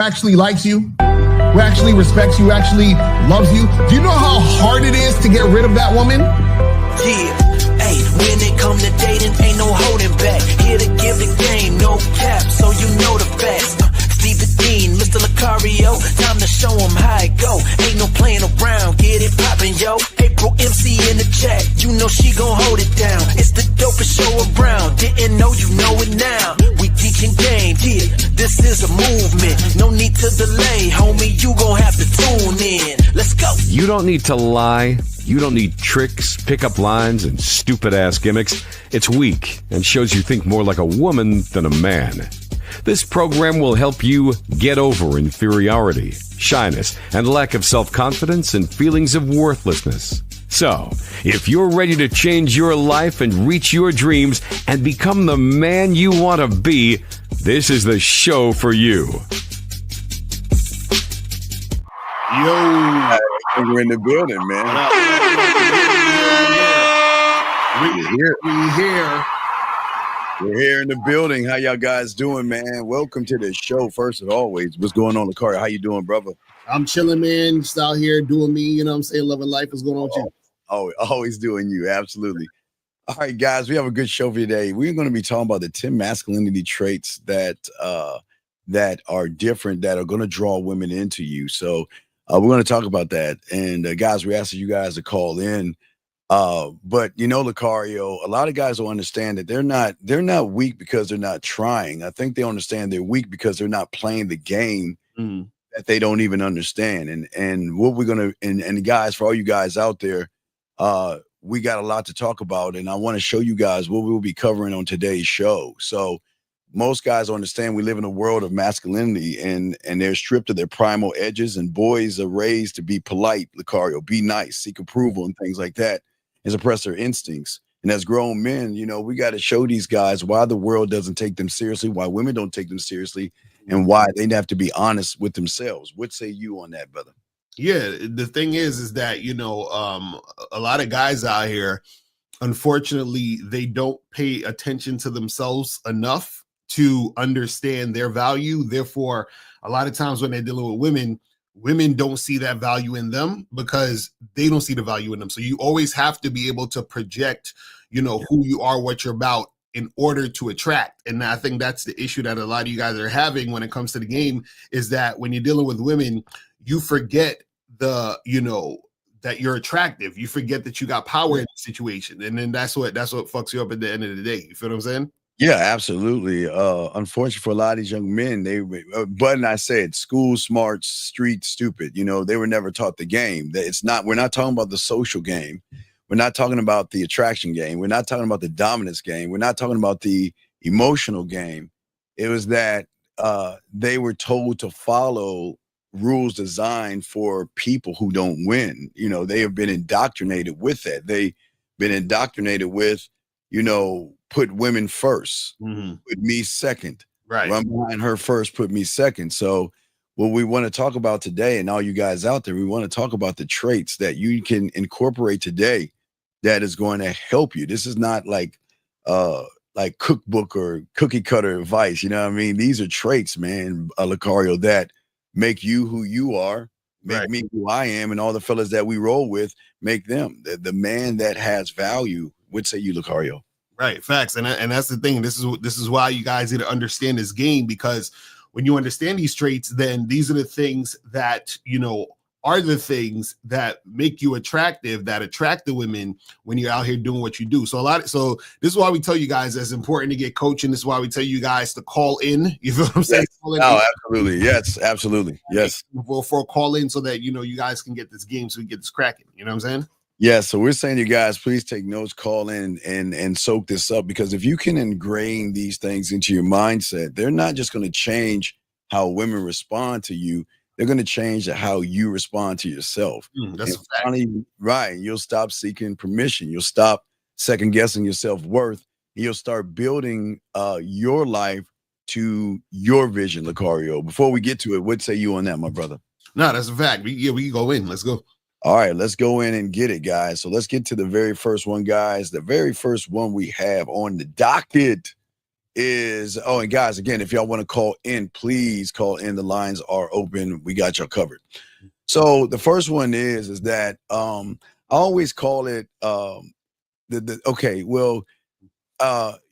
actually likes you, who actually respects you, actually loves you. Do you know how hard it is to get rid of that woman? Yeah, hey, when it come to dating, ain't no holding back. Here to give the game, no cap, so you know the facts. Steve the Dean, Mr. Lucario, time to show him how it go. Ain't no playing around, get it poppin', yo. April MC in the chat, you know she gon' hold it down. It's the dopest show around, didn't know you know it now. We teaching game, yeah, this is a movement. No need to delay, homie, you gon' have to tune in. Let's go. You don't need to lie. You don't need tricks, pickup lines, and stupid-ass gimmicks. It's weak and shows you think more like a woman than a man. This program will help you get over inferiority, shyness, and lack of self-confidence and feelings of worthlessness. So, if you're ready to change your life and reach your dreams and become the man you want to be, this is the show for you. Yo, we're in the building, man. We're here in the building. How y'all guys doing, man? Welcome to the show. First of always, what's going on, Lucario? How you doing, brother? I'm chilling, man. Just out here doing me. You know what I'm saying? Loving life. What's going on with you? Oh, always doing you. Absolutely. All right, guys, we have a good show for you today. We're going to be talking about the 10 masculinity traits that are different, that are going to draw women into you. So we're going to talk about that. And guys, we're asking you guys to call in. But you know, Lucario, a lot of guys don't understand that they're not weak because they're not trying. I think they understand they're weak because they're not playing the game that they don't even understand. And what we're gonna and guys, for all you guys out there, we got a lot to talk about, and I want to show you guys what we'll be covering on today's show. So most guys understand we live in a world of masculinity, and they're stripped of their primal edges, and boys are raised to be polite, Lucario, be nice, seek approval, and things like that, and suppress their instincts. And as grown men, you know, we got to show these guys why the world doesn't take them seriously, why women don't take them seriously, and why they have to be honest with themselves. What say you on that, brother? Yeah, the thing is that, you know, a lot of guys out here, unfortunately, they don't pay attention to themselves enough to understand their value. Therefore, a lot of times when they're dealing with women don't see that value in them because they don't see the value in them. So you always have to be able to project, you know, who you are, what you're about in order to attract. And I think that's the issue that a lot of you guys are having when it comes to the game, is that when you're dealing with women, you forget that you're attractive. You forget that you got power in the situation. And then that's what fucks you up at the end of the day. You feel what I'm saying? Yeah, absolutely. Unfortunately for a lot of these young men, but I said, school smart, street stupid. You know, they were never taught the game. We're not talking about the social game. We're not talking about the attraction game. We're not talking about the dominance game. We're not talking about the emotional game. It was that they were told to follow rules designed for people who don't win. You know, they have been indoctrinated with that. They've been indoctrinated with, you know, put women first, put me second, right? Run behind her first, put me second. So what we want to talk about today, and all you guys out there, we want to talk about the traits that you can incorporate today that is going to help you. This is not like cookbook or cookie cutter advice. You know what I mean? These are traits, man, Lucario, that make you who you are, make me who I am, and all the fellas that we roll with, make them the man that has value. What say you, Lucario? Right, facts, and that's the thing. This is why you guys need to understand this game, because when you understand these traits, then these are the things that, you know, are the things that make you attractive, that attract the women when you're out here doing what you do. So this is why we tell you guys it's important to get coaching. This is why we tell you guys to call in. You feel what I'm saying? Oh, absolutely. Yes, absolutely. Yes. For a call in so that, you know, you guys can get this game, so we get this cracking. You know what I'm saying? Yeah, so we're saying to you guys, please take notes, call in and soak this up, because if you can ingrain these things into your mindset, they're not just going to change how women respond to you. They're going to change how you respond to yourself. That's finally, right. You'll stop seeking permission. You'll stop second guessing your self-worth. And you'll start building your life to your vision, Lucario. Before we get to it, what say you on that, my brother? No, that's a fact. We can go in. Let's go. All right, let's go in and get it, guys. So let's get to the very first one, guys. The very first one we have on the docket is, oh, and guys, again, if y'all want to call in, please call in. The lines are open. We got y'all covered. So the first one is that I always call it okay, well,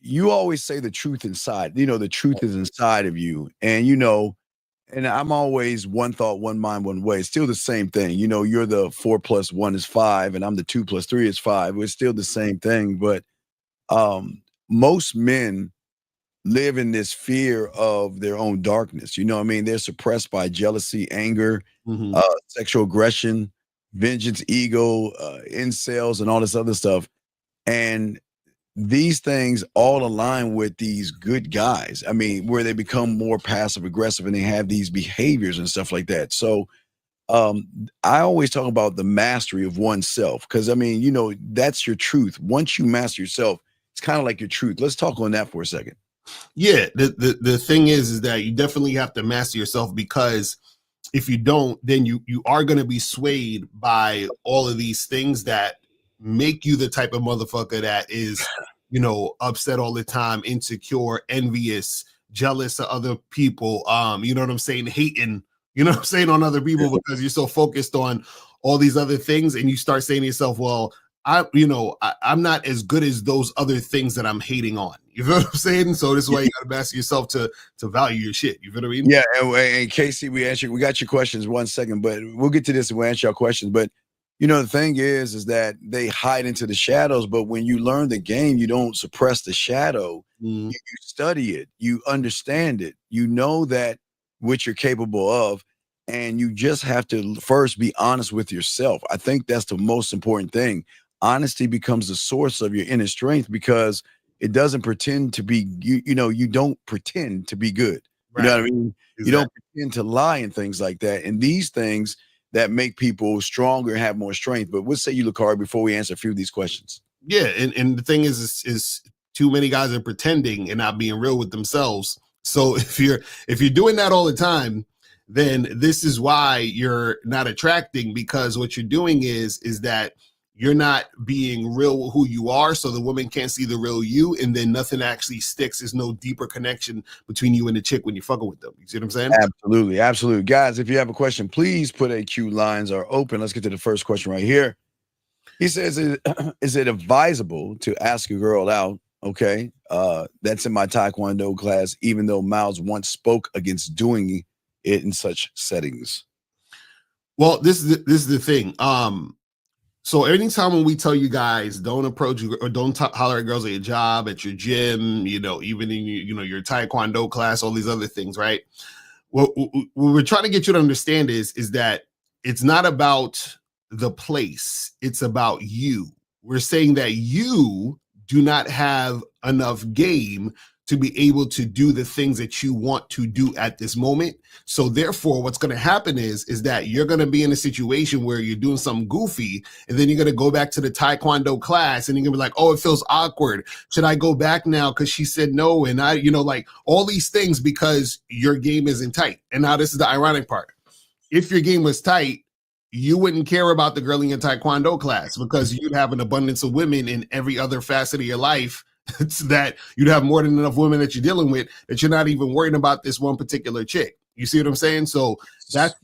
you always say the truth inside. The truth is inside of you. And I'm always one thought, one mind, one way. It's still the same thing. You're the 4 + 1 is 5, and I'm the 2 + 3 is 5. It's still the same thing. But most men live in this fear of their own darkness. You know what I mean? They're suppressed by jealousy, anger, sexual aggression, vengeance, ego, incels, and all this other stuff. And these things all align with these good guys. I mean, where they become more passive aggressive and they have these behaviors and stuff like that. So I always talk about the mastery of oneself, because I mean, that's your truth. Once you master yourself, it's kind of like your truth. Let's talk on that for a second. Yeah, the thing is that you definitely have to master yourself, because if you don't, then you are going to be swayed by all of these things that make you the type of motherfucker that is, upset all the time, insecure, envious, jealous of other people, you know what I'm saying, hating, on other people, because you're so focused on all these other things, and you start saying to yourself, well, I'm not as good as those other things that I'm hating on. You feel what I'm saying? So this is why you got to master yourself to value your shit. You feel what I mean? Yeah. And Casey, we got your questions 1 second, but we'll get to this and we'll answer your questions. But the thing is that they hide into the shadows. But when you learn the game, you don't suppress the shadow. You study it. You understand it. You know that what you're capable of. And you just have to first be honest with yourself. I think that's the most important thing. Honesty becomes the source of your inner strength, because it doesn't pretend to be, you don't pretend to be good. Right. You know what I mean? Exactly. You don't pretend to lie and things like that. And these things that make people stronger and have more strength. But what say you, Lakari, before we answer a few of these questions? Yeah. And the thing is too many guys are pretending and not being real with themselves. So if you're doing that all the time, then this is why you're not attracting, because what you're doing is that you're not being real with who you are, so the woman can't see the real you, and then nothing actually sticks. There's no deeper connection between you and the chick when you're fucking with them. You see what I'm saying? Absolutely. Absolutely. Guys, if you have a question, please put a Q. Lines are open. Let's get to the first question right here. He says, is it advisable to ask a girl out? Okay. That's in my Taekwondo class, even though Miles once spoke against doing it in such settings. Well, this is the thing. So anytime when we tell you guys don't approach or don't holler at girls at your job, at your gym, even in your Taekwondo class, all these other things, right? What we're trying to get you to understand is that it's not about the place, it's about you. We're saying that you do not have enough game to be able to do the things that you want to do at this moment. So therefore, what's going to happen is that you're going to be in a situation where you're doing something goofy, and then you're going to go back to the Taekwondo class, and you're going to be like, oh, it feels awkward. Should I go back now? Because she said no. And I, like all these things, because your game isn't tight. And now this is the ironic part. If your game was tight, you wouldn't care about the girl in your Taekwondo class, because you'd have an abundance of women in every other facet of your life. It's that you'd have more than enough women that you're dealing with, that you're not even worried about this one particular chick. You see what I'm saying? So that's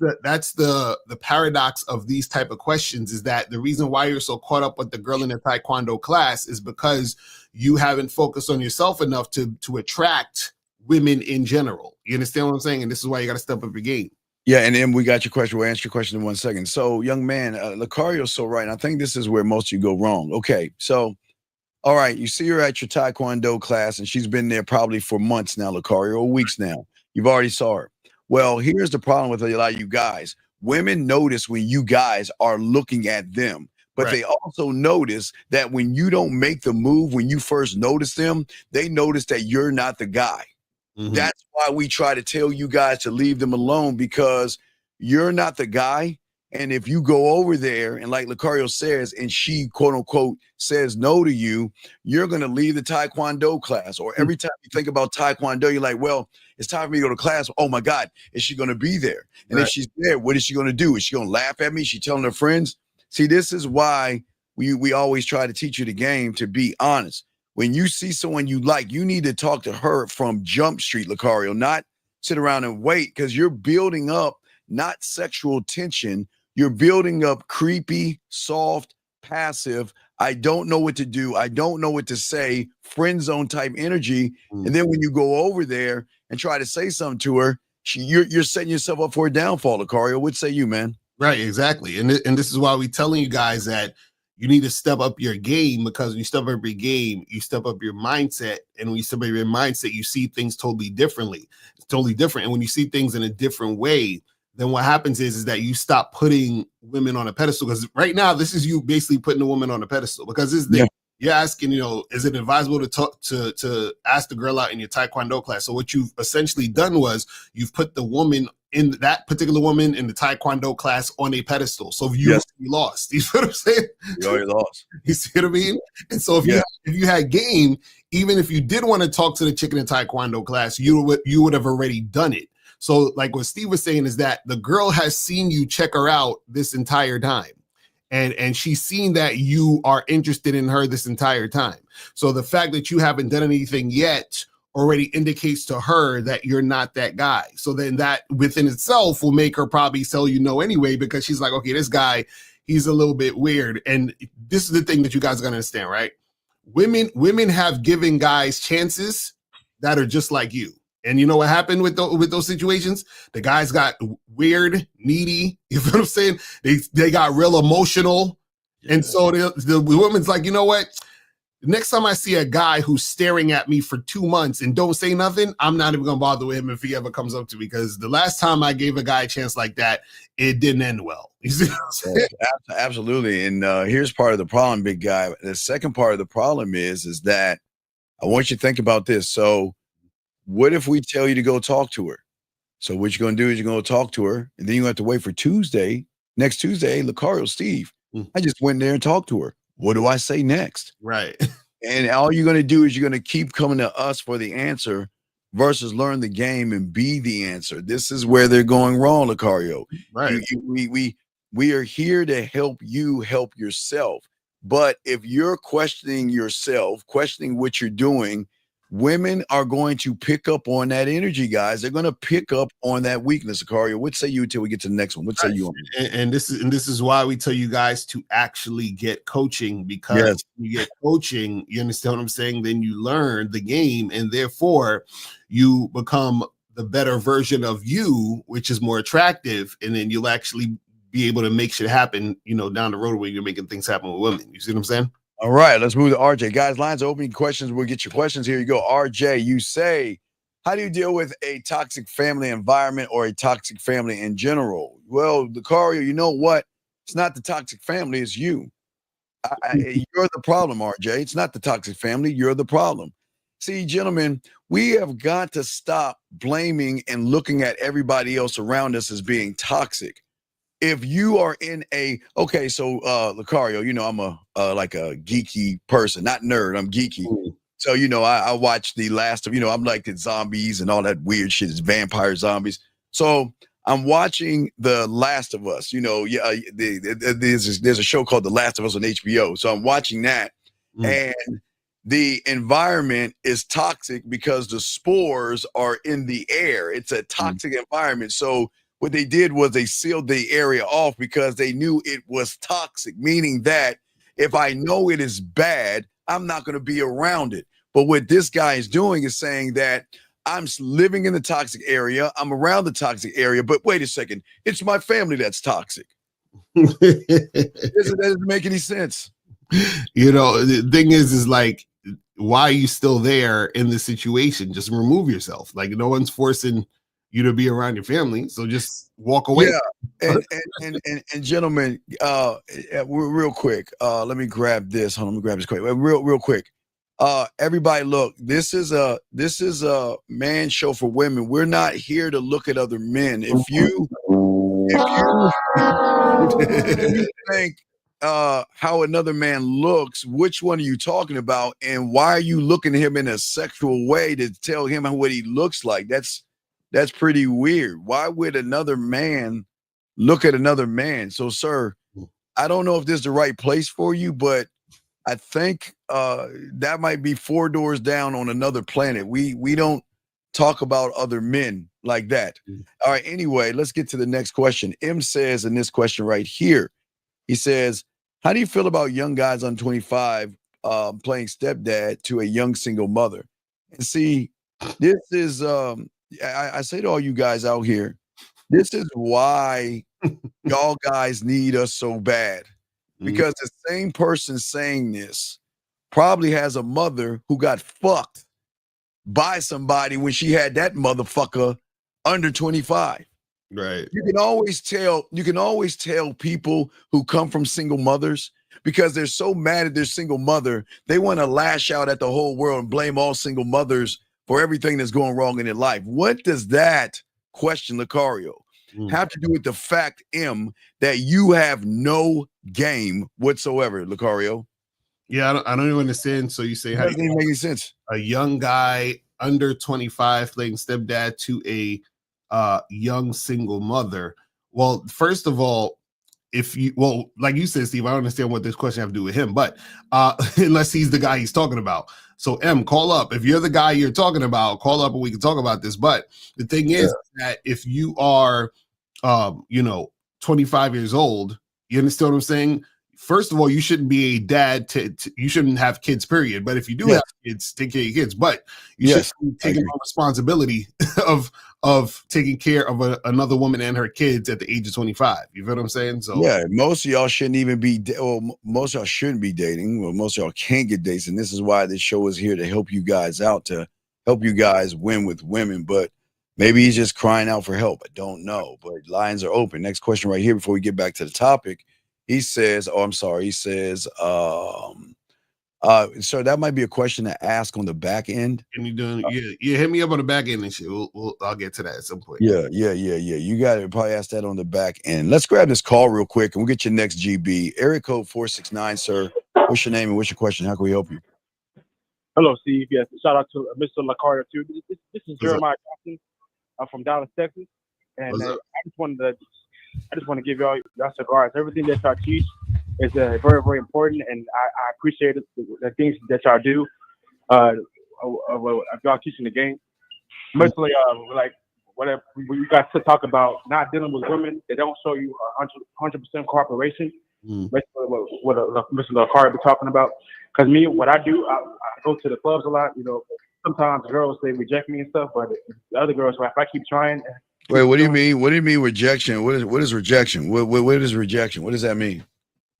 the paradox of these type of questions, is that the reason why you're so caught up with the girl in the Taekwondo class is because you haven't focused on yourself enough to attract women in general. You understand what I'm saying? And this is why you got to step up your game. Yeah, and then we got your question. We'll answer your question in 1 second. So, young man, Lucario's so right. And I think this is where most of you go wrong. Okay, so all right, you see her at your Taekwondo class, and she's been there probably for months now, Lucario, or weeks now. You've already saw her. Well, here's the problem with a lot of you guys. Women notice when you guys are looking at them, but they also notice that when you don't make the move, when you first notice them, they notice that you're not the guy. Mm-hmm. That's why we try to tell you guys to leave them alone, because you're not the guy. And if you go over there and like Lucario says, and she quote unquote says no to you, you're going to leave the Taekwondo class. Or every time you think about Taekwondo, you're like, well, it's time for me to go to class. Oh my God, is she going to be there? And if she's there, what is she going to do? Is she going to laugh at me? Is she telling her friends? See, this is why we always try to teach you the game, to be honest. when you see someone you like, you need to talk to her from Jump Street, Lucario, not sit around and wait, because you're building up not sexual tension. You're building up creepy, soft, passive, I don't know what to do, I don't know what to say, friend zone type energy. And then when you go over there and try to say something to her, you're setting yourself up for a downfall, Lucario. What say you, man? Right, exactly. And this is why we're telling you guys that you need to step up your game, because when you step up your game, you step up your mindset. And when you step up your mindset, you see things totally differently. It's totally different. And when you see things in a different way, then what happens is that you stop putting women on a pedestal. Because right now, this is you basically putting a woman on a pedestal. Because this is you're asking, is it advisable to talk to ask the girl out in your Taekwondo class? So what you've essentially done was you've put the woman, in that particular woman in the Taekwondo class, on a pedestal. So you lost. You see what I'm saying? You already lost. You see what I mean? And so if you had game, even if you did want to talk to the chick in the Taekwondo class, you would have already done it. So like what Steve was saying is that the girl has seen you check her out this entire time. And she's seen that you are interested in her this entire time. So the fact that you haven't done anything yet already indicates to her that you're not that guy. So then that within itself will make her probably tell you no anyway, because she's like, okay, this guy, he's a little bit weird. And this is the thing that you guys are gonna understand, right? Women have given guys chances that are just like you. And you know what happened with those situations? The guys got weird, needy. You know what I'm saying? They got real emotional. And so the woman's like, you know what? Next time I see a guy who's staring at me for 2 months and don't say nothing, I'm not even going to bother with him if he ever comes up to me, because the last time I gave a guy a chance like that, it didn't end well. You see what I'm saying? Absolutely. And here's part of the problem, big guy. The second part of the problem is that I want you to think about this. So what if we tell you to go talk to her? So what you're going to do is you're going to talk to her, and then you have to wait for next Tuesday, Lucario, Steve, I just went there and talked to her. What do I say next? Right. And all you're going to do is you're going to keep coming to us for the answer versus learn the game and be the answer. This is where they're going wrong, Lucario. Right. We are here to help you help yourself. But if you're questioning yourself, questioning what you're doing, women are going to pick up on that energy, guys. They're going to pick up on that weakness, Lucario. What say you till we get to the next one? What say you on? And this is why we tell you guys to actually get coaching, because you get coaching, you understand what I'm saying? Then you learn the game, and therefore you become the better version of you, which is more attractive, and then you'll actually be able to make shit happen, down the road when you're making things happen with women. You see what I'm saying? All right, let's move to RJ. Guys, lines are open. Questions, we'll get your questions. Here you go. RJ, you say, how do you deal with a toxic family environment or a toxic family in general? Well, Lucario, you know what? It's not the toxic family, it's you. You're the problem, RJ. It's not the toxic family. You're the problem. See, gentlemen, we have got to stop blaming and looking at everybody else around us as being toxic. If you are in Lucario, I'm a like a geeky person, not nerd. I'm geeky. So, I watch the last of, I'm like the zombies and all that weird shit. It's vampire zombies. So I'm watching The Last of Us. There's a show called The Last of Us on HBO. So I'm watching that, and the environment is toxic because the spores are in the air. It's a toxic environment. So what they did was they sealed the area off because they knew it was toxic, meaning that if I know it is bad, I'm not going to be around it. But what this guy is doing is saying that I'm living in the toxic area, I'm around the toxic area, but wait a second, it's my family that's toxic. That doesn't make any sense. The thing is like, why are you still there in this situation? Just remove yourself. Like, no one's forcing you to be around your family, so just walk away. And gentlemen, real quick, let me grab this. Hold on, let me grab this quick. Real quick. Everybody, look, this is a man show for women. We're not here to look at other men. If you think how another man looks, which one are you talking about, and why are you looking at him in a sexual way to tell him what he looks like? That's pretty weird. Why would another man look at another man? So, sir, I don't know if this is the right place for you, but I think that might be 4 doors down on another planet. We don't talk about other men like that. All right. Anyway, let's get to the next question. M says in this question right here, he says, "How do you feel about young guys on 25 playing stepdad to a young single mother?" And see, this is I say to all you guys out here, this is why y'all guys need us so bad. Because the same person saying this probably has a mother who got fucked by somebody when she had that motherfucker under 25. Right. You can always tell people who come from single mothers because they're so mad at their single mother, they want to lash out at the whole world and blame all single mothers for everything that's going wrong in their life. What does that question, Lucario, have to do with the fact, M, that you have no game whatsoever, Lucario? Yeah, I don't even understand. So you say It how doesn't even make any sense. a young guy under 25 playing stepdad to a young single mother. Well, first of all, like you said, Steve, I don't understand what this question have to do with him, but unless he's the guy he's talking about. So M, call up. If you're the guy you're talking about, call up and we can talk about this. But the thing is that if you are 25 years old, you understand what I'm saying? First of all, you shouldn't be a dad you shouldn't have kids, period. But if you do have kids, take care of your kids. But you should be taking on responsibility of taking care of another woman and her kids at the age of 25. You feel what I'm saying? So yeah, most of y'all shouldn't even be most of y'all shouldn't be dating. Well, most of y'all can't get dates, and this is why this show is here to help you guys out, to help you guys win with women. But maybe he's just crying out for help. I don't know. But lines are open. Next question right here before we get back to the topic. He says, he says, so that might be a question to ask on the back end. Can you do hit me up on the back end and shit. I'll get to that at some point. Yeah. You got to probably ask that on the back end. Let's grab this call real quick and we'll get your next GB. Area code 469, sir. What's your name and what's your question? How can we help you? Hello, Steve. Yes, shout out to Mr. Lacarda too. This is Jeremiah Johnson. I'm from Dallas, Texas, and I just want to give y'all cigars. Everything that y'all teach is very, very important, and I appreciate the things that y'all do. Y'all teaching the game, mostly like whatever you guys to talk about not dealing with women. They don't show you 100% cooperation. Basically, what Mr. Lacarda be talking about. Because me, what I do, I go to the clubs a lot. Sometimes girls they reject me and stuff, but the other girls, if I keep trying. Wait, what do you mean? What do you mean rejection? What is rejection? What is rejection? What does that mean?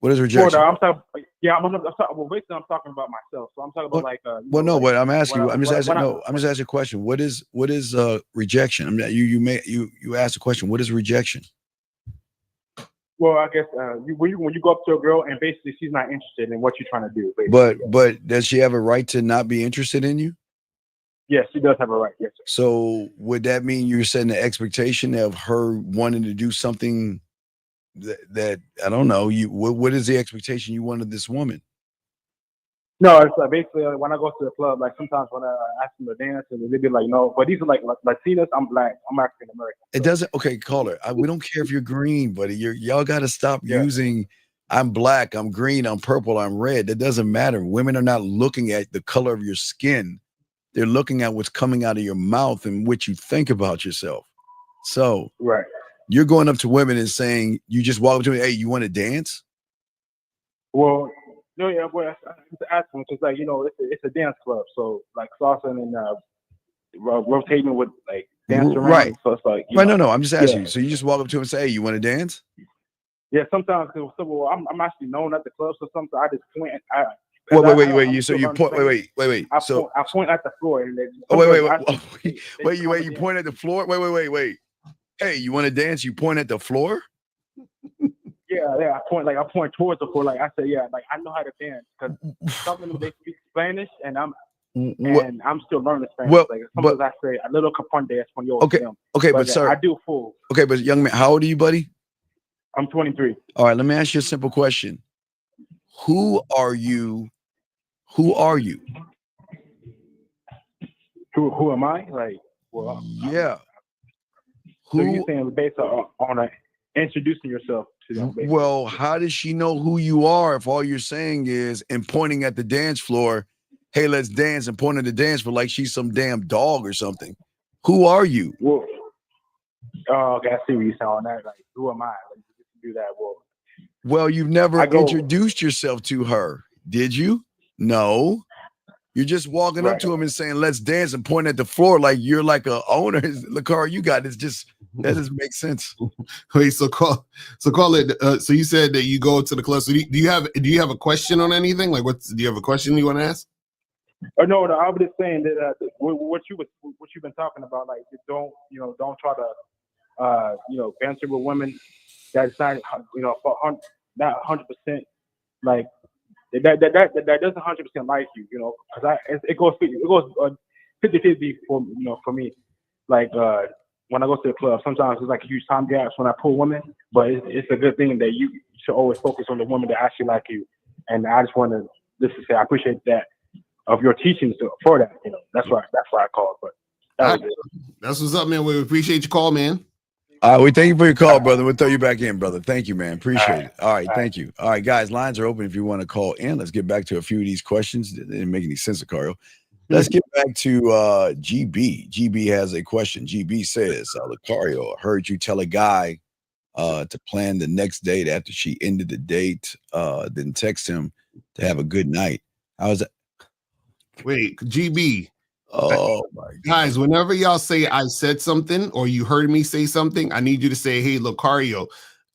What is rejection? I'm talking. Yeah, I'm basically I'm talking about myself. So I'm talking about but I'm asking you. I'm just asking a question. What is rejection? I mean, you asked a question. What is rejection? Well, I guess when you go up to a girl and basically she's not interested in what you're trying to do. Basically. But does she have a right to not be interested in you? Yes, she does have a right. Yes, sir. So would that mean you're setting the expectation of her wanting to do something that I don't know? What is the expectation you want of this woman? No, it's basically when I go to the club, like sometimes when I ask them to dance, and they be like, no. But these are like Latinas. I'm black. I'm African American. So. It doesn't. Okay, caller. We don't care if you're green, buddy. Y'all got to stop using. I'm black. I'm green. I'm purple. I'm red. That doesn't matter. Women are not looking at the color of your skin. They're looking at what's coming out of your mouth and what you think about yourself. So you're going up to women and saying, you just walk up to me, hey, you want to dance? Well. No, yeah, well, it's asking because it's a dance club, so like salsa and rotating with like dance around. Right. So it's like No. I'm just asking you. So you just walk up to him and say, "Hey, you want to dance?" Yeah, sometimes. I'm actually known at the club, so sometimes I just point. Wait. So you point. Wait. I point at the floor. And wait. You point at the floor. Wait. Hey, you want to dance? You point at the floor. Yeah. I point towards the floor. Like I said, I know how to dance because some of them they speak Spanish, and I'm still learning Spanish. Well, sometimes I say a little caponde español. Okay, but sir, I do full. Okay, but young man, how old are you, buddy? I'm 23. All right, let me ask you a simple question. Who are you? Who are you? Who am I? Like, well, yeah. So you saying based on a introducing yourself to them. Basically. Well, how does she know who you are if all you're saying is and pointing at the dance floor, hey, let's dance, and pointing at the dance floor like she's some damn dog or something? Who are you? Well, okay, I see what you're saying. That like, who am I? Like, do that. Well, you've never introduced yourself to her, did you? No. You're just walking up to him and saying, let's dance, and pointing at the floor like you're like a owner. The car you got is just, that doesn't make sense. Wait, so call it. So you said that you go to the club. So do you have a question on anything? Like, do you have a question you want to ask? No, I was just saying that what you've been talking about, like, don't try to banter with women that's not not 100% like that doesn't 100% like you, because it goes 50-50 for me. Like when I go to the club, sometimes it's like huge time gaps when I pull women, but it's a good thing that you should always focus on the women that actually like you. And I just want to just to say I appreciate that of your teachings for that. That's why I called. But that's what's up, man. We appreciate your call, man. We thank you for your call, brother. We'll throw you back in, brother. Thank you, man. Appreciate it. All right, thank you. All right, guys, lines are open if you want to call in. Let's get back to a few of these questions. They didn't make any sense, Lucario. Let's get back to GB. GB has a question. GB says, Lucario, I heard you tell a guy to plan the next date after she ended the date, then text him to have a good night. How is that? Wait, GB. Oh my God. Guys, whenever y'all say I said something or you heard me say something, I need you to say, hey, Lucario,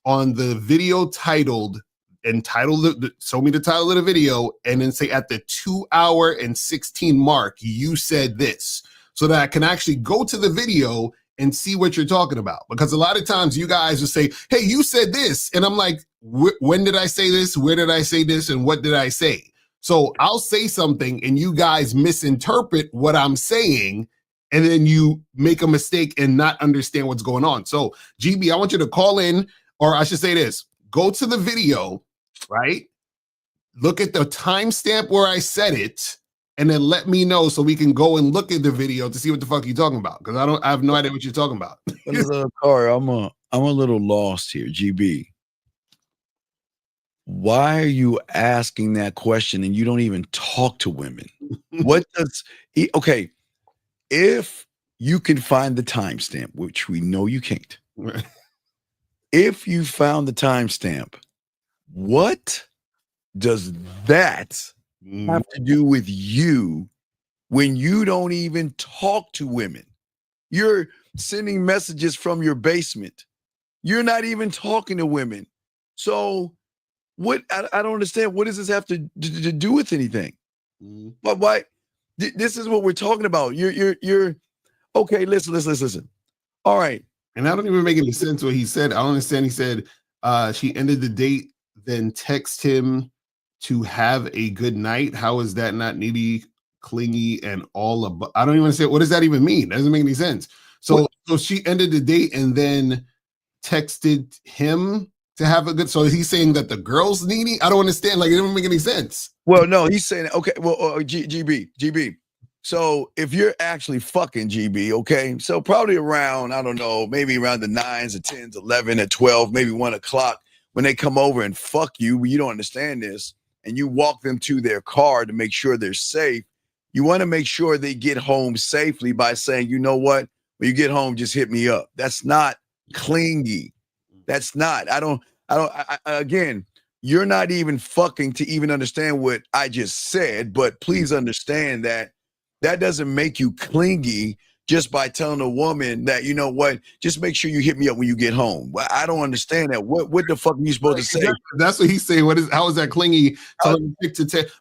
on the video titled, show me the title of the video, and then say at the 2-hour and 16 mark, you said this, so that I can actually go to the video and see what you're talking about. Because a lot of times you guys will say, hey, you said this. And I'm like, when did I say this? Where did I say this? And what did I say? So I'll say something and you guys misinterpret what I'm saying, and then you make a mistake and not understand what's going on. So GB, I want you to call in, or I should say this, go to the video, right? Look at the timestamp where I said it, and then let me know so we can go and look at the video to see what the fuck you're talking about. Because I have no idea what you're talking about. I'm a little lost here, GB. Why are you asking that question and you don't even talk to women? Okay, if you can find the timestamp, which we know you can't. Right. If you found the timestamp, what does that have to do with you when you don't even talk to women? You're sending messages from your basement. You're not even talking to women. So what? I don't understand. What does this have to do with anything? But why? This is what we're talking about. You're okay. Listen. All right. And I don't even make any sense what he said. I don't understand. He said she ended the date, then text him to have a good night. How is that not needy, clingy, and all about? I don't even say, what does that even mean? That doesn't make any sense. So she ended the date and then texted him to have a good. So he's saying that the girl's needy. I don't understand. Like, it doesn't make any sense. Well, no, he's saying, okay, well, GB. So if you're actually fucking GB, okay, so probably around, I don't know, maybe around the 9s or 10s, 11 or 12, maybe 1 o'clock, when they come over and fuck you, you don't understand this, and you walk them to their car to make sure they're safe. You want to make sure they get home safely by saying, you know what, when you get home, just hit me up. That's not clingy. That's not. Again, you're not even fucking to even understand what I just said, but please understand that doesn't make you clingy just by telling a woman that, you know what, just make sure you hit me up when you get home. Well, I don't understand that. What the fuck are you supposed to say? That's what he's saying. How is that clingy?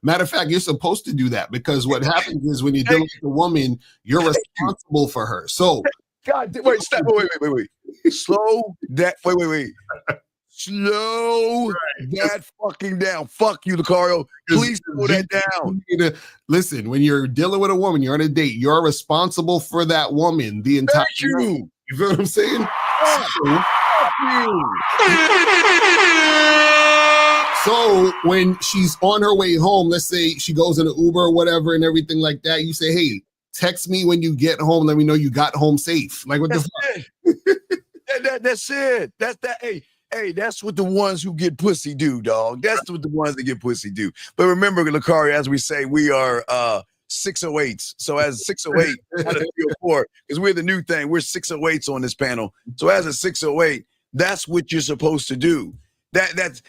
Matter of fact, you're supposed to do that, because what happens is when you're dealing with a woman, you're responsible for her. So God, wait, stop. Wait. Slow that. Wait. Slow that fucking down. Fuck you, Lucario. Please slow that down. Listen, when you're dealing with a woman, you're on a date, you're responsible for that woman the entire time. You feel what I'm saying? Fuck you. So when she's on her way home, let's say she goes in an Uber or whatever and everything like that, you say, hey, text me when you get home. Let me know you got home safe. Like, what the fuck? That's it. That's that. Hey, that's what the ones who get pussy do, dog. That's what the ones that get pussy do. But remember, Lakari, as we say, we are 608s. So as 608, not a 304, because we're the new thing. We're 608s on this panel. So as a 608, that's what you're supposed to do. That's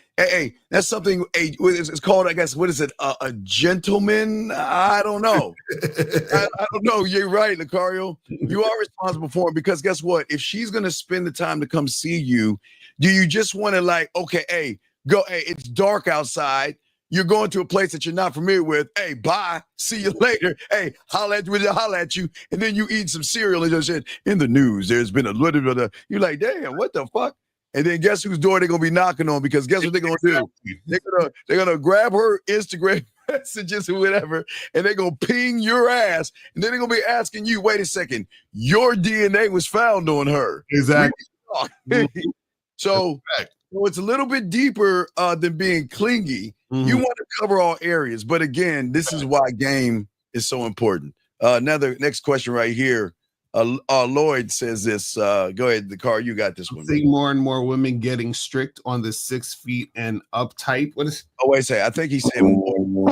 something. It's called, I guess. What is it? A gentleman? I don't know. I don't know. You're right, Lucario. You are responsible for it because guess what? If she's gonna spend the time to come see you, do you just want to like, okay, go. Hey, it's dark outside. You're going to a place that you're not familiar with. Hey, bye. See you later. Hey, holla at you, and then you eat some cereal and just said, in the news, there's been a little bit of. You're like, damn, what the fuck? And then guess whose door they're gonna be knocking on? Because guess what they're gonna do? They're gonna grab her Instagram messages or whatever, and they're gonna ping your ass, and then they're gonna be asking you, wait a second, your DNA was found on her. Exactly. So it's a little bit deeper than being clingy. You want to cover all areas, but again, this is why game is so important. Next question right here. Lloyd says this. Go ahead, the car. You got this one. See more and more women getting strict on the 6 feet and up type. What is? Oh, wait a second. I think he said more.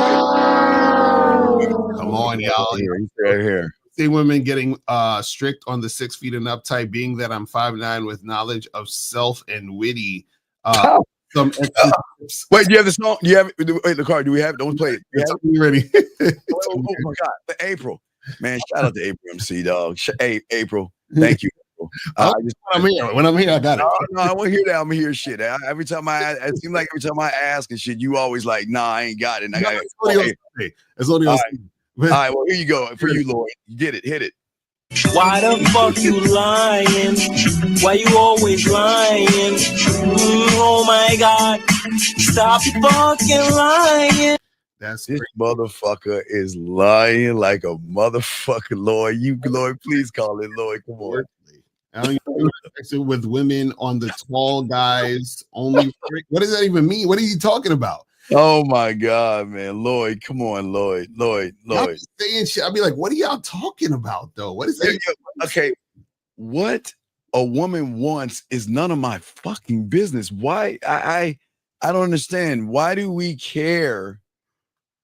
Come on, y'all. He's right here. See women getting strict on the 6 feet and up type, being that I'm 5'9" with knowledge of self and witty. Some extra tips. Wait, do you have the song? Do you have it? Wait, the car. Do we have it? Don't play it. You ready? Oh my God, April. Man, shout out to April MC, dog. Hey, April, thank you. When I'm here, I got it. No, I want to hear that. I'm gonna hear shit. Every time it seems like every time I ask and shit, you always like, nah, I ain't got it. And I got it. It's only all right, well, here you go. For you, Lloyd. You get it. Hit it. Why the fuck you lying? Why you always lying? Oh my God. Stop fucking lying. This motherfucker is lying like a motherfucker, Lloyd. Lloyd, please call it Lloyd. Come on. I don't even with women on the tall guys only. What does that even mean? What are you talking about? Oh my God, man, Lloyd, come on, Lloyd. I'm saying shit. I'll be like, what are y'all talking about, though? What is that? Okay, what a woman wants is none of my fucking business. Why? I don't understand. Why do we care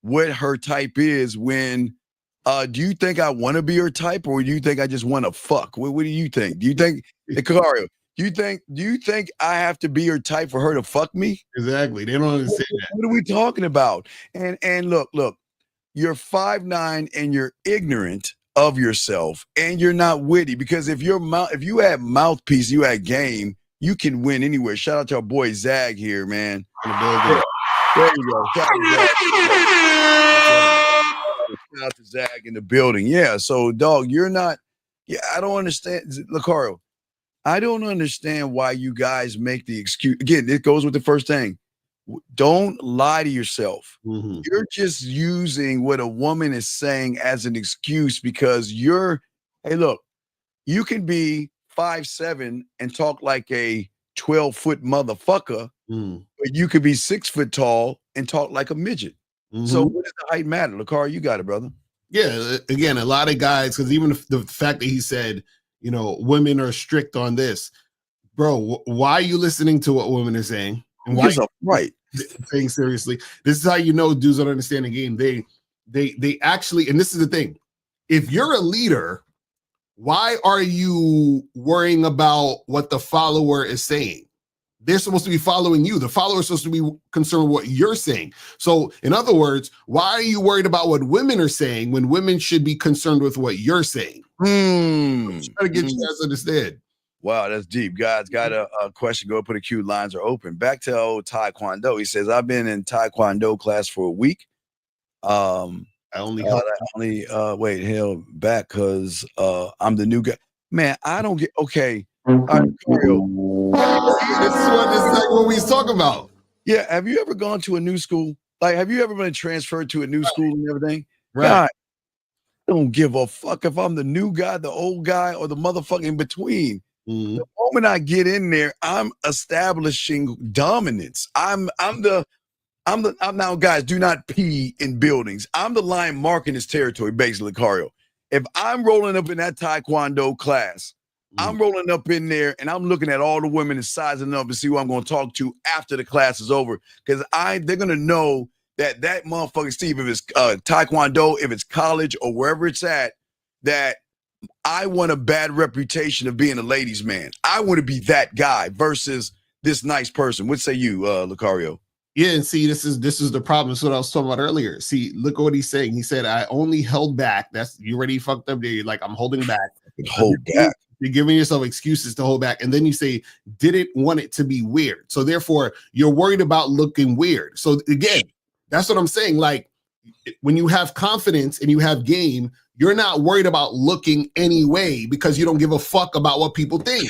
what her type is when? Do you think I want to be her type, or do you think I just want to fuck? What do you think? Do you think, Kakario? Do you think I have to be her type for her to fuck me? Exactly. They don't understand that. What are we talking about? And look, you're 5'9" and you're ignorant of yourself and you're not witty, because if you had mouthpiece, you had game, you can win anywhere. Shout out to our boy Zag here, man. There you go. Shout out to Zag in the building. Yeah. So dog, you're not. Yeah, I don't understand. Lucaro, I don't understand why you guys make the excuse. Again, it goes with the first thing. Don't lie to yourself. Mm-hmm. You're just using what a woman is saying as an excuse because hey, look, you can be 5'7" and talk like a 12-foot motherfucker, but you could be 6 foot tall and talk like a midget. Mm-hmm. So what does the height matter? Lakar, you got it, brother. Yeah, again, a lot of guys, because even the fact that he said, women are strict on this, bro. Why are you listening to what women are saying? And why right saying seriously? This is how you know dudes don't understand the game. They actually, and this is the thing. If you're a leader, why are you worrying about what the follower is saying? They're supposed to be following you. The follower is supposed to be concerned with what you're saying. So, in other words, why are you worried about what women are saying when women should be concerned with what you're saying? Trying to get you guys to understand. Wow, that's deep. Guys, got a question. Go put a queue. Lines are open. Back to old Taekwondo. He says, I've been in Taekwondo class for a week. Back because I'm the new guy. Man, I don't get okay. All right, this is like what we was talking about. Yeah, have you ever gone to a new school? Like, have you ever been transferred to a new school and everything? Right. God, I don't give a fuck if I'm the new guy, the old guy, or the motherfucker in between. Mm-hmm. The moment I get in there, I'm establishing dominance. I'm now, guys, do not pee in buildings. I'm the lion marking this territory, basically, Cario. If I'm rolling up in that Taekwondo class, I'm rolling up in there and I'm looking at all the women and sizing up and see who I'm going to talk to after the class is over. Because they're going to know that motherfucker Steve, if it's Taekwondo, if it's college or wherever it's at, that I want a bad reputation of being a ladies' man. I want to be that guy versus this nice person. What say you, Lucario? Yeah, and see, this is the problem. This is what I was talking about earlier. See, look at what he's saying. He said, I only held back. That's, you already fucked up there. You're like, I'm holding back. Hold back. You're giving yourself excuses to hold back. And then you say, didn't want it to be weird. So therefore, you're worried about looking weird. So again, that's what I'm saying. Like, when you have confidence and you have game, you're not worried about looking anyway because you don't give a fuck about what people think.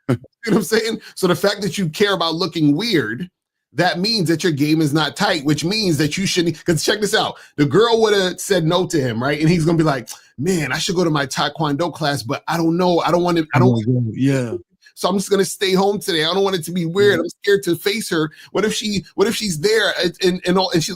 You know what I'm saying? So the fact that you care about looking weird, that means that your game is not tight, which means that you shouldn't. Because check this out. The girl would have said no to him, right? And he's going to be like, man, I should go to my Taekwondo class, but I don't know. I don't want to. Yeah. So I'm just going to stay home today. I don't want it to be weird. I'm scared to face her. What if she's there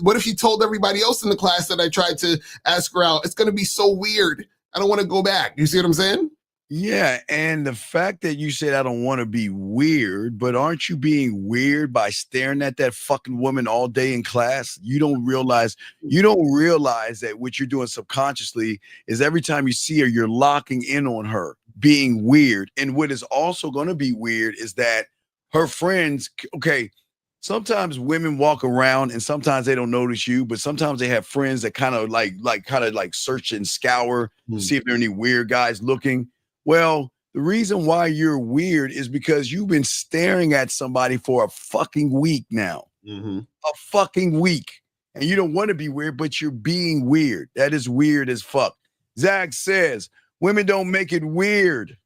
what if she told everybody else in the class that I tried to ask her out? It's going to be so weird. I don't want to go back. You see what I'm saying? Yeah, and the fact that you said I don't want to be weird, but aren't you being weird by staring at that fucking woman all day in class? You don't realize that what you're doing subconsciously is every time you see her, you're locking in on her, being weird. And what is also going to be weird is that her friends, okay, sometimes women walk around and sometimes they don't notice you, but sometimes they have friends that kind of like search and scour to see if there are any weird guys looking. Well, the reason why you're weird is because you've been staring at somebody for a fucking week now. A fucking week. And you don't want to be weird, but you're being weird. That is weird as fuck. Zach says, women don't make it weird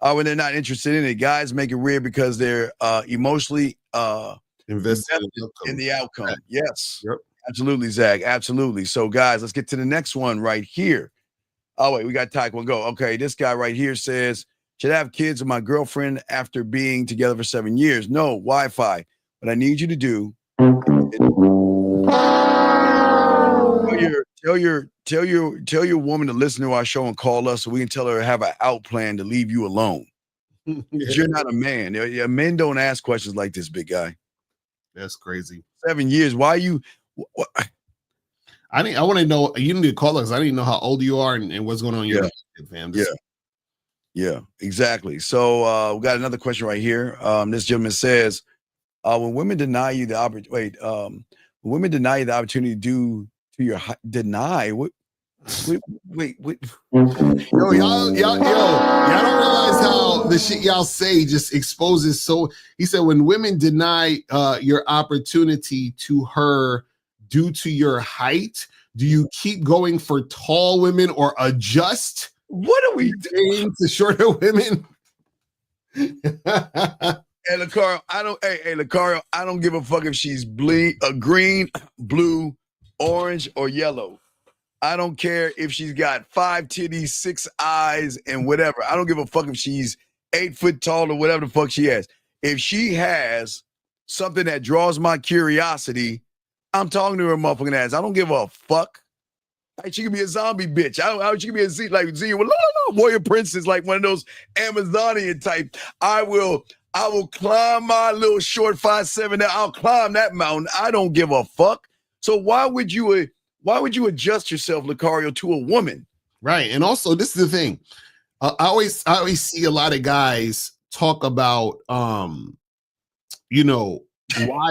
when they're not interested in it. Guys make it weird because they're emotionally invested in the outcome. Yes. Yep. Absolutely, Zach. Absolutely. So, guys, let's get to the next one right here. Oh, wait, we got Taekwondo. Okay, this guy right here says, should I have kids with my girlfriend after being together for 7 years? No, Wi-Fi. What I need you to do tell your woman to listen to our show and call us so we can tell her to have an out plan to leave you alone. You're not a man. Men don't ask questions like this, big guy. That's crazy. 7 years. Why you... I want to know. You need to call us. I didn't know how old you are and what's going on in your life, fam. Yeah, exactly. So we got another question right here. This gentleman says, when women deny you the opportunity, women deny you the opportunity to your deny what? Wait. Yo, y'all don't realize how the shit y'all say just exposes. So he said, when women deny your opportunity to her due to your height, do you keep going for tall women or adjust? What are we doing to shorter women? Hey, Lucario, I don't give a fuck if she's green, blue, orange, or yellow. I don't care if she's got 5 titties, 6 eyes, and whatever. I don't give a fuck if she's 8 foot tall or whatever the fuck she has. If she has something that draws my curiosity, I'm talking to her motherfucking ass. I don't give a fuck. Like, she could be a zombie bitch. She could be a warrior princess, like one of those Amazonian type. I will climb my little short 5'7". I'll climb that mountain. I don't give a fuck. So why would you adjust yourself, Lucario, to a woman? Right. And also, this is the thing. I always see a lot of guys talk about why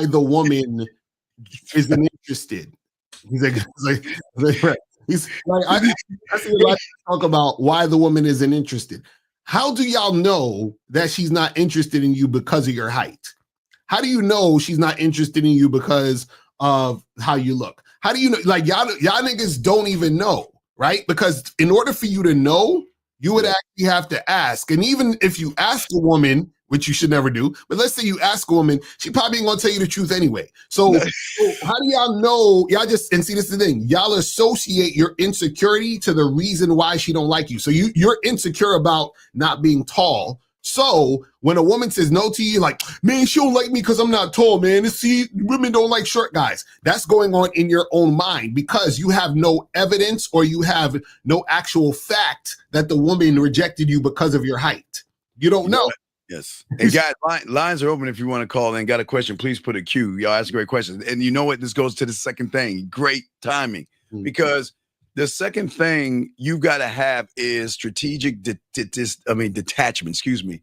the woman isn't interested. I see a lot of talk about why the woman isn't interested. How do y'all know that she's not interested in you because of your height? How do you know she's not interested in you because of how you look? How do you know? Like, y'all niggas don't even know, right? Because in order for you to know, you would actually have to ask. And even if you ask a woman, which you should never do, but let's say you ask a woman, she probably ain't gonna tell you the truth anyway. So how do y'all know? Y'all just, and see, this is the thing, y'all associate your insecurity to the reason why she don't like you. So you're insecure about not being tall. So when a woman says no to you, like, man, she don't like me because I'm not tall, man. See, women don't like short guys. That's going on in your own mind because you have no evidence or you have no actual fact that the woman rejected you because of your height. You don't know. Yes. And guys, lines are open if you want to call in. Got a question, please put a Q. Y'all ask great questions. And you know what? This goes to the second thing. Great timing. Because the second thing you got to have is strategic detachment. Excuse me.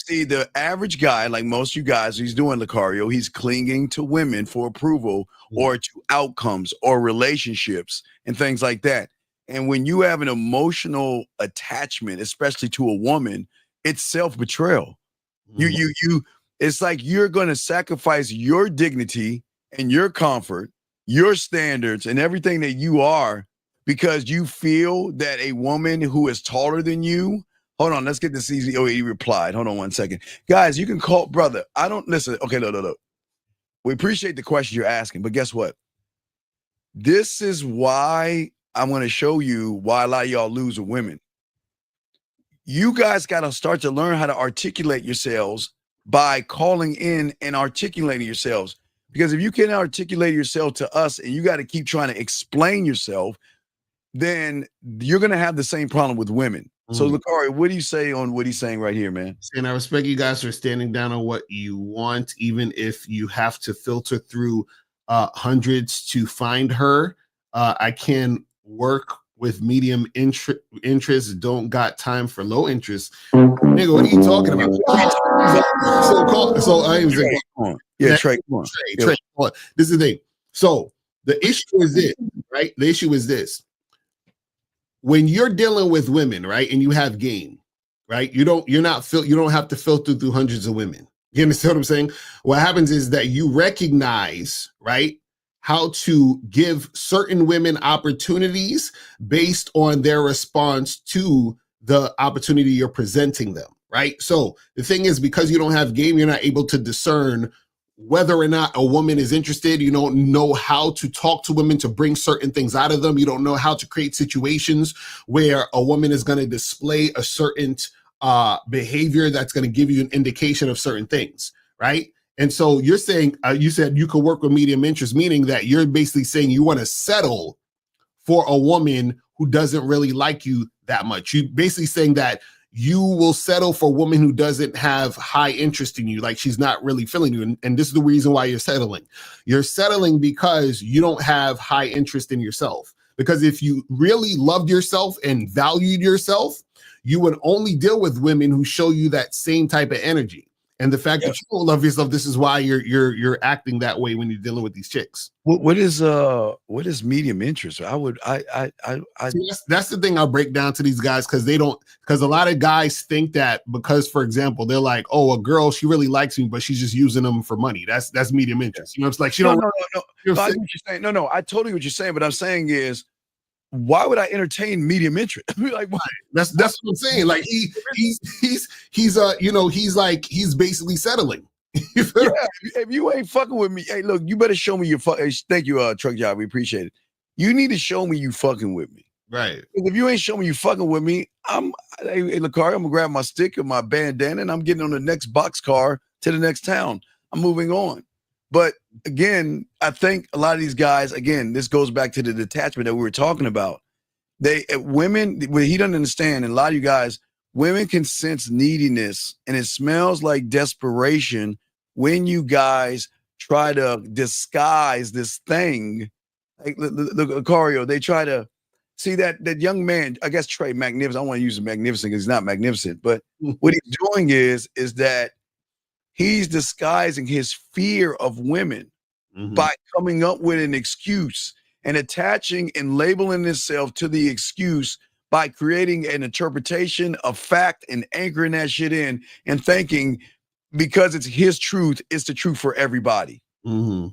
See, the average guy, like most of you guys, he's doing Lucario, he's clinging to women for approval or to outcomes or relationships and things like that. And when you have an emotional attachment, especially to a woman, it's self-betrayal. It's like you're going to sacrifice your dignity and your comfort, your standards, and everything that you are because you feel that a woman who is taller than you. Hold on, let's get this easy. Oh, he replied. Hold on 1 second. Guys, you can call, brother. I don't listen. Okay, look. We appreciate the question you're asking, but guess what? This is why I'm going to show you why a lot of y'all lose with women. You guys got to start to learn how to articulate yourselves by calling in and articulating yourselves. Because if you can't articulate yourself to us and you got to keep trying to explain yourself, then you're going to have the same problem with women. So, Lucario, what do you say on what he's saying right here, man? And I respect you guys for standing down on what you want, even if you have to filter through hundreds to find her. I can work with medium interest, don't got time for low interest. Nigga, what are you talking about? Trey, this is the thing. So the issue is this, right? The issue is this. When you're dealing with women, right, and you have game, right? You don't have to filter through hundreds of women. You understand what I'm saying? What happens is that you recognize, right, how to give certain women opportunities based on their response to the opportunity you're presenting them, right? So the thing is, because you don't have game, you're not able to discern whether or not a woman is interested. You don't know how to talk to women to bring certain things out of them. You don't know how to create situations where a woman is going to display a certain behavior that's going to give you an indication of certain things, right? And so you're saying, you said you could work with medium interest, meaning that you're basically saying you want to settle for a woman who doesn't really like you that much. You basically saying that you will settle for a woman who doesn't have high interest in you, like she's not really feeling you. And this is the reason why you're settling. You're settling because you don't have high interest in yourself. Because if you really loved yourself and valued yourself, you would only deal with women who show you that same type of energy. And the fact that you don't love yourself, this is why you're acting that way when you're dealing with these chicks. What is medium interest? See, that's the thing I'll break down to these guys, because a lot of guys think that because, for example, they're like, oh, a girl, she really likes me, but she's just using them for money. That's medium interest. You know, it's like she don't. No. I get what you're saying. No, I totally what you're saying. But I'm saying is, why would I entertain medium interest? Like, why? That's what I'm saying. Like he's basically settling. If you ain't fucking with me, hey, look, you better show me your thank you, truck job. We appreciate it. You need to show me you fucking with me. Right. If you ain't showing me you fucking with me, hey, Lucario, I'm gonna grab my stick and my bandana and I'm getting on the next boxcar to the next town. I'm moving on. But again, I think a lot of these guys, again, this goes back to the detachment that we were talking about. Women, what he doesn't understand, and a lot of you guys, women can sense neediness, and it smells like desperation when you guys try to disguise this thing. Like Lucario, they try to see that young man, I guess Trey, magnificent. I don't want to use the magnificent because he's not magnificent, but what he's doing is that he's disguising his fear of women by coming up with an excuse and attaching and labeling himself to the excuse by creating an interpretation of fact and anchoring that shit in and thinking because it's his truth, it's the truth for everybody. Right.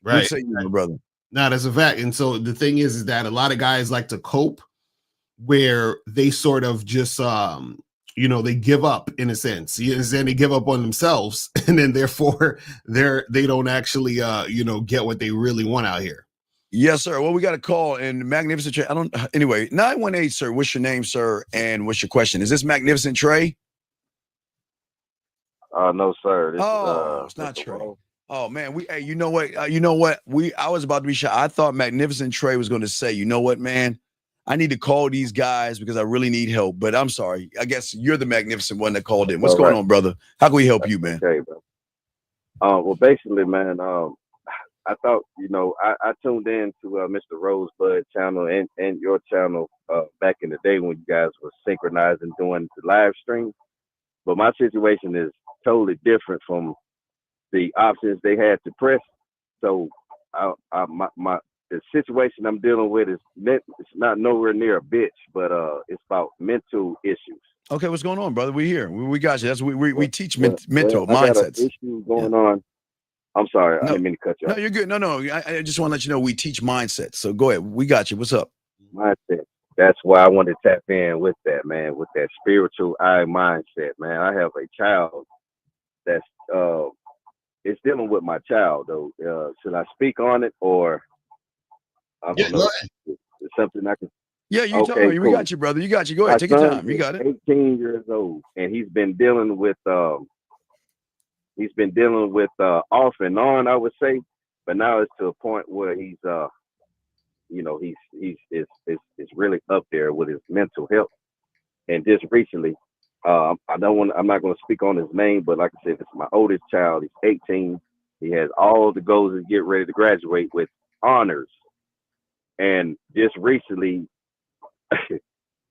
What say you, brother? No, that's a fact. And so the thing is that a lot of guys like to cope where they sort of just they give up in a sense. You understand? They give up on themselves, and then therefore they don't actually get what they really want out here. Yes, sir. Well, we got a call and Magnificent Trey. Anyway, 918, sir. What's your name, sir? And what's your question? Is this Magnificent Trey? No, sir. It's not Trey. Oh man, you know what? I was about to be shy. I thought Magnificent Trey was going to say, you know what, man? I need to call these guys because I really need help. But I'm sorry. I guess you're the magnificent one that called in. What's going on, brother? How can we help you, man? Okay, bro. Well, basically, man, I thought, I tuned in to Mr. Rosebud channel and your channel back in the day when you guys were synchronizing doing the live stream. But my situation is totally different from the options they had to press. So the situation I'm dealing with it's not nowhere near a bitch, but it's about mental issues. Okay, what's going on, brother? We're here. We got you. That's we teach mental I got mindsets. an issue going on. I'm sorry, I didn't mean to cut you off. No, you're good. No. I just want to let you know we teach mindsets. So go ahead. We got you. What's up? Mindset. That's why I want to tap in with that, man, with that spiritual eye mindset, man. I have a child that's it's dealing with my child though. Should I speak on it or I don't know? It's something I can. Yeah, you tell me. We got you, brother. You got you. Go ahead. Take your time. You got it. 18 years old, and he's been dealing with off and on, I would say, but now it's to a point where he's it's really up there with his mental health. And just recently, I'm not going to speak on his name, but like I said, it's my oldest child. He's 18. He has all the goals to get ready to graduate with honors. And just recently,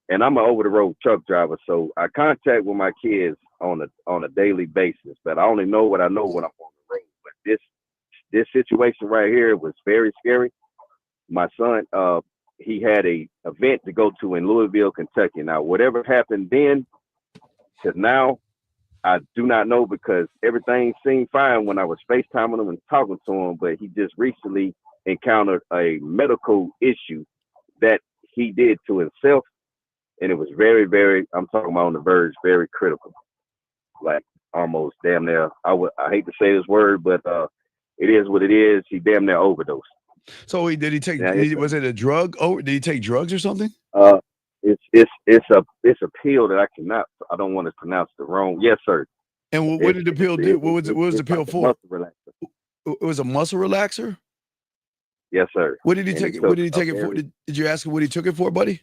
and I'm an over-the-road truck driver, so I contact with my kids on a daily basis. But I only know what I know when I'm on the road. But this situation right here was very scary. My son, he had a event to go to in Louisville, Kentucky. Now, whatever happened then to now, I do not know because everything seemed fine when I was FaceTiming him and talking to him. But he just recently encountered a medical issue that he did to himself. And it was very, very, I'm talking about on the verge, very critical. Like almost damn near, I hate to say this word, but it is what it is. He damn near overdosed. So did he take, was it a drug? Oh, did he take drugs or something? It's a pill that I don't want to pronounce it wrong. Yes, sir. And what did the pill do? What was the pill for? Muscle relaxer. It was a muscle relaxer? Yes, sir. What did he take it? What did he take it for? Did you ask him what he took it for, buddy?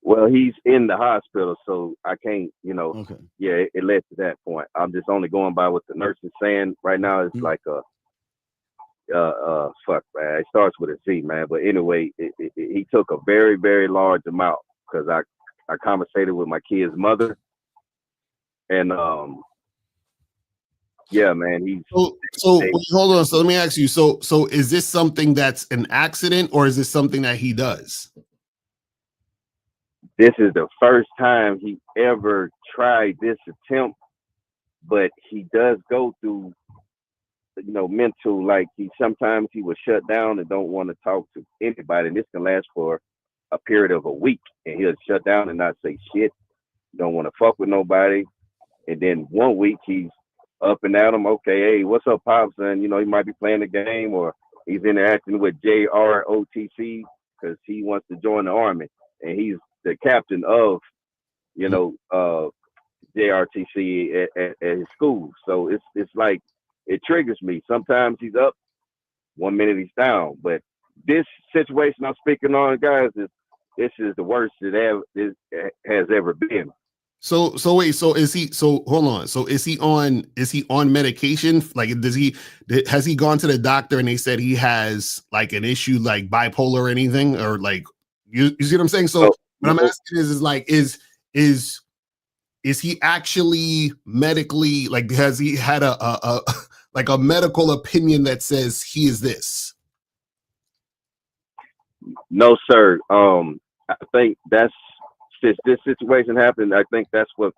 Well, he's in the hospital, so I can't, Okay. Yeah, it led to that point. I'm just only going by what the nurse is saying right now. It's like fuck, man. It starts with a Z, man. But anyway, he took a very, very large amount because I conversated with my kid's mother, and yeah, man. Wait, hold on. So let me ask you. So is this something that's an accident, or is this something that he does? This is the first time he ever tried this attempt, but he does go through, mental, like sometimes he will shut down and don't want to talk to anybody. And this can last for a period of a week, and he'll shut down and not say shit. Don't want to fuck with nobody. And then one week he's up and at him. Okay, hey, what's up, Pops? And he might be playing the game, or he's interacting with JROTC because he wants to join the army, and he's the captain of, JRTC at his school. So it's like it triggers me. Sometimes he's up, 1 minute he's down. But this situation I'm speaking on, guys, this is the worst it has ever been. So wait, hold on. So is he on medication? Like, has he gone to the doctor and they said he has like an issue like bipolar or anything, or like you see what I'm saying? So what I'm asking is he actually medically, like, has he had a like a medical opinion that says he is this? No, sir. I think that's, since this situation happened, I think that's what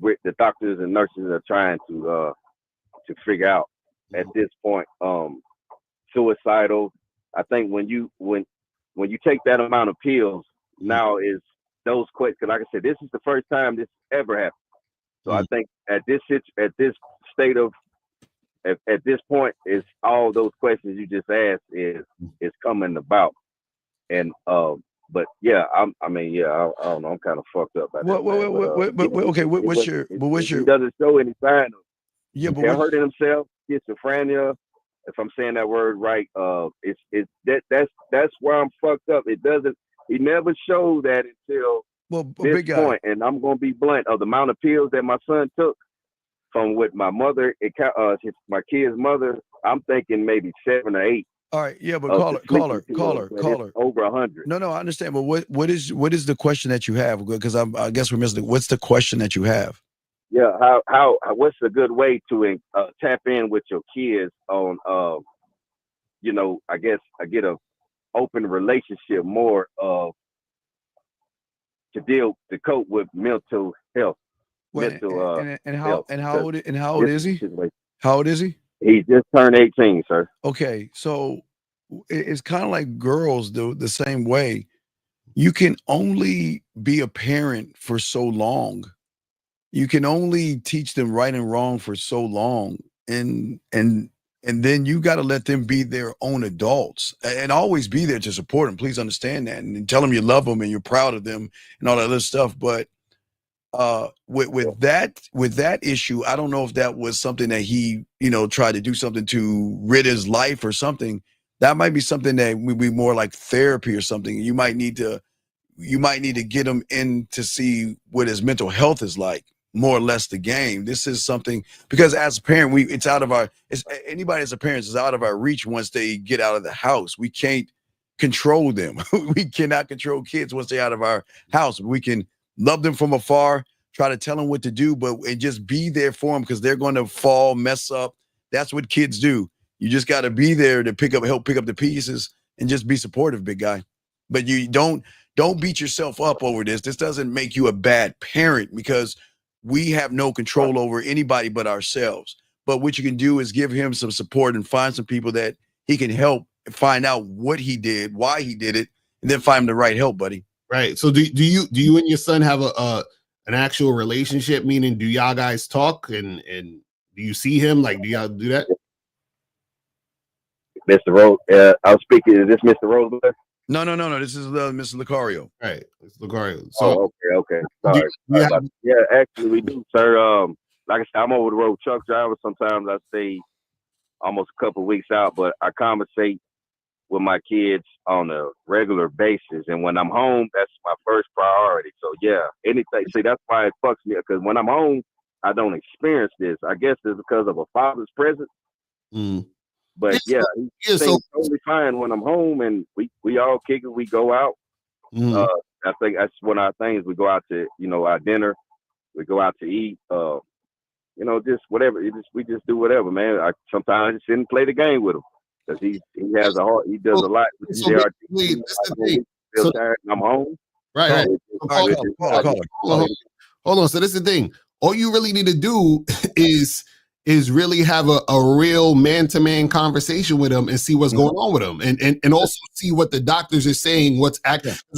the doctors and nurses are trying to figure out at this point. Suicidal. I think when you take that amount of pills, now is those quick. Because like I said, this is the first time this ever happened. So I think at this state of at this point, is all those questions you just asked is coming about. And but yeah, I don't know. I'm kind of fucked up. What's your? He doesn't show any sign of. Yeah, but hurting himself, schizophrenia. If I'm saying that word right, that's where I'm fucked up. It doesn't. He never showed that until this big guy. point. And I'm gonna be blunt of the amount of pills that my son took from what my mother, my kid's mother. I'm thinking maybe 7 or 8. All right, yeah, but caller, over 100. No, I understand. But what is the question that you have? Because I guess we're missing. What's the question that you have? Yeah, what's a good way to tap in with your kids on I guess I get a open relationship more to cope with mental health. Well, how old is he? How old is he? He just turned 18, sir. Okay, so it's kind of like girls do the same way. You can only be a parent for so long. You can only teach them right and wrong for so long, and then you got to let them be their own adults and always be there to support them. Please understand that, and tell them you love them and you're proud of them and all that other stuff. But with that issue, I don't know if that was something that he tried to do something to rid his life or something. That might be something that would be more like therapy or something. You might need to get him in to see what his mental health is like, more or less the game. This is something, because as a parent, anybody as a parent is out of our reach once they get out of the house. We can't control them. We cannot control kids once they're out of our house. We can love them from afar, try to tell them what to do, and just be there for them, because they're going to fall, mess up. That's what kids do. You just got to be there to help pick up the pieces and just be supportive, big guy. But you don't beat yourself up over this. This doesn't make you a bad parent, because we have no control over anybody but ourselves. But what you can do is give him some support and find some people that he can help find out what he did, why he did it, and then find him the right help, buddy. Right. So do you and your son have an actual relationship? Meaning, do y'all guys talk and do you see him? Like, do y'all do that? Mr. Rose, I was speaking. Is this Mr. Rose? No. This is Mr. Lucario. Right, it's Lucario. So okay. Sorry. Yeah, actually we do, sir. Like I said, I'm over the road truck driver. Sometimes I stay almost a couple of weeks out, but I conversate with my kids on a regular basis. And when I'm home, that's my first priority. So yeah, anything. See, that's why it fucks me, because when I'm home, I don't experience this. I guess it's because of a father's presence. But he's totally fine when I'm home, and we all kick it. We go out. I think that's one of our things. We go out to our dinner. We go out to eat. Just whatever. We just do whatever, man. I sometimes sit and play the game with him, because he has a heart. He does a lot. So this is the thing. Feel tired, and I'm home. Right. Hold on. So this is the thing. All you really need to do is really have a real man-to-man conversation with him and see what's going on with him, and also see what the doctors are saying.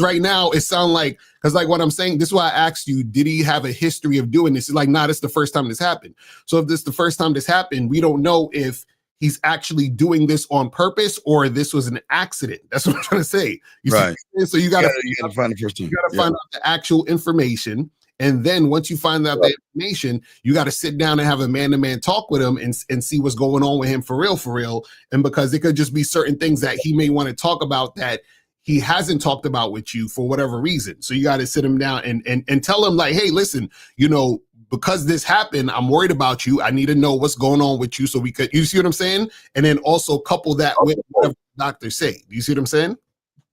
Right now, it sounds like, because like what I'm saying, this is why I asked you, did he have a history of doing this? It's like, nah, this is the first time this happened. So if this is the first time this happened, we don't know if he's actually doing this on purpose or this was an accident. That's what I'm trying to say. Right. So you got to find the first. You got to find out the actual information. And then once you find out the information, you got to sit down and have a man-to-man talk with him and see what's going on with him for real. And because it could just be certain things that he may want to talk about that he hasn't talked about with you for whatever reason. So you got to sit him down and tell him, like, hey, listen, because this happened, I'm worried about you. I need to know what's going on with you, so we could, you see what I'm saying? And then also couple that with whatever the doctors say. Do you see what I'm saying?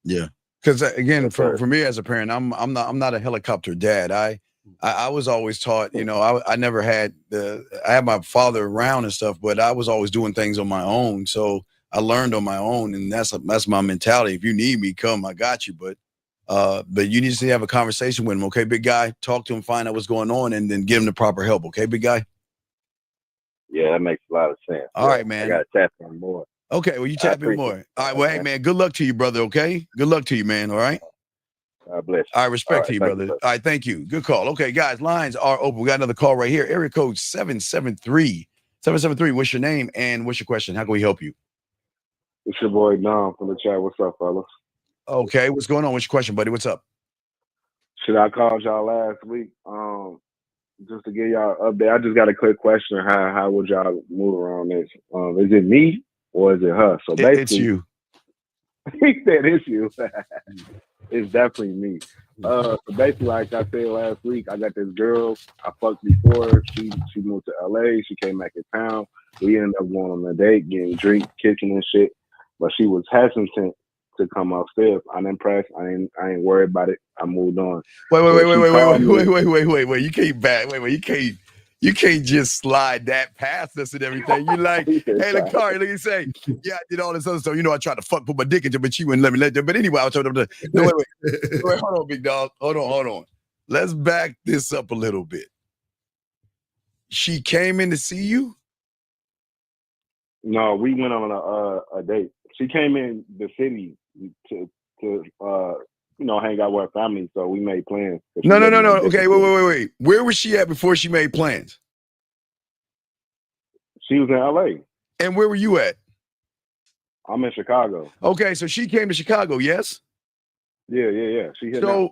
Yeah. Because again, for me as a parent, I'm not a helicopter dad. I was always taught, I never had I had my father around and stuff, but I was always doing things on my own. So I learned on my own, and that's my mentality. If you need me, come, I got you. But you need to have a conversation with him. Okay, big guy, talk to him, find out what's going on, and then give him the proper help. Okay, big guy. Yeah, that makes a lot of sense. All right, man. I got to tap in more. Okay, well, you tap in more. All right, well, hey, man, good luck to you, brother, okay? Good luck to you, man, all right? God bless you. All right, respect to you, brother. All right, thank you. Good call. Okay, guys, lines are open. We got another call right here. Area code 773. 773, what's your name and what's your question? How can we help you? It's your boy, Dom, from the chat. What's up, fellas? Okay, what's going on? What's your question, buddy? What's up? Should I called y'all last week just to give y'all an update? I just got a quick question. How would y'all move around this? Is it me or is it her? So basically, it's you. He said it's you. it's definitely me. So basically, like I said last week, I got this girl I fucked before. She moved to LA. She came back in town. We ended up going on a date, getting drinks, kicking and shit. But she was hesitant to come upstairs. I'm impressed. I ain't worried about it. I moved on. Wait. You can't back. You can't just slide that past us and everything. You like, hey, Lakari, look, you say, yeah, I did all this other stuff. You know, I tried to put my dick into, but she wouldn't let me let them. But anyway, I was told them to. No, wait, hold on, big dog. Hold on. Let's back this up a little bit. She came in to see you? No, we went on a date. She came in the city to hang out with her family, so we made plans. No. Okay, wait. Where was she at before she made plans? She was in LA. And where were you at? I'm in Chicago. Okay, so she came to Chicago, yes? Yeah. She hit me.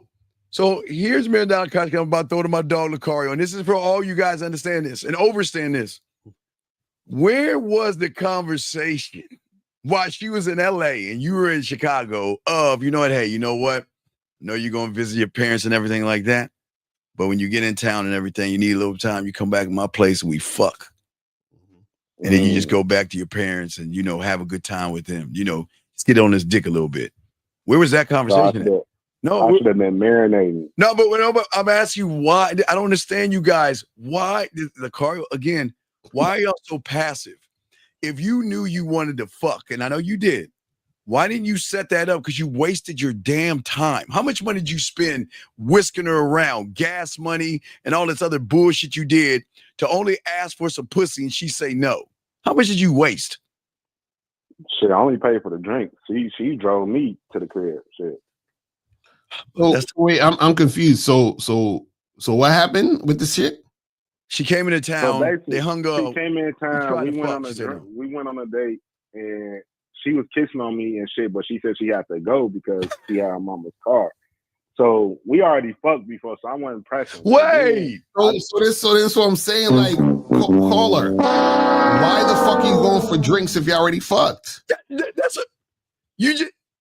So here's $1 million contract I'm about to throw to my dog Lucario, and this is for all you guys understand this and overstand this. Where was the conversation while she was in LA and you were in Chicago of, you know what, hey, you know what? I know you're going to visit your parents and everything like that, but when you get in town and everything, you need a little time. You come back to my place and we fuck. And then you just go back to your parents and, you know, have a good time with them. You know, just get on this dick a little bit. Where was that conversation at? No, I should have been marinating. No, but I'm asking you why. I don't understand you guys. Why, Lucario, again, why are y'all so passive? If you knew you wanted to fuck, and I know you did, why didn't you set that up? Because you wasted your damn time. How much money did you spend whisking her around, gas money, and all this other bullshit you did to only ask for some pussy and she say no? How much did you waste? Shit, I only paid for the drink. She drove me to the crib. Shit. Wait, I'm confused. So what happened with the shit? She came into town. They hung up. She came in town. We went on a date, and she was kissing on me and shit. But she said she had to go because she had her mama's car. So we already fucked before, so I wasn't pressing. Wait. So this what I'm saying. Like, call her. Why the fuck are you going for drinks if you already fucked?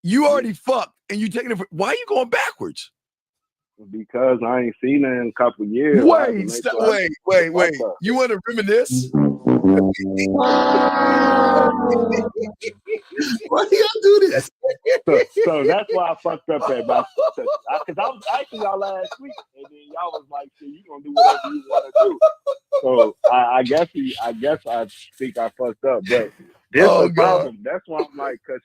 You already fucked, and you taking it. Why are you going backwards? Because I ain't seen her in a couple years. Wait. You want to reminisce? Why do y'all do this? So that's why I fucked up that. Because I was asking y'all last week, and then y'all was like, "Shit, you gonna do whatever you want to do." So I guess I think I fucked up, but this is the problem. That's why I'm like, because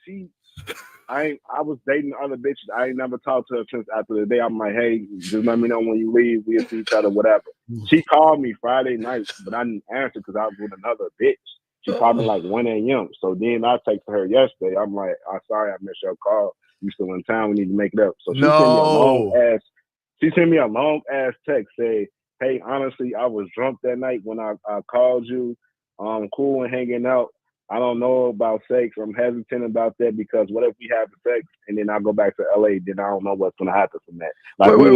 I was dating other bitches. I ain't never talked to her since after the day. I'm like, hey, just let me know when you leave. We'll see each other, whatever. She called me Friday night, but I didn't answer because I was with another bitch. She called me like 1 a.m. So then I texted her yesterday. I'm like, I'm sorry I missed your call. You still in town. We need to make it up. So she sent me a long ass text saying, hey, honestly, I was drunk that night when I called you. Cool and hanging out. I don't know about sex. I'm hesitant about that because what if we have sex and then I go back to LA? Then I don't know what's going to happen from that. Like, wait. I'm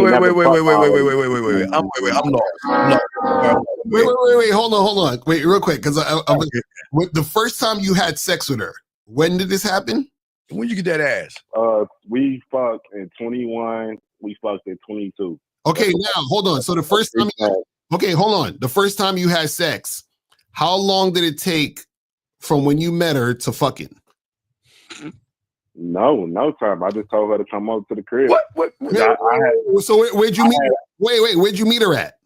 lost. Wait. Hold on. Wait, real quick, because the first time you had sex with her, when did this happen? When you get that ass? We fucked in 21. We fucked in 22. Okay, now hold on. So the first time. The first time you had sex, how long did it take from when you met her to fucking? No time. I just told her to come over to the crib. What? So where'd you meet? Wait. Where'd you meet her at?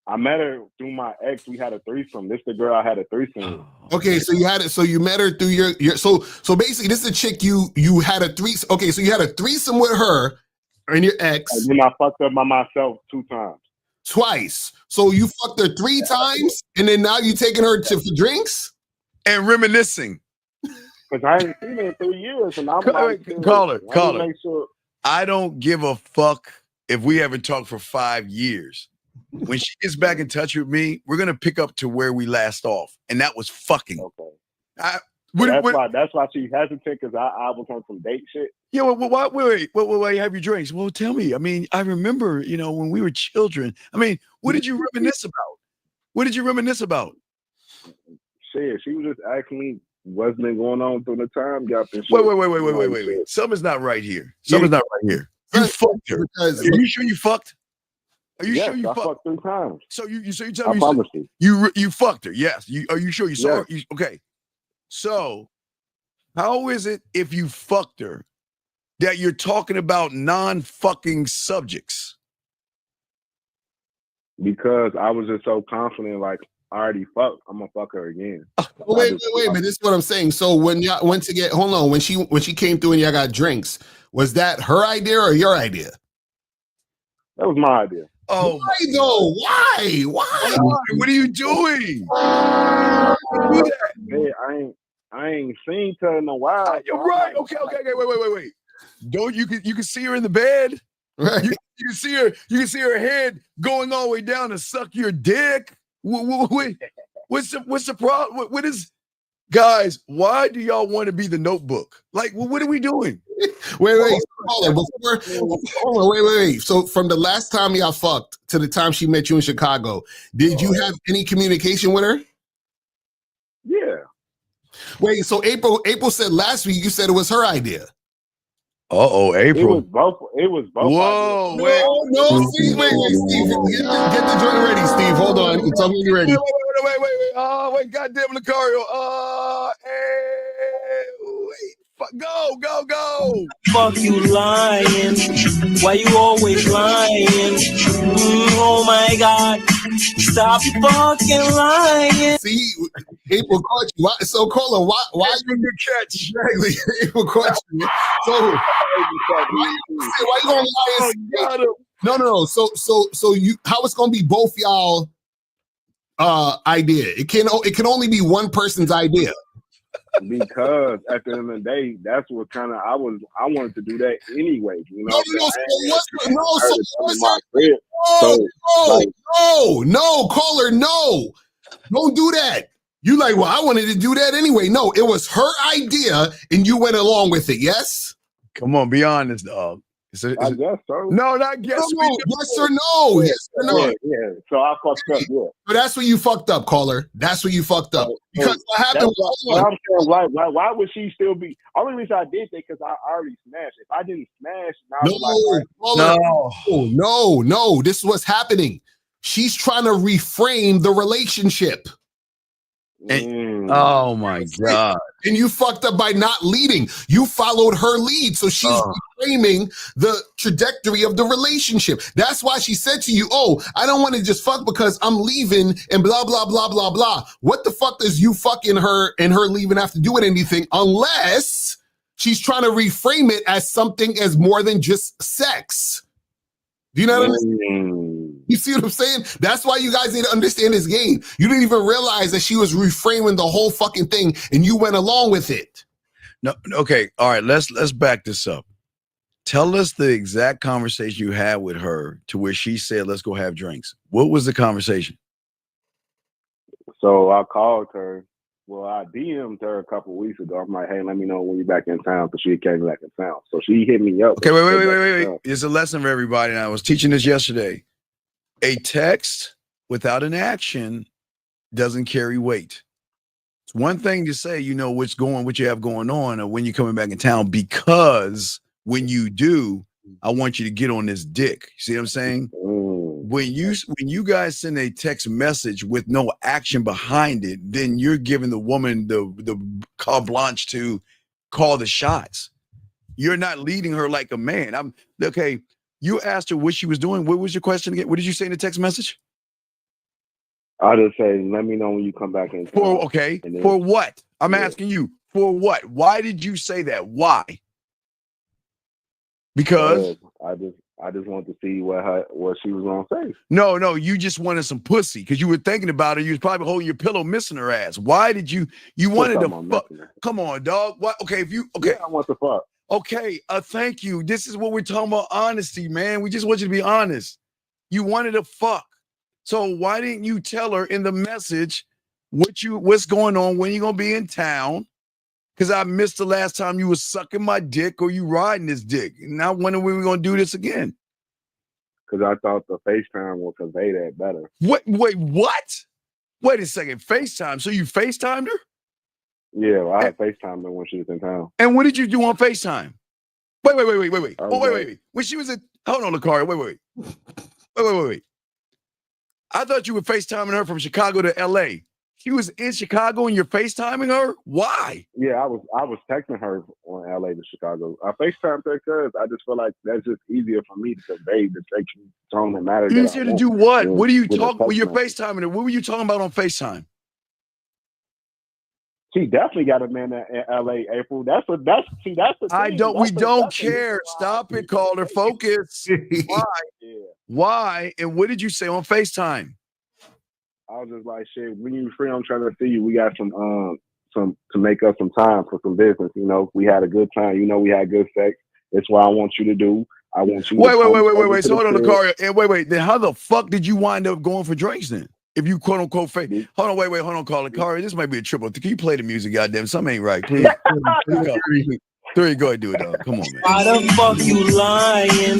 I met her through my ex. We had a threesome. This the girl I had a threesome with. Okay, so you had it. So you met her through your. So basically, this is a chick you had a threesome. Okay, so you had a threesome with her and your ex. And then I fucked up by myself 2 times. Twice. So you fucked her 3 times, and then now you taking her for drinks and reminiscing. Because I ain't seen her in 3 years, and I'm call her. Make sure. I don't give a fuck if we haven't talked for 5 years. When she gets back in touch with me, we're gonna pick up to where we last off, and that was fucking. Okay. That's why she hesitant, because I was on some date shit. Yeah, wait, have your drinks? Well, tell me. I mean, I remember, when we were children. I mean, what did you reminisce about? Shit, she was just asking me what's been going on through the time gap and shit. Wait. Something's not right here. Something's not right here. You fucked her. Are you sure you fucked? Are you sure you I fucked 3 times. So you tell I me promise you fucked her. Yes. Are you sure you saw her? Okay. So how is it if you fucked her that you're talking about non-fucking subjects? Because I was just so confident, like I already fucked. I'm gonna fuck her again. Wait, but this is what I'm saying. So when y'all went to get, hold on, when she came through and y'all got drinks, was that her idea or your idea? That was my idea. Oh, why though? Why? What are you doing? Man, I ain't seen her in a while. You're right. Okay. Wait. Don't you can see her in the bed? Right. You can see her. You can see her head going all the way down to suck your dick. What's the problem? What is, guys? Why do y'all want to be the Notebook? Like, what are we doing? Wait. Hold on. Wait. So from the last time y'all fucked to the time she met you in Chicago, did you have any communication with her? Yeah. Wait. So April said last week you said it was her idea. April. It was both. Whoa, No, Steve, wait, Steve, get the joint ready, Steve. Hold on, tell me when you're ready. Wait. Oh, wait, goddamn, Lucario. Go. Fuck you lying. Why you always lying? Oh my God. Stop fucking lying. See, April caught you. So, Cola, why you good catch? Exactly. April caught you. So, why you gonna lie? No. So you, how it's gonna be both y'all idea? It can only be one person's idea. Because at the end of the day, that's what kind of I wanted to do that anyway. You know, no, caller, no, don't do that. You like, well, I wanted to do that anyway. No, it was her idea, and you went along with it. Yes. Come on, be honest, dog. I guess so. No, not guess. Yes or no. Yes or no. Yeah. So I fucked up. Yeah. But that's where you fucked up, caller. That's where you fucked up. Because what happened? Why would she still be? Only reason I did that because I already smashed. If I didn't smash, no. This is what's happening. She's trying to reframe the relationship. Oh my God. And you fucked up by not leading. You followed her lead. So she's reframing the trajectory of the relationship. That's why she said to you, oh, I don't want to just fuck because I'm leaving and blah, blah, blah, blah, blah. What the fuck does you fucking her and her leaving have to do with anything unless she's trying to reframe it as something as more than just sex? Do you know what I'm saying? You see what I'm saying? That's why you guys need to understand this game. You didn't even realize that she was reframing the whole fucking thing and you went along with it. No, okay. All right, let's back this up. Tell us the exact conversation you had with her to where she said, let's go have drinks. What was the conversation? So I called her. Well, I DM'd her a couple weeks ago. I'm like, hey, let me know when you're back in town, because she came back in town. So she hit me up. Okay, wait. It's a lesson for everybody. And I was teaching this yesterday. A text without an action doesn't carry weight. It's one thing to say, you know, what you have going on, or when you're coming back in town, because when you do, I want you to get on this dick. See what I'm saying? When you guys send a text message with no action behind it, then you're giving the woman the carte blanche to call the shots. You're not leading her like a man. Okay. You asked her what she was doing. What was your question again? What did you say in the text message? I just say, let me know when you come back in town. For what? I'm asking you, for what? Why did you say that? Why? Because I just wanted to see what she was gonna say. No, you just wanted some pussy because you were thinking about her. You was probably holding your pillow, missing her ass. Why did you wanted to fuck? Come on, dog. What? Okay, I want to fuck. Okay, thank you. This is what we're talking about, honesty, man. We just want you to be honest. You wanted to fuck. So why didn't you tell her in the message what's going on, when you're gonna be in town? Because I missed the last time you was sucking my dick or you riding this dick. Now when we were gonna do this again? Because I thought the FaceTime would convey that better. Wait, what? Wait a second, FaceTime. So you FaceTimed her? Yeah, well, I had FaceTime her when she was in town. And what did you do on FaceTime? Wait. Okay. Wait. When she was at, hold on, Lakari. Wait. I thought you were FaceTiming her from Chicago to LA. She was in Chicago and you're FaceTiming her? Why? Yeah, I was texting her on LA to Chicago. I FaceTimed her because I just feel like that's just easier for me to convey the sexual tone and matter. Easier to do what? What are you talking when you're message. FaceTiming her? What were you talking about on FaceTime? She definitely got a man in LA, April. That's the thing. We don't care. Stop it, caller. Focus. Why? Yeah. Why? And what did you say on FaceTime? I was just like, shit, when you free, I'm trying to see you. We got some to make up some time for some business. You know, we had a good time. You know, we had good sex. That's what I want you to do. I want you. Wait. So hold on, Lakari. And wait. Then how the fuck did you wind up going for drinks then? If you quote unquote fake. Hold on, caller. Lakari, this might be a triple. Can you play the music? Goddamn, something ain't right. Please. Three, go ahead, do it, dog. Come on, man. Why the fuck you lying?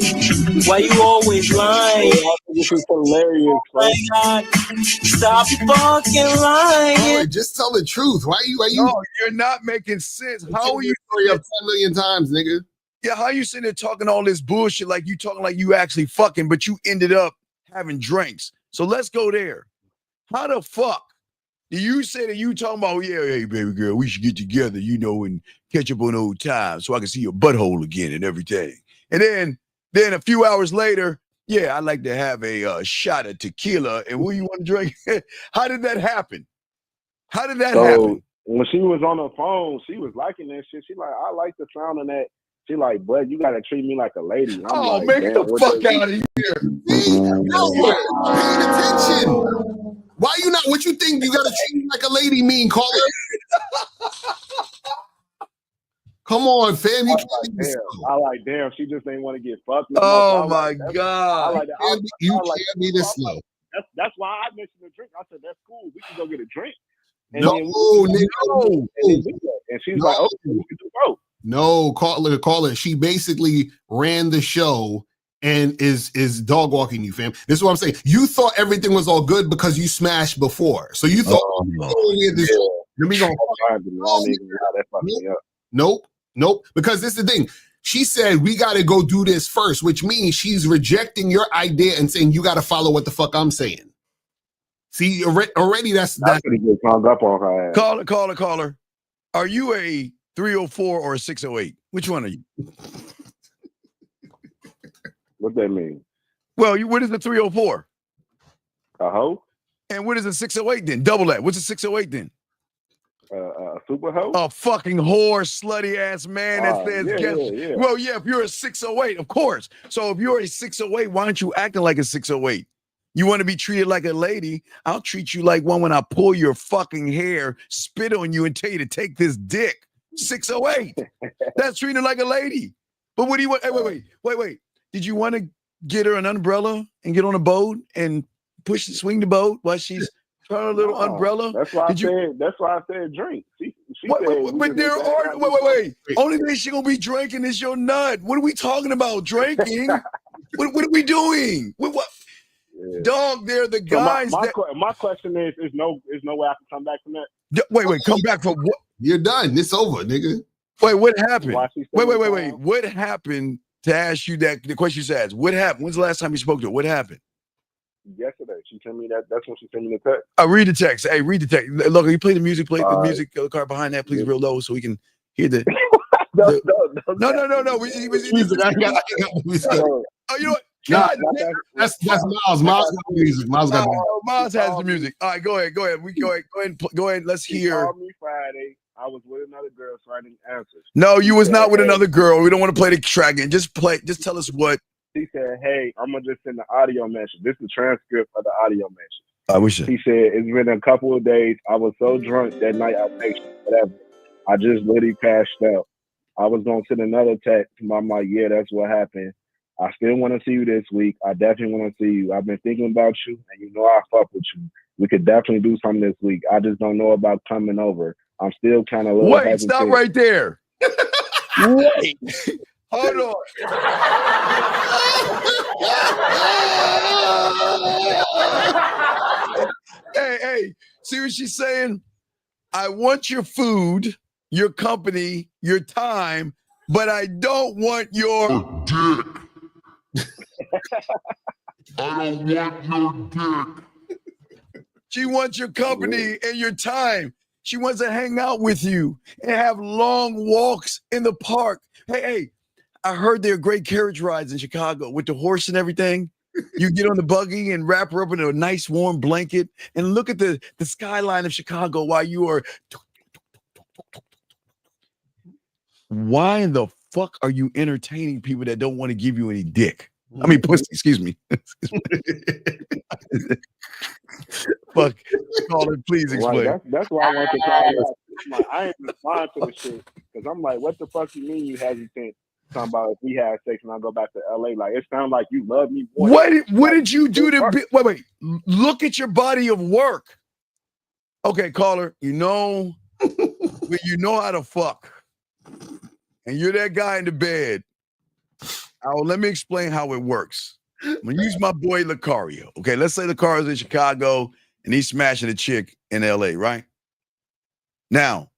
Why you always lying? This is hilarious. Oh my God. Stop fucking lying. Just tell the truth. Why you? No, you're not making sense. How are you? Story up 10 million times, nigga. Yeah, how you sitting there talking all this bullshit like you talking like you actually fucking, but you ended up having drinks. So let's go there. How the fuck do you say that you talking about, hey, baby girl, we should get together, you know, and catch up on old times so I can see your butthole again and everything. And then a few hours later, yeah, I'd like to have a shot of tequila. And what you want to drink? How did that happen? Happen? When she was on her phone, she was liking that shit. She like, I like the sound of that. She like, bud, you gotta treat me like a lady. I'm like, man, get the fuck out of here. See, no, paying attention. Why you not? What you think? You gotta treat me like a lady? Mean caller. Come on, fam. You I like, damn. She just ain't want to get fucked. Oh my God! You can't be this slow. That's why I mentioned the drink. I said that's cool. We can go get a drink. And no. And she's like, okay, we can do both. No, caller. She basically ran the show and is dog walking you, fam. This is what I'm saying. You thought everything was all good because you smashed before. So you thought, Nope. Because this is the thing. She said, we got to go do this first, which means she's rejecting your idea and saying, you got to follow what the fuck I'm saying. See, already that's pretty good. Hung up on her ass. Caller. Are you a 304 or a 608? Which one are you? What that mean? Well, what is the 304? A hoe? And what is a 608 then? Double that. What's a 608 then? A super hoe? A fucking whore, slutty ass man that says, yeah. Well, yeah, if you're a 608, of course. So if you're a 608, why aren't you acting like a 608? You want to be treated like a lady? I'll treat you like one when I pull your fucking hair, spit on you, and tell you to take this dick. 608. That's treated like a lady. But what do you want? Hey, wait. Did you want to get her an umbrella and get on a boat and swing the boat while she's trying a little umbrella? That's why I said drink. She but there are wait. Only thing she gonna be drinking is your nut. What are we talking about? Drinking? what are we doing? What? Yeah. Dog, they're the guys. So my question is, there's no way I can come back from that. Wait, come back from what? You're done. It's over, nigga. Wait, what happened? Wait. What happened to ask you that? The question you asked. What happened? When's the last time you spoke to her? What happened? Yesterday. She sent me that. That's when she sent me the text. Read the text. Hey, read the text. Look, you play the music. Play the music card behind that, please, real low, so we can hear the. No. Music. I got music. Oh, you know what? God, that's Miles. Miles got the music. Miles has the music. All right, go ahead. Go ahead. Let's hear. She called me Friday. I was with another girl, so I didn't answer. No, you was not with another girl. We don't want to play the track again. Just tell us what. She said, "Hey, I'm gonna just send the audio message. This is the transcript of the audio message." I wish it. He said, "It's been a couple of days. I was so drunk that night. Whatever. I just literally passed out. I was gonna send another text. I'm like, yeah, that's what happened. I still want to see you this week. I definitely want to see you. I've been thinking about you, and you know I fuck with you. We could definitely do something this week. I just don't know about coming over. I'm still kind of wait. Hesitant. Stop right there. Wait. Hold on. Hey. See what she's saying? I want your food, your company, your time, but I don't want your dick. I don't want your dick. She wants your company and your time. She wants to hang out with you and have long walks in the park. Hey, I heard there are great carriage rides in Chicago with the horse and everything. You get on the buggy and wrap her up in a nice warm blanket and look at the skyline of Chicago while you are. Why in the fuck are you entertaining people that don't want to give you any dick? I mean, pussy, excuse me. Fuck, call it, please explain. Right, that's why I want to call it. I ain't respond to the shit because I'm like, what the fuck you mean you hesitant? Talking about if we had sex and I go back to LA, like it sounds like you love me more. What did you do to be, wait, look at your body of work. Okay, caller, you know how to fuck. And you're that guy in the bed. Let me explain how it works. I'm gonna use my boy Lucario. Okay, let's say Lucario's in Chicago and he's smashing a chick in LA, right? Now,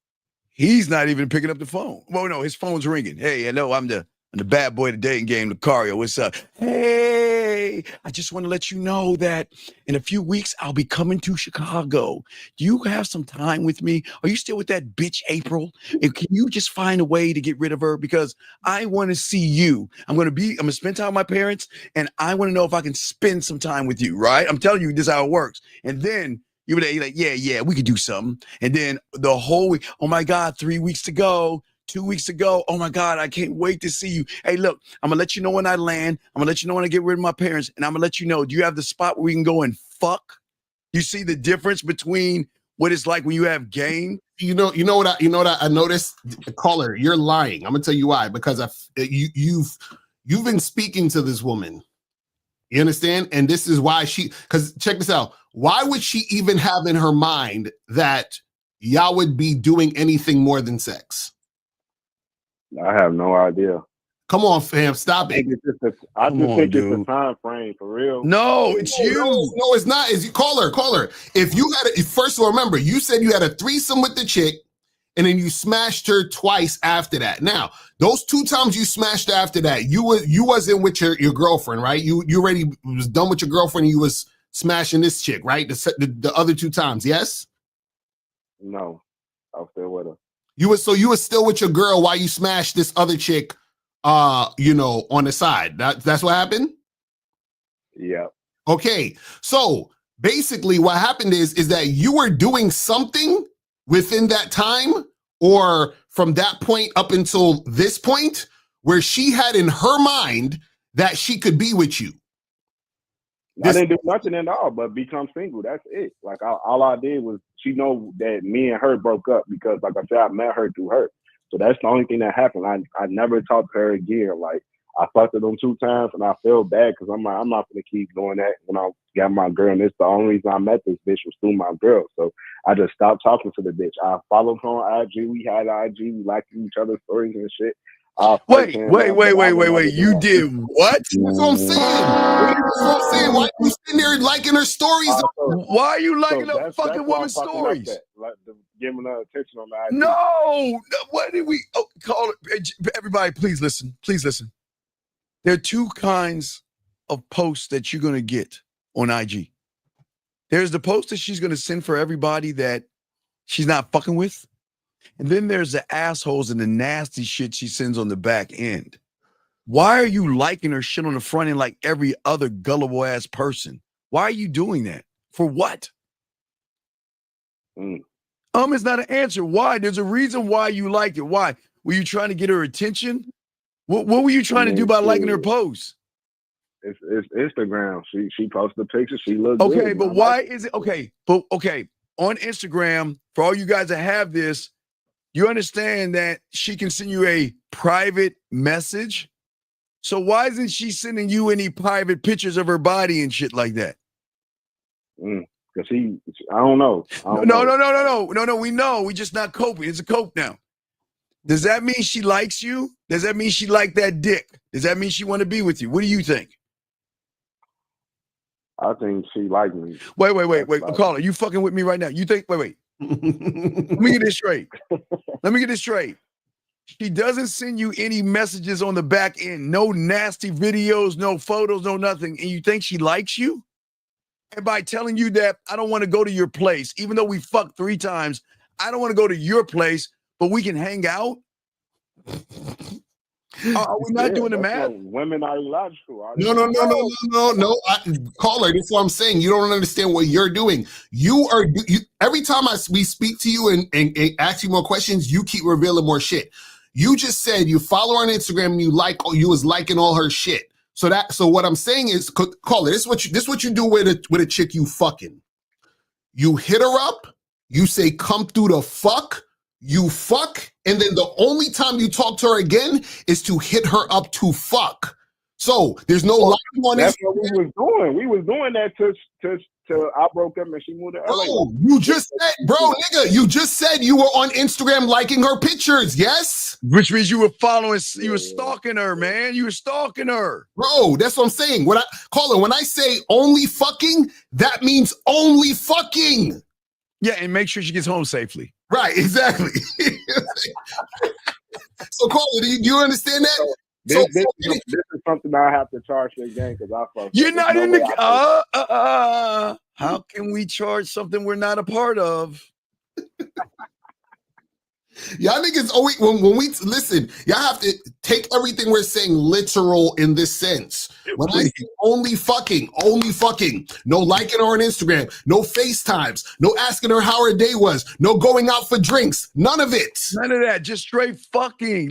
he's not even picking up the phone. Well, no, his phone's ringing. Hey, hello, I'm the bad boy of the dating game, Lucario. What's up? Hey, I just want to let you know that in a few weeks I'll be coming to Chicago. Do you have some time with me? Are you still with that bitch April? And can you just find a way to get rid of her? Because I want to see you. I'm gonna spend time with my parents, and I want to know if I can spend some time with you, right? I'm telling you, this is how it works. And then you're like, yeah, we could do something. And then the whole week, oh my God, 3 weeks to go. 2 weeks ago, oh my God, I can't wait to see you. Hey, look, I'm gonna let you know when I land. I'm gonna let you know when I get rid of my parents, and I'm gonna let you know. Do you have the spot where we can go and fuck? You see the difference between what it's like when you have game? You know what I noticed, caller, you're lying. I'm gonna tell you why. Because you've been speaking to this woman. You understand? And this is why because check this out. Why would she even have in her mind that y'all would be doing anything more than sex? I have no idea. Come on, fam, stop it. I just think it's a time frame for real. No, it's you. No, it's not. Is you caller? If you had first of all, remember, you said you had a threesome with the chick, and then you smashed her twice after that. Now, those 2 times you smashed after that, you wasn't with your girlfriend, right? You already was done with your girlfriend, and you was smashing this chick, right? The other 2 times, yes? No, I was still with her. You were still with your girl while you smashed this other chick, on the side. That's what happened? Yeah. Okay. So basically what happened is that you were doing something within that time or from that point up until this point where she had in her mind that she could be with you. I didn't do nothing at all but become single. That's it. Like all I did was she know that me and her broke up because, like I said, I met her through her. So that's the only thing that happened. I never talked to her again. Like I fucked her them 2 times, and I feel bad because I'm like, I'm not gonna keep doing that when I got my girl. And it's the only reason I met this bitch was through my girl. So I just stopped talking to the bitch. I followed her on IG. We had IG. We liked each other's stories and shit. Wait. You did what? That's what I'm saying. That's what I'm saying. Why are you sitting there liking her stories? Why are you liking a fucking woman's stories? Like, giving her attention on the IG. No. What did we call it? Everybody, please listen. Please listen. There are 2 kinds of posts that you're going to get on IG. There's the post that she's going to send for everybody that she's not fucking with. And then there's the assholes and the nasty shit she sends on the back end. Why are you liking her shit on the front end like every other gullible ass person? Why are you doing that? For what? It's not an answer. Why? There's a reason why you like it. Why? Were you trying to get her attention? What were you trying to do by liking her post? It's Instagram. She posted a picture. She looked okay, good. But why is it okay? But okay, on Instagram, for all you guys that have this, you understand that she can send you a private message. So why isn't she sending you any private pictures of her body and shit like that? Because I don't know. No. We know. We just not coping. It's a cope now. Does that mean she likes you? Does that mean she like that dick? Does that mean she want to be with you? What do you think? I think she liked me. Wait. Caller, you fucking with me right now. You think, wait. Let me get this straight. Let me get this straight. She doesn't send you any messages on the back end, no nasty videos, no photos, no nothing. And you think she likes you? And by telling you that I don't want to go to your place, even though we fucked 3 times, I don't want to go to your place, but we can hang out. Are we not doing the math? Women are illogical. No. Caller, that's what I'm saying. You don't understand what you're doing. You every time we speak to you and ask you more questions, you keep revealing more shit. You just said you follow her on Instagram and you was liking all her shit. So what I'm saying is, caller, this is what you do with a chick you fucking. You hit her up, you say come through the fuck, you fuck, and then the only time you talk to her again is to hit her up to fuck. So there's no liking on That's Instagram. what we was doing. We was doing that till I broke up and she moved to LA. Bro, you just said you were on Instagram liking her pictures, yes? Which means you were following, you were stalking her, man. You were stalking her. Bro, that's what I'm saying. When I say only fucking, that means only fucking. Yeah, and make sure she gets home safely. Right, exactly. So, caller, do you understand that? This is something I have to charge you again because I fucked. You're not in the. How can we charge something we're not a part of? Y'all niggas always when we listen, y'all have to take everything we're saying literal in this sense. When I say only fucking, no liking her on Instagram, no FaceTimes, no asking her how her day was, no going out for drinks, none of it. None of that, just straight fucking.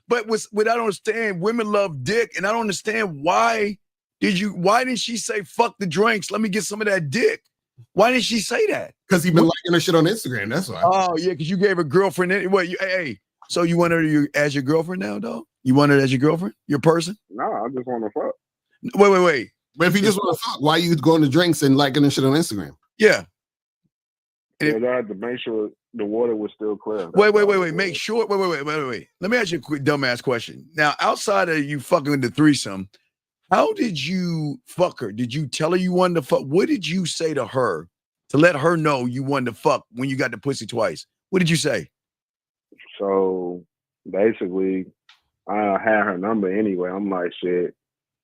But what I don't understand, women love dick, and I don't understand why didn't she say fuck the drinks? Let me get some of that dick. Why didn't she say that? Because he been liking her shit on Instagram. That's why. Oh yeah, because you gave her girlfriend. So you want her as your girlfriend now, dog? You want her as your girlfriend, your person? No, I just want to fuck. Wait. But if you just want to fuck, why are you going to drinks and liking her shit on Instagram? Yeah. I had to make sure the water was still clear. Wait. Make sure. Wait. Let me ask you a quick dumbass question. Now, outside of you fucking with the threesome, how did you fuck her? Did you tell her you wanted to fuck? What did you say to her to let her know you wanted to fuck when you got the pussy twice? What did you say? So basically, I had her number anyway. I'm like, shit,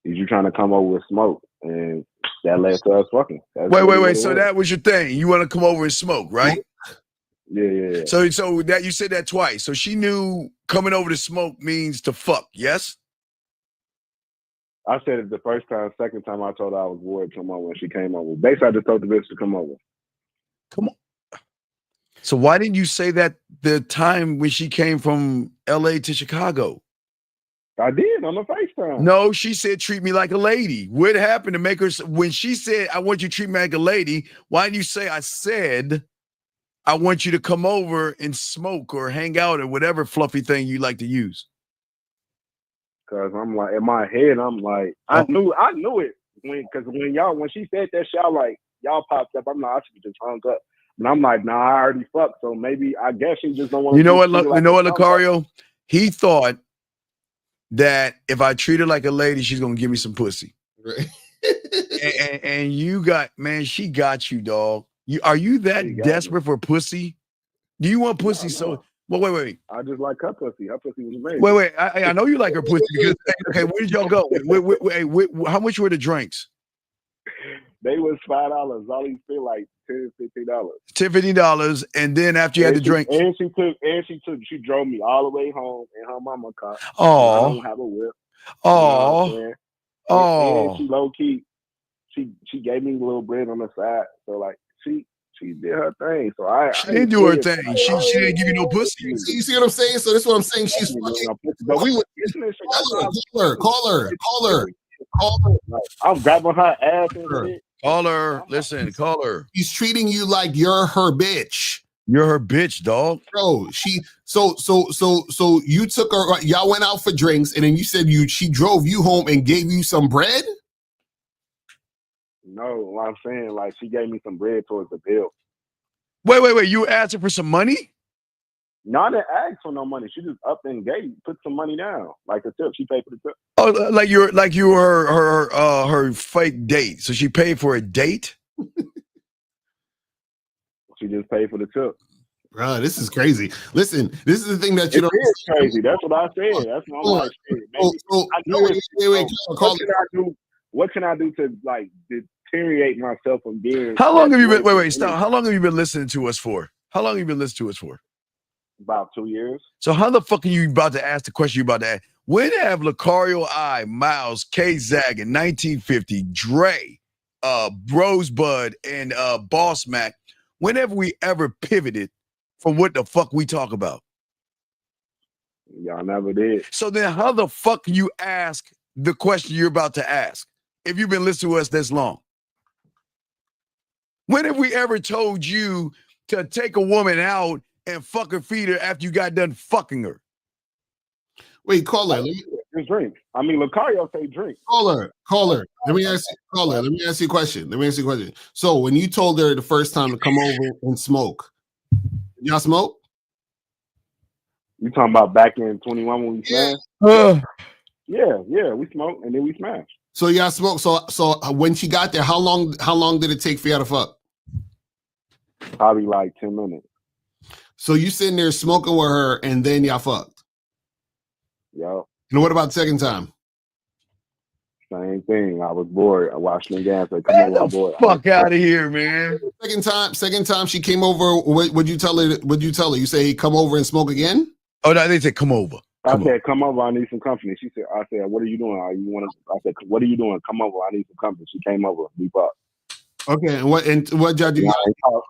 is you trying to come over with smoke? And that led to us fucking. Wait. So that was your thing. You want to come over and smoke, right? Yeah. So that you said that twice. So she knew coming over to smoke means to fuck, yes? I said it the first time. Second time, I told her I was bored to come over when she came over. Basically, I just told the bitch to come over. Come on. So why didn't you say that the time when she came from LA to Chicago? I did on the FaceTime. No, she said, treat me like a lady. What happened to make her, when she said, I want you to treat me like a lady, why didn't you say, I said, I want you to come over and smoke or hang out or whatever fluffy thing you like to use? Cause I'm like, in my head, I'm like, I knew it when she said that shit, y'all popped up. I'm like, I should just hung up. And I'm like, nah, I already fucked. So maybe I guess she just don't want to. You know what, Lucario? He thought that if I treat her like a lady, she's gonna give me some pussy. Right. and you she got you, dog. Are you that desperate for pussy? Do you want pussy so? Well, wait. I just like her pussy. Her pussy was amazing. Wait. I know you like her pussy because okay, where did y'all go? How much were the drinks? They was $5. All these feel like $10, $15. $10, $15, and then after you had the drink, she drove me all the way home in her mama car. Oh, I don't have a whip. And she low key, she gave me a little bread on the side. So like she did her thing. So she didn't do her thing. She didn't give you no pussy. You see what I'm saying? So that's what I'm saying. She's fucking. But we were Call her. I'm grabbing her ass and shit. Call her. Listen, call her. She's treating you like you're her bitch. You're her bitch, dog. Bro, so you took her, y'all went out for drinks, and then you said she drove you home and gave you some bread? No, what I'm saying, like she gave me some bread towards the bill. Wait, you asking for some money? No, I didn't ask for no money. She just up and put some money down. Like a tip. She paid for the tip. Oh, like you were her fake date. So she paid for a date? She she just paid for the trip. Bro, this is crazy. Listen, this is the thing that you don't. It's crazy. That's what I said. That's what I'm like. Shit, maybe, I know wait. what can I do? What can I do to like deteriorate myself from being? How long have you been? Wait, stop. How long have you been listening to us for? How long have you been listening to us for? About 2 years. So how the fuck are you about to ask the question you about to ask? When have Lucario I, Miles, K Zaggin, 1950, Dre, Rosebud, and Boss Mac, whenever we ever pivoted from what the fuck we talk about? Y'all never did. So then how the fuck can you ask the question you're about to ask if you've been listening to us this long? When have we ever told you to take a woman out and fuck her, feed her after you got done fucking her? Wait, caller. Just drink. I mean, Lucario say drink. Caller. Let me ask you a question. So when you told her the first time to come over and smoke, y'all smoke? You talking about back in 21 when we smashed? Yeah, we smoked and then we smashed. So y'all smoke. So when she got there, how long did it take for y'all to fuck? Probably like 10 minutes. So you sitting there smoking with her and then y'all fucked? Yo. And what about the second time? Same thing. I was bored. I watched the game. Said, "Come on, boy." Fuck out of here, man. Second time she came over. Would you tell her? You say, hey, come over and smoke again? Oh no, they said come over. I said, come over. I need some company. She said, I said, what are you doing? I said, what are you doing? Come over. I need some company. She came over. We fucked. Okay, and what y'all do?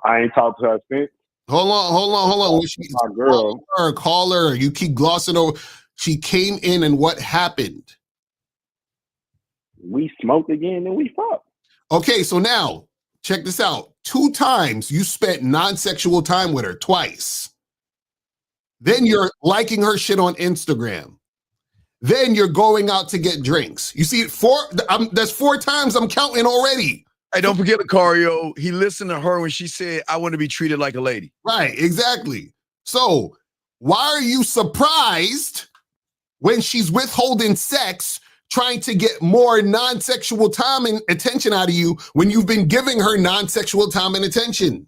I ain't talked to her since. Hold on. When she, my girl. Call her. You keep glossing over. She came in, and what happened? We smoked again, and we fucked. Okay, so now check this out. 2 times you spent non-sexual time with her, twice. Then you're liking her shit on Instagram. Then you're going out to get drinks. You see, that's 4 times I'm counting already. Hey, don't forget Lucario. He listened to her when she said, I want to be treated like a lady. Right, exactly. So why are you surprised when she's withholding sex, trying to get more non-sexual time and attention out of you when you've been giving her non-sexual time and attention?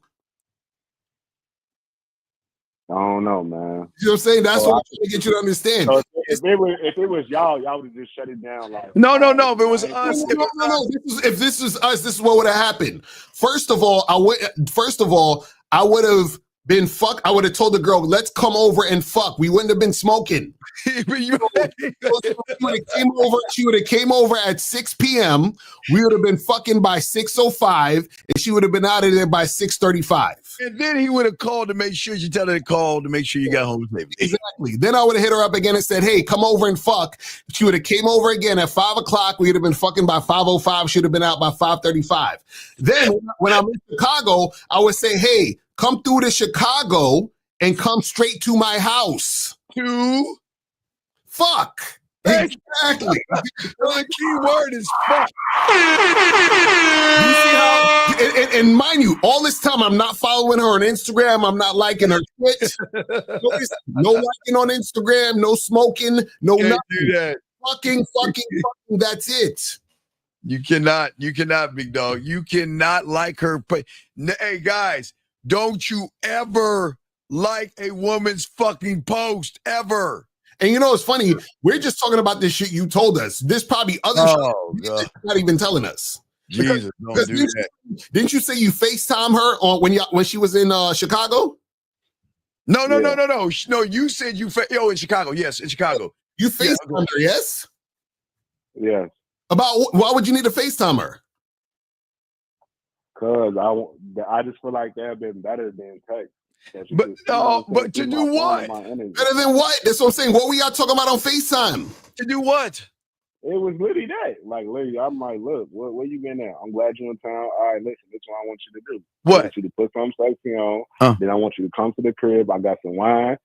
I don't know, man. You know what I'm saying? That's what I'm trying to get you to understand. So if it was y'all would have just shut it down. Like no. If it was us, no. If this was us, this is what would have happened. First of all, I would have been fuck. I would have told the girl, let's come over and fuck. We wouldn't have been smoking. She would have came over at 6 p.m. We would have been fucking by 6:05, and she would have been out of there by 6:35. And then he would have called to make sure you tell her to call to make sure you got home safely. Exactly. Then I would have hit her up again and said, hey, come over and fuck. She would have came over again at 5 o'clock. We would have been fucking by 5:05. She would have been out by 5:35. Then when I'm in Chicago, I would say, hey, come through to Chicago and come straight to my house. To fuck. Exactly. The key word is fuck. You see how, and mind you, all this time I'm not following her on Instagram. I'm not liking her shit. No liking on Instagram, no smoking, no Can't nothing. do that. Fucking, that's it. You cannot, big dog. You cannot like her. Hey, guys, don't you ever like a woman's fucking post, ever. And you know, it's funny. We're just talking about this shit you told us. There's probably other shit you're not even telling us. Jesus, don't do that. Didn't you say you FaceTime her on when she was in Chicago? No. No, you said in Chicago. Yes, in Chicago. You FaceTime her, yes? Yes. Why would you need to FaceTime her? Because I just feel like that would been better than text. But to do what? Better than what? That's what I'm saying. What we got talking about on FaceTime? To do what? It was literally that. Like, literally, I'm like, look, where you been at? I'm glad you're in town. All right, listen, this is what I want you to do. What? I want you to put some sexy on. Then I want you to come to the crib. I got some wine.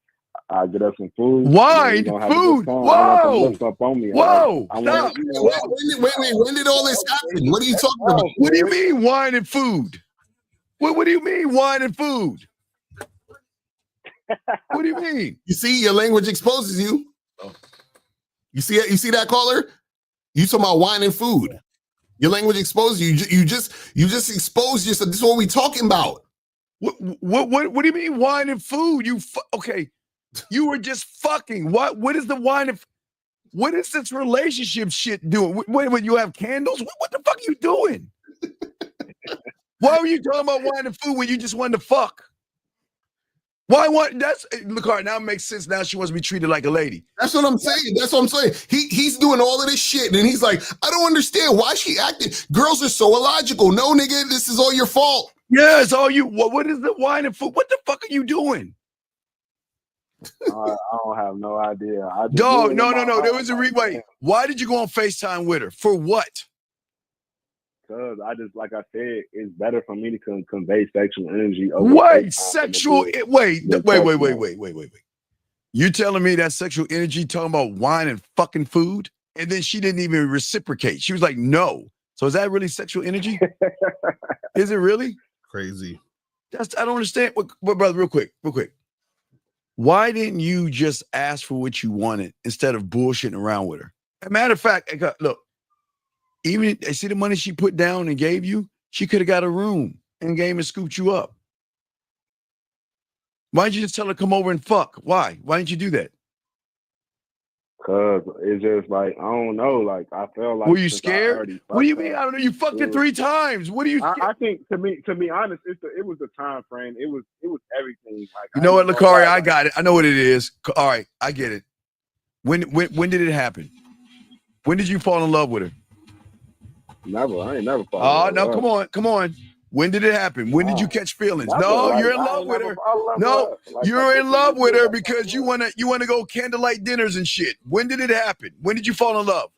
I get us some food. Wine, food. Whoa. Up on me. Whoa. Stop. Wait. When did all this happen? What are you talking about? What do you mean wine and food? What do you mean wine and food? What do you mean? You see, your language exposes you. You see it? You see that, caller? You talking about wine and food. Your language exposes you. You just exposed yourself. This is what we talking about. What do you mean wine and food? Okay, you were just fucking. What is the wine and? What is this relationship shit doing? Wait, you have candles? What the fuck are you doing? Why were you talking about wine and food when you just wanted to fuck? Look, now it makes sense. Now she wants to be treated like a lady. That's what I'm saying. He's doing all of this shit, and he's like, I don't understand why she acted. Girls are so illogical. No, nigga, this is all your fault. Yeah, it's all you. What is the wine and food? What the fuck are you doing? I don't have no idea. Dog, no. There was a wait. Why did you go on FaceTime with her? For what? Because I just, like I said, it's better for me to convey sexual energy. Wait. You telling me that sexual energy talking about wine and fucking food? And then she didn't even reciprocate. She was like, no. So is that really sexual energy? Is it really? Crazy. I don't understand. But brother, real quick. Why didn't you just ask for what you wanted instead of bullshitting around with her? As a matter of fact, look, even see the money she put down and gave you, she could have got a room and came and scooped you up. Why didn't you just tell her to come over and fuck? Why? Why didn't you do that? Because it's just like, I don't know. Like, I felt like. Were you scared? What do you mean? I don't know. You fucked it 3 times. What are you scared? I think, to be honest, it was the time frame. It was everything. Like, you know what, Lakari? I got it. I know what it is. All right, I get it. When did it happen? When did you fall in love with her? Never. I ain't never fallen in love. Oh, no, come on. When did it happen? When did you catch feelings? You're in love with her. No, you're in love with her because you wanna go candlelight dinners and shit. When did it happen? When did you fall in love?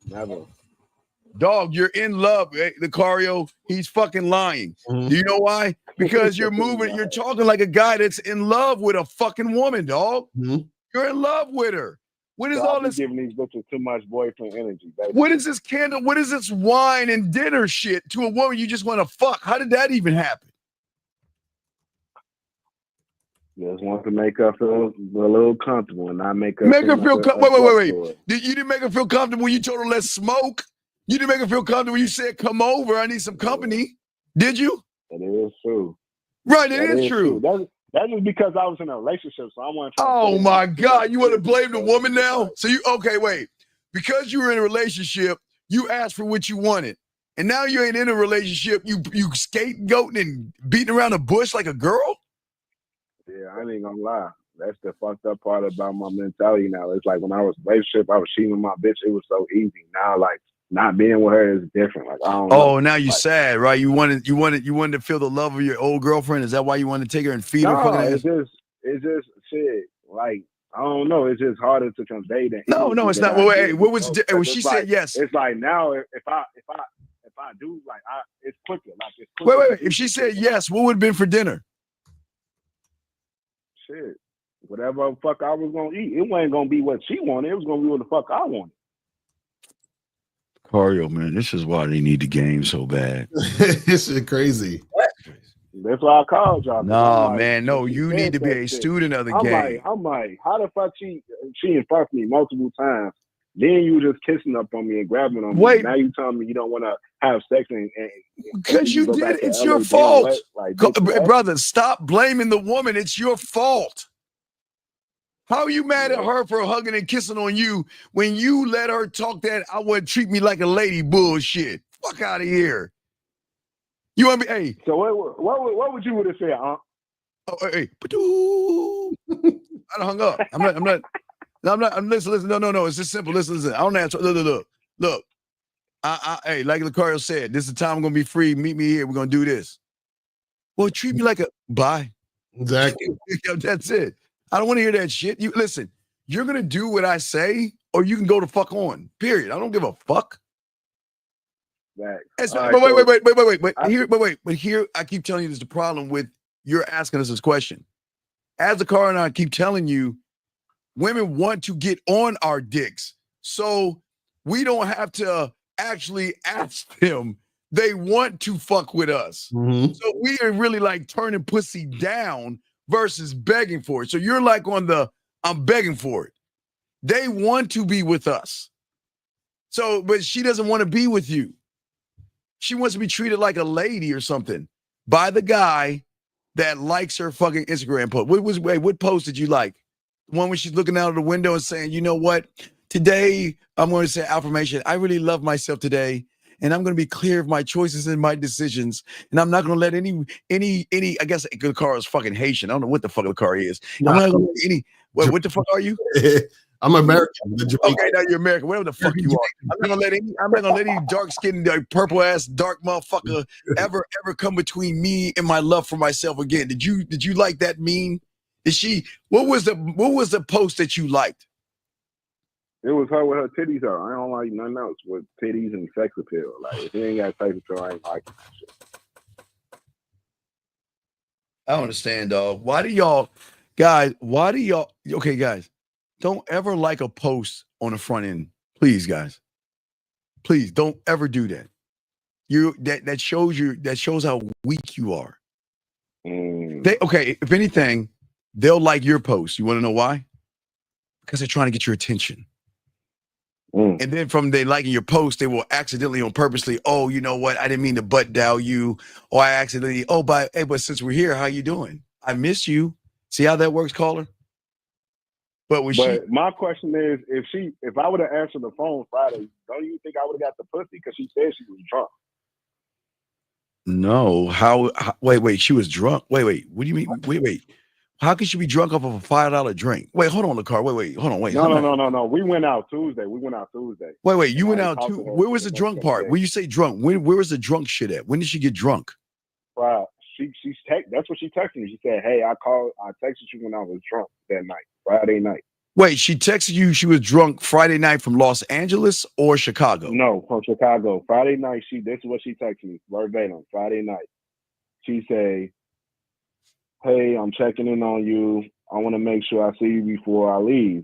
Never. Dog, you're in love. Lucario, he's fucking lying. Do you know why? Because you're talking like a guy that's in love with a fucking woman, dog. You're in love with her. What is all this? Giving these bitches too much boyfriend energy, baby. What is this candle? What is this wine and dinner shit to a woman you just want to fuck? How did that even happen? Just want to make her feel a little comfortable and not make her. Make her feel comfortable. Wait. You didn't make her feel comfortable when you told her let's smoke. You didn't make her feel comfortable when you said come over. I need some company. Did you? That is true. Right, it is true. That's just because I was in a relationship, so I want to. Oh my God, you want to blame the woman now? So wait. Because you were in a relationship, you asked for what you wanted. And now you ain't in a relationship, you scapegoating and beating around the bush like a girl? Yeah, I ain't gonna lie. That's the fucked up part about my mentality now. It's like when I was in a relationship, I was cheating with my bitch. It was so easy. Now, like, not being with her is different. Like, I don't know. Oh, now you're sad, right? You wanted to feel the love of your old girlfriend. Is that why you wanted to take her and feed her? It's just shit. Like, I don't know. It's just harder to convey that. No, it's not. Wait, what was when she said yes? It's like now if I do, like, it's quicker. Like, it's quicker. Wait. If she said yes, what would have been for dinner? Shit. Whatever the fuck I was gonna eat. It wasn't gonna be what she wanted. It was gonna be what the fuck I wanted. Cario, man, this is why they need the game so bad. This is crazy. That's why I called y'all. No, man, no. You need to be a student of the game. I'm like, how the fuck she fucked me multiple times? Then you just kissing up on me and grabbing on me. Wait. Now you telling me you don't want to have sex and because you did it. It's your fault. Brother, stop blaming the woman. It's your fault. How are you mad at her for hugging and kissing on you when you let her talk that I want to treat me like a lady bullshit? Fuck out of here. You want to be, hey. So what would you would have said, huh? Oh, hey. I hung up. I'm not. Listen. No. It's just simple. Listen. I don't answer. Look. Hey, like Lucario said, this is the time I'm going to be free. Meet me here. We're going to do this. Well, treat me like a, bye. Exactly. That's it. I don't want to hear that shit. You listen, you're gonna do what I say, or you can go the fuck on. Period. I don't give a fuck. Right. But here I keep telling you, there's the problem with you're asking us this question. As the car and I keep telling you, women want to get on our dicks, so we don't have to actually ask them. They want to fuck with us. Mm-hmm. So we are really like turning pussy down versus begging for it. So you're like on the, I'm begging for it. They want to be with us. So, but she doesn't want to be with you. She wants to be treated like a lady or something. by the guy that likes her fucking Instagram post. What post did you like? The one where she's looking out of the window and saying, you know what? Today, I'm going to say affirmation. I really love myself today. And I'm going to be clear of my choices and my decisions. And I'm not going to let any, I guess the car is fucking Haitian. I don't know what the fuck the car is. I'm not going to let any, what the fuck are you? I'm American. Okay, now you're American. Whatever the fuck you are. I'm not gonna let any dark skinned, purple ass, dark motherfucker ever come between me and my love for myself again. Did you like that meme? What was the post that you liked? It was her with her titties out. I don't like nothing else with titties and sex appeal. Like, if you ain't got sex appeal, I ain't liking that shit. I don't understand, dog. Why do y'all, guys, okay, guys, don't ever like a post on the front end. Please, guys. Please don't ever do that. That shows how weak you are. If anything, they'll like your post. You want to know why? Because they're trying to get your attention. And then from they liking your post, they will accidentally on purposely, oh, you know what? I didn't mean to butt dial you. Or I accidentally, but since we're here, how you doing? I miss you. See how that works, caller? But my question is, if I would have answered the phone Friday, don't you think I would have got the pussy? Because she said she was drunk. No, how wait, she was drunk. Wait, what do you mean? Wait. How could she be drunk off of a $5 drink? Wait, hold on, the car. Wait, hold on, wait. No. We went out Tuesday. Wait, you went out too. Where was the drunk part? When you say drunk, where was the drunk shit at? When did she get drunk? Right. That's what she texted me. She said, hey, I texted you when I was drunk that night, Friday night. Wait, she texted you she was drunk Friday night from Los Angeles or Chicago? No, from Chicago. Friday night, this is what she texted me, verbatim, Friday night. She said, hey, I'm checking in on you. I want to make sure I see you before I leave.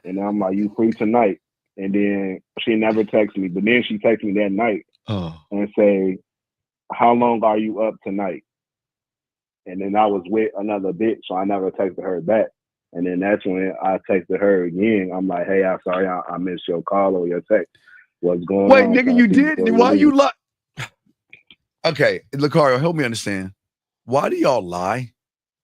And I'm like, you free tonight? And then she never texted me. But then she texted me that night and say, how long are you up tonight? And then I was with another bitch, so I never texted her back. And then that's when I texted her again. I'm like, hey, I'm sorry, I missed your call or your text. What's going on? Wait, nigga, you did? Why you lie? Okay, Lucario, help me understand. Why do y'all lie?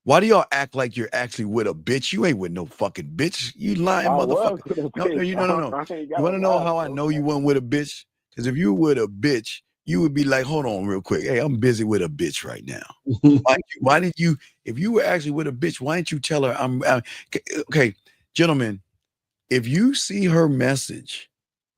Why do y'all act like you're actually with a bitch? You ain't with no fucking bitch. You lying motherfucker. No. You want to know how I know you weren't with a bitch? Because if you were with a bitch, you would be like, hold on real quick. Hey, I'm busy with a bitch right now. Why did you, if you were actually with a bitch, why didn't you tell her okay, gentlemen, if you see her message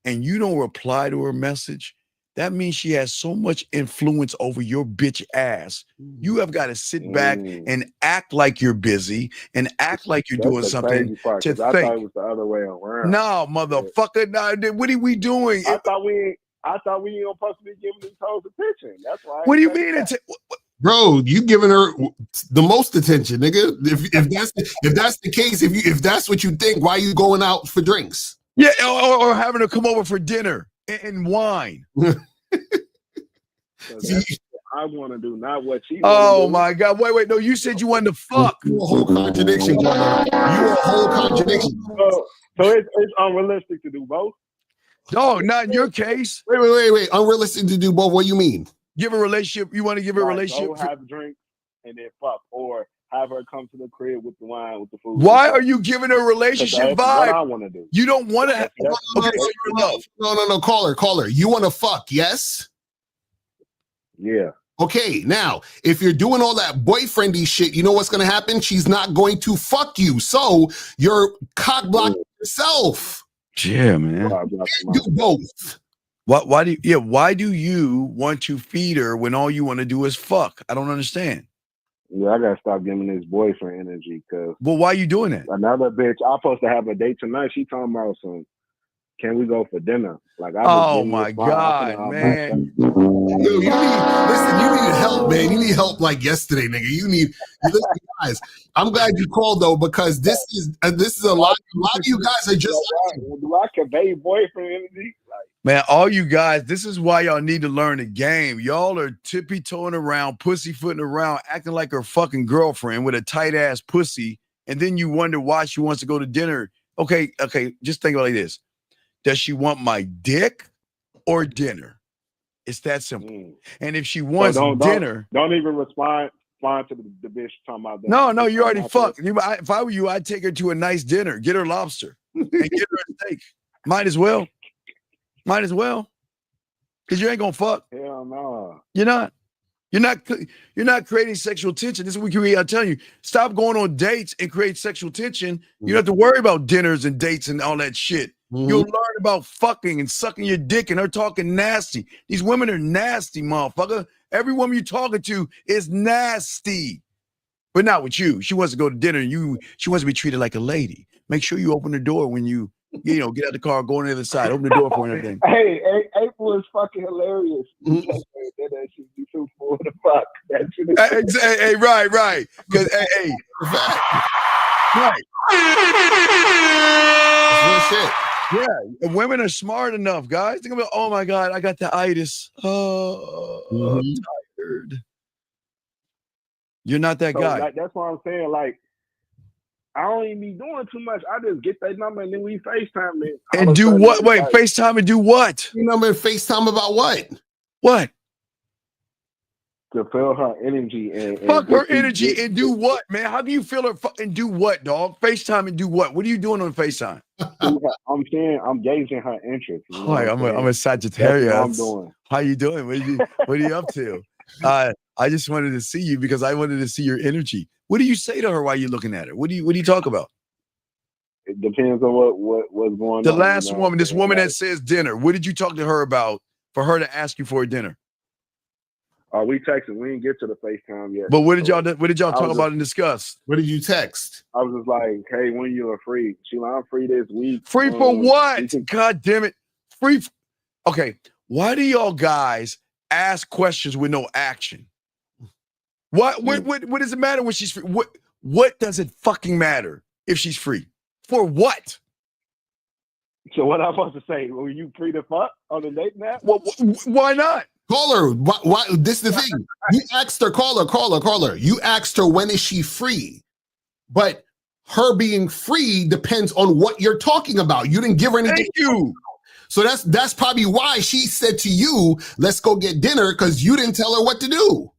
and you don't reply to her message, that means she has so much influence over your bitch ass. You have got to sit back and act like you're busy and act like you're doing something part, to think. I thought it was the other way around. No, motherfucker. No, what are we doing? I thought we ain't supposed to be giving these hoes attention. That's why. What do you mean? Bro, you giving her the most attention, nigga. If that's the case, if that's what you think, why are you going out for drinks? Yeah, or having her come over for dinner and wine. I want to do, not what she. Oh my God! Wait! No, you said you wanted to fuck. You a whole contradiction, John. You a whole contradiction. So it's unrealistic to do both. No, not in your case. Wait. Unrealistic to do both. What do you mean? Give a relationship. You want to give a relationship? Go have a drink and then fuck, or have her come to the crib with the wine, with the food. Why are you giving her a relationship vibe? What I want to do. You don't want to have. Okay, so you're in love. No. Caller. You want to fuck? Yes. Yeah. Okay, now, if you're doing all that boyfriendy shit, you know what's going to happen? She's not going to fuck you. So you're cock blocking yourself. Yeah, man. You do both. Why do you want to feed her when all you want to do is fuck? I don't understand. Yeah, I got to stop giving this boyfriend energy. Well, why are you doing that? Another bitch, I'm supposed to have a date tonight. She talking about can we go for dinner? Like, oh my God, man. Yo, you need help, man. You need help like yesterday, nigga. Listen, guys. I'm glad you called though, because this is a lot of you guys are just do I convey boyfriend energy? Man, all you guys, this is why y'all need to learn the game. Y'all are tippy-toeing around, pussyfooting around, acting like her fucking girlfriend with a tight-ass pussy, and then you wonder why she wants to go to dinner. Okay, just think about it like this. Does she want my dick or dinner? It's that simple. Mm. And if she So wants dinner, don't even respond to the bitch talking about that. no, you already fucked. If I were you, I'd take her to a nice dinner, get her lobster, and get her a steak. Might as well. Because you ain't gonna fuck. Hell no. You're not. You're not creating sexual tension. This is what I'm telling you. Stop going on dates and create sexual tension. You don't have to worry about dinners and dates and all that shit. You'll learn about fucking and sucking your dick and her talking nasty. These women are nasty, motherfucker. Every woman you're talking to is nasty. But not with you. She wants to go to dinner and she wants to be treated like a lady. Make sure you open the door when you get out the car, go on the other side, open the door for her and everything. Hey, April is fucking hilarious. That should be too full to fuck. Hey, right. Because hey. Right. That's real shit. Yeah, women are smart enough, guys. Think about, oh my God, I got the itis. Oh, I'm tired. You're not that guy. Like, that's what I'm saying. Like, I don't even be doing too much. I just get that number and then we FaceTime it. And do what? Wait, FaceTime and do what? You number and FaceTime about what? What? To feel her energy and fuck her energy and do what, man? How do you feel her and do what, dog? FaceTime and do what? What are you doing on FaceTime? I'm saying I'm gauging her interest. You know I'm a Sagittarius. That's what I'm doing. How you doing? What are you up to? I just wanted to see you because I wanted to see your energy. What do you say to her while you're looking at her? What do you talk about? It depends on what's going on. The last woman, this woman that says dinner. What did you talk to her about for her to ask you for a dinner? We texted. We didn't get to the FaceTime yet. But what did y'all talk about and discuss? What did you text? I was just like, hey, when you are free? She like, I'm free this week. Free for what? God damn it. Free. Okay. Why do y'all guys ask questions with no action? What does it matter when she's free? What does it fucking matter if she's free? For what? So what I'm supposed to say? Were you free to fuck on the date now? Well, why not? Call her. Why? This is the thing. You asked her, call her. You asked her, when is she free? But her being free depends on what you're talking about. You didn't give her anything. Thank you. So that's probably why she said to you, let's go get dinner, because you didn't tell her what to do.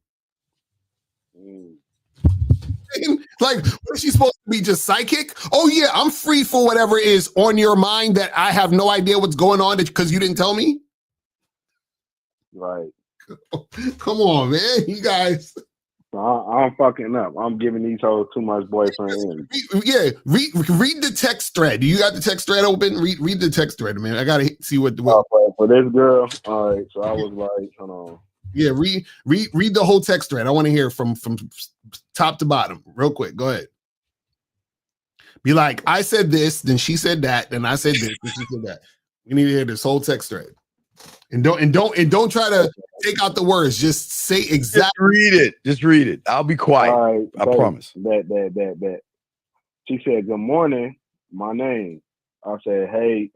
Like, what is she supposed to be, just psychic? Oh yeah, I'm free for whatever is on your mind that I have no idea what's going on because you didn't tell me? Right. Come on, man. You guys. I'm fucking up. I'm giving these hoes too much boyfriend energy. Read the text thread. Do you got the text thread open? Read the text thread, man. I gotta see what for this girl. All right. So I was like, hold on. Yeah, read the whole text thread. I want to hear from top to bottom, real quick. Go ahead. Be like, I said this, then she said that, then I said this, then she said that. We need to hear this whole text thread. And don't try to take out the words. Just say exactly. Just read it. I'll be quiet. All right, I promise. Bet. She said, good morning, my name. I said, hey,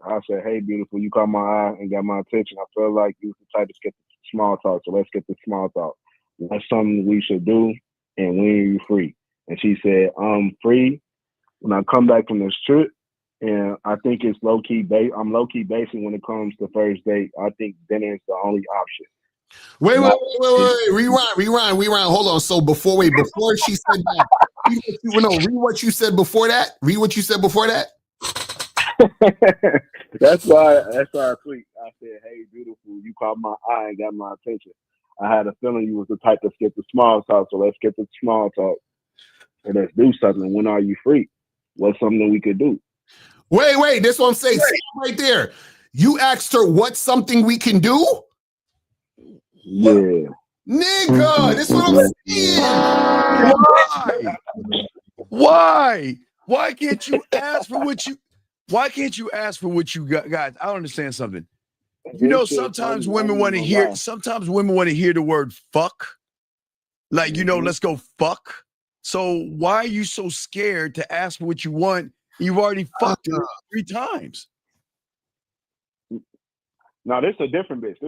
beautiful. You caught my eye and got my attention. I feel like you was the type to skip the small talk. So let's get the small talk. That's something we should do. And when are you free? And she said, I'm free when I come back from this trip. And I think it's low-key I'm low-key basic when it comes to first date. I think dinner is the only option. Wait. Rewind. Hold on. So before she said that, read what you said before that. Read what you said before that. That's why I tweet. I said, hey, beautiful, you caught my eye and got my attention. I had a feeling you was the type to skip the small talk. So let's get the small talk. And let's do something. When are you free? What's something we could do? Wait. That's what I'm saying. Right there. You asked her what's something we can do? Yeah. Nigga, that's what I'm saying. Why? Why can't you ask for what you got? Guys, I don't understand something. You know, sometimes women want to hear the word fuck. Like, let's go fuck. So why are you so scared to ask for what you want? You've already fucked her 3 times. No, this is a different bitch.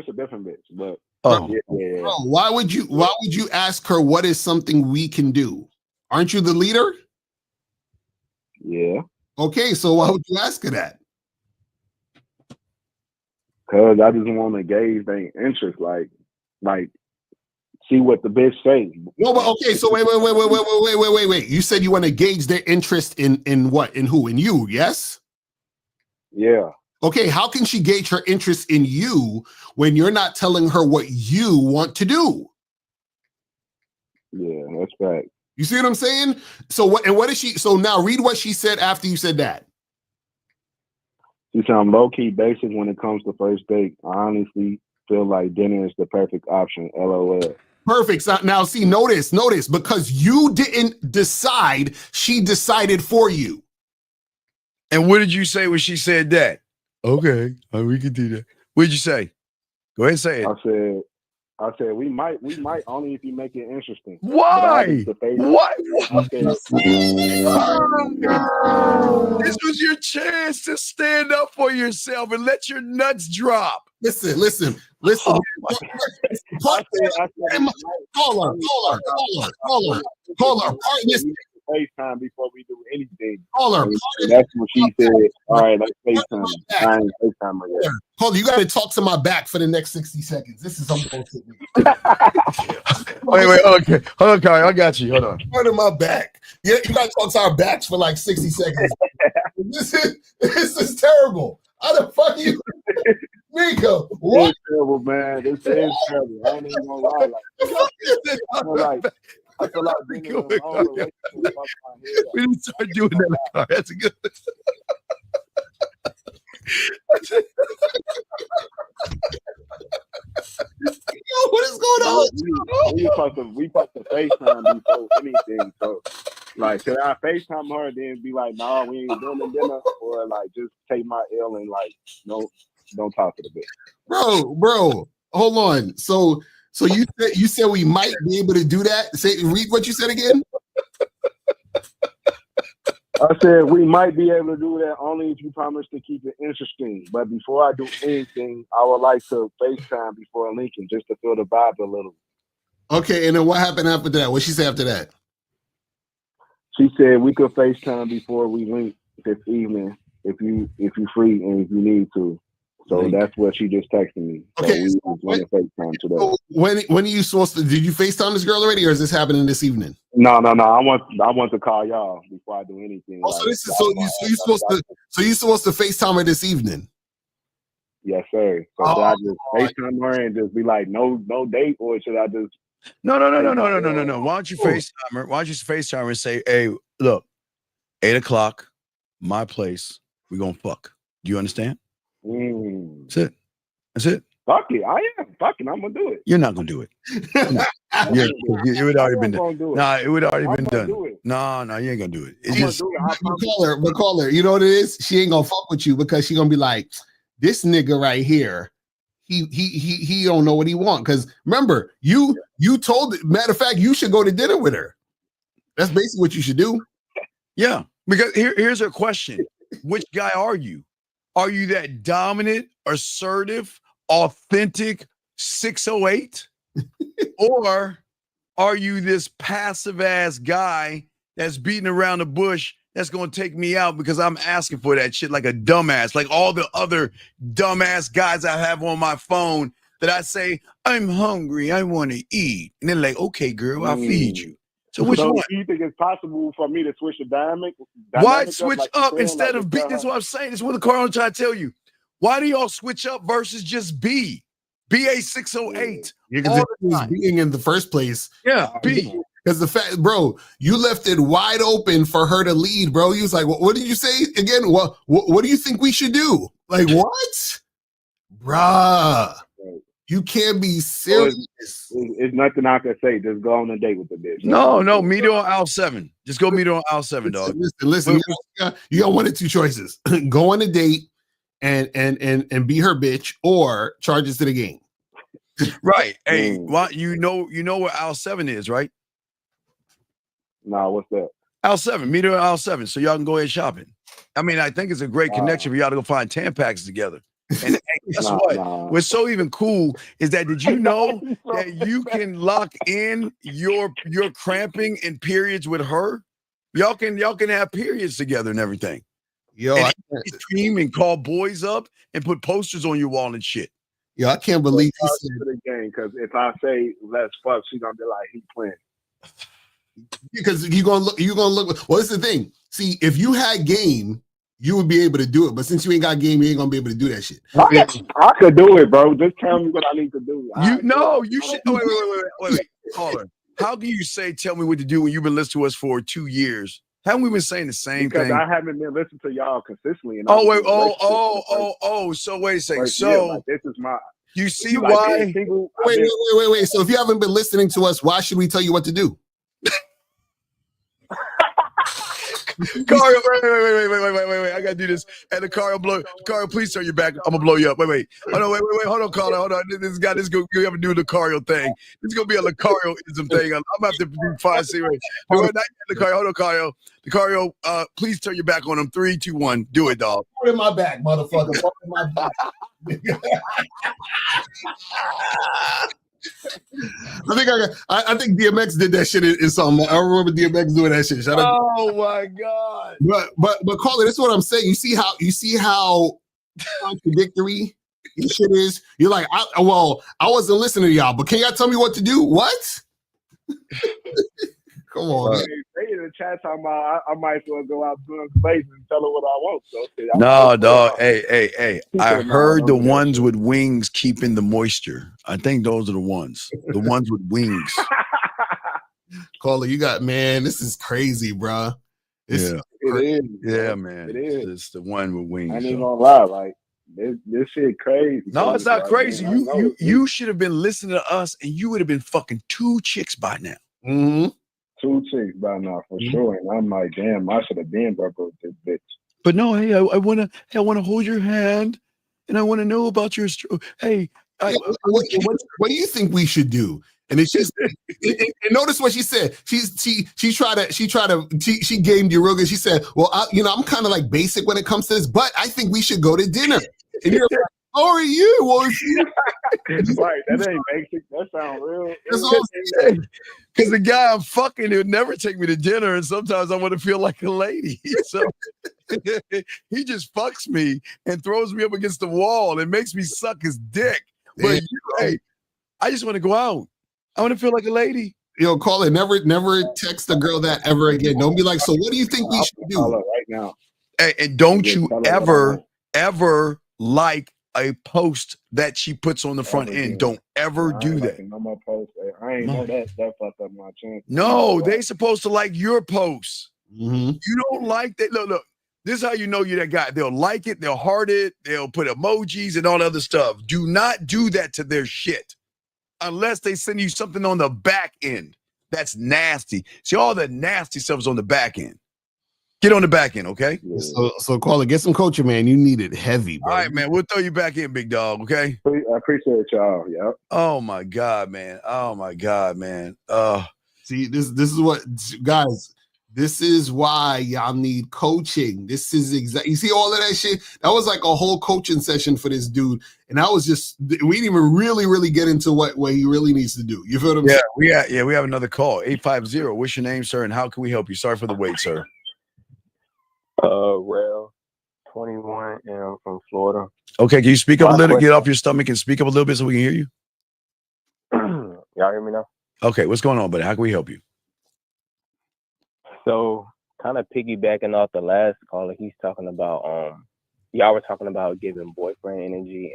But yeah. Bro, why would you ask her what is something we can do? Aren't you the leader? Yeah. Okay, so why would you ask her that? Because I just want to gauge their interest. Like, like see what the bitch say. No, but okay, so wait. You said you want to gauge their interest in what? In who? In you, yes? Yeah. Okay, how can she gauge her interest in you when you're not telling her what you want to do? Yeah, that's right. You see what I'm saying? So what is she? So now read what she said after you said that. She sound low-key basic when it comes to first date. I honestly feel like dinner is the perfect option. LOL. Perfect. So now see, notice, because you didn't decide, she decided for you. And what did you say when she said that? Okay, we can do that. What did you say? Go ahead and say it. I said we might only if you make it interesting. Why? What? Said, this was your chance to stand up for yourself and let your nuts drop. Listen. Oh, Caller. FaceTime before we do anything. Caller. That's when she said, all right, let's FaceTime. I ain't FaceTime her yet. Caller, you got to talk to my back for the next 60 seconds. This is unbullshit. Wait, okay. Hold on, Kari. I got you. Hold on. Part of my back. Yeah, you got to talk to our backs for like 60 seconds. This is terrible. How the fuck you, Nico? What? It's terrible, man. This is terrible. I ain't even gonna lie. I feel like being in a whole relationship. We didn't start doing that, Kari. That's a good. Yo, what is going on? We supposed to FaceTime before anything. So, like, should I FaceTime her and then be like, no, we ain't doing the dinner, or like just take my L and like, no, don't talk to the bitch. Bro, hold on. So you said we might be able to do that. Read what you said again. I said we might be able to do that only if you promise to keep it interesting. But before I do anything, I would like to FaceTime before linking just to feel the vibe a little. Okay, and then what happened after that? What she say after that? She said we could FaceTime before we link this evening if you free and if you need to. So that's what she just texted me. Okay, so we want to FaceTime today. So when are you supposed to? Did you FaceTime this girl already, or is this happening this evening? No. I want to call y'all before I do anything. Oh, so you supposed to FaceTime her this evening? Yes, sir. So should I just FaceTime her and just be like, no date, or should I just? No. Why don't you FaceTime her? Why don't you FaceTime her and say, hey, look, 8:00, my place. We're gonna fuck. Do you understand? That's it. Fuck it. I am. Fuck it. I'm gonna do it. You're not gonna do it. No. It would already been done. Nah, it would already been done. No, you ain't gonna do it. It's just call her. You know what it is? She ain't gonna fuck with you because she gonna be like, this nigga right here. He don't know what he want. Because remember, you told. Matter of fact, you should go to dinner with her. That's basically what you should do. Yeah, because here's her question: which guy are you? Are you that dominant, assertive, authentic 608? Or are you this passive ass guy that's beating around the bush that's going to take me out because I'm asking for that shit like a dumbass, like all the other dumbass guys I have on my phone that I say, I'm hungry, I want to eat. And they're like, okay, girl, I'll feed you. So which one? Do you think it's possible for me to switch the dynamic? Why switch up instead of be? That's what I'm saying. This is what the car I'm trying to tell you. Why do y'all switch up versus just be? Be a 608. Because it was being in the first place. Yeah, be. Because the fact, bro, you left it wide open for her to lead, bro. You was like, what did you say again? What do you think we should do? Like, what? Bruh. You can't be serious. It's nothing I can say. Just go on a date with the bitch. No, meet her on aisle 7. Just go meet her on aisle 7, dog. Listen. You got one of two choices: go on a date and be her bitch, or charges to the game. Right. Hey, you know where aisle 7 is, right? Nah, what's that? Aisle 7. Meet her on aisle 7, so y'all can go ahead shopping. I mean, I think it's a great connection for y'all to go find Tampax together. And guess what? What's so even cool is that did you know that you can lock in your cramping and periods with her? Y'all can have periods together and everything. Yo, and stream and call boys up and put posters on your wall and shit. Yo, I can't believe he to said the game, because if I say let's fuck, she's gonna be like, he playing. because you're gonna look. Well, that's the thing. See, if you had game, you would be able to do it. But since you ain't got game, you ain't gonna be able to do that shit. I could do it, bro. Just tell me what I need to do. You should. Oh, wait. Caller, how can you say tell me what to do when you've been listening to us for 2 years? Haven't we been saying the same because thing? I haven't been listening to y'all consistently. And So wait a second. So like, this is my. You see You why? Like single, Wait. So if you haven't been listening to us, why should we tell you what to do? Cario, wait. I gotta do this. And the Cario, please turn your back. I'm gonna blow you up. Wait. Hold on, Cario. Hold on. This go you have to do the Cario thing. This is gonna be a Lucario-ism thing. I'm gonna have to do 5 series. Hold on, Cario. The Cario, please turn your back on him. 3, 2, 1. Do it, dog. Put in my back, motherfucker. Put in my back. I think DMX did that shit in something. I remember DMX doing that shit. Oh my god! But Carly, that's what I'm saying. You see how contradictory this shit is. You're like, I wasn't listening to y'all, but can y'all tell me what to do? What? Come on. They in the chat talking about I might as well go out doing space and tell her what I want. So no, dog. Hey. I heard the ones with wings keeping the moisture. I think those are the ones. The ones with wings. Caller, you got this is crazy, bro. It is. Yeah, man. It is. It's the one with wings. I ain't gonna lie, like this shit crazy. No, it's not like, crazy. Man, you should have been listening to us, and you would have been fucking 2 chicks by now. Mm-hmm. 2 chicks by now for sure, and I'm like, damn, I should have been broke with this bitch. But no, hey, I wanna hold your hand, and I want to know about your. Hey, what do you think we should do? And it's just, and notice what she said. She gamed you real good. She said, "Well, I'm kind of like basic when it comes to this, but I think we should go to dinner." And you're like, "How are you?" Well, right, that ain't basic. That sounds real. Because the guy I'm fucking, he'll never take me to dinner, and sometimes I want to feel like a lady. So he just fucks me and throws me up against the wall and makes me suck his dick. But hey, I just want to go out. I want to feel like a lady. Yo, call it. Never text a girl that ever again. Don't be like, so what do you think we should do? Right now. Hey, and don't you ever like a post that she puts on the front end. Don't ever do that. No more posts. I ain't know that fucked up my chance. No, they supposed to like your posts. Mm-hmm. You don't like that. Look. This is how you know you're that guy. They'll like it. They'll heart it. They'll put emojis and all other stuff. Do not do that to their shit unless they send you something on the back end. That's nasty. See, all the nasty stuff is on the back end. Get on the back end, okay? So call it. Get some coaching, man. You need it heavy, bro. All right, man. We'll throw you back in, big dog, okay? I appreciate y'all. Yeah. Oh, my God, man. See, this is what, guys, this is why y'all need coaching. This is exactly, you see all of that shit? That was like a whole coaching session for this dude. And that was just, we didn't even really get into what he really needs to do. You feel what I'm saying? We have another call. 850. What's your name, sir? And how can we help you? Sorry for the wait, sir. Rel, 21, and I'm from Florida. Okay, can you speak up a little? Get off your stomach and speak up a little bit so we can hear you. Y'all hear me now? Okay, what's going on, buddy? How can we help you? So, kind of piggybacking off the last caller, he's talking about y'all were talking about giving boyfriend energy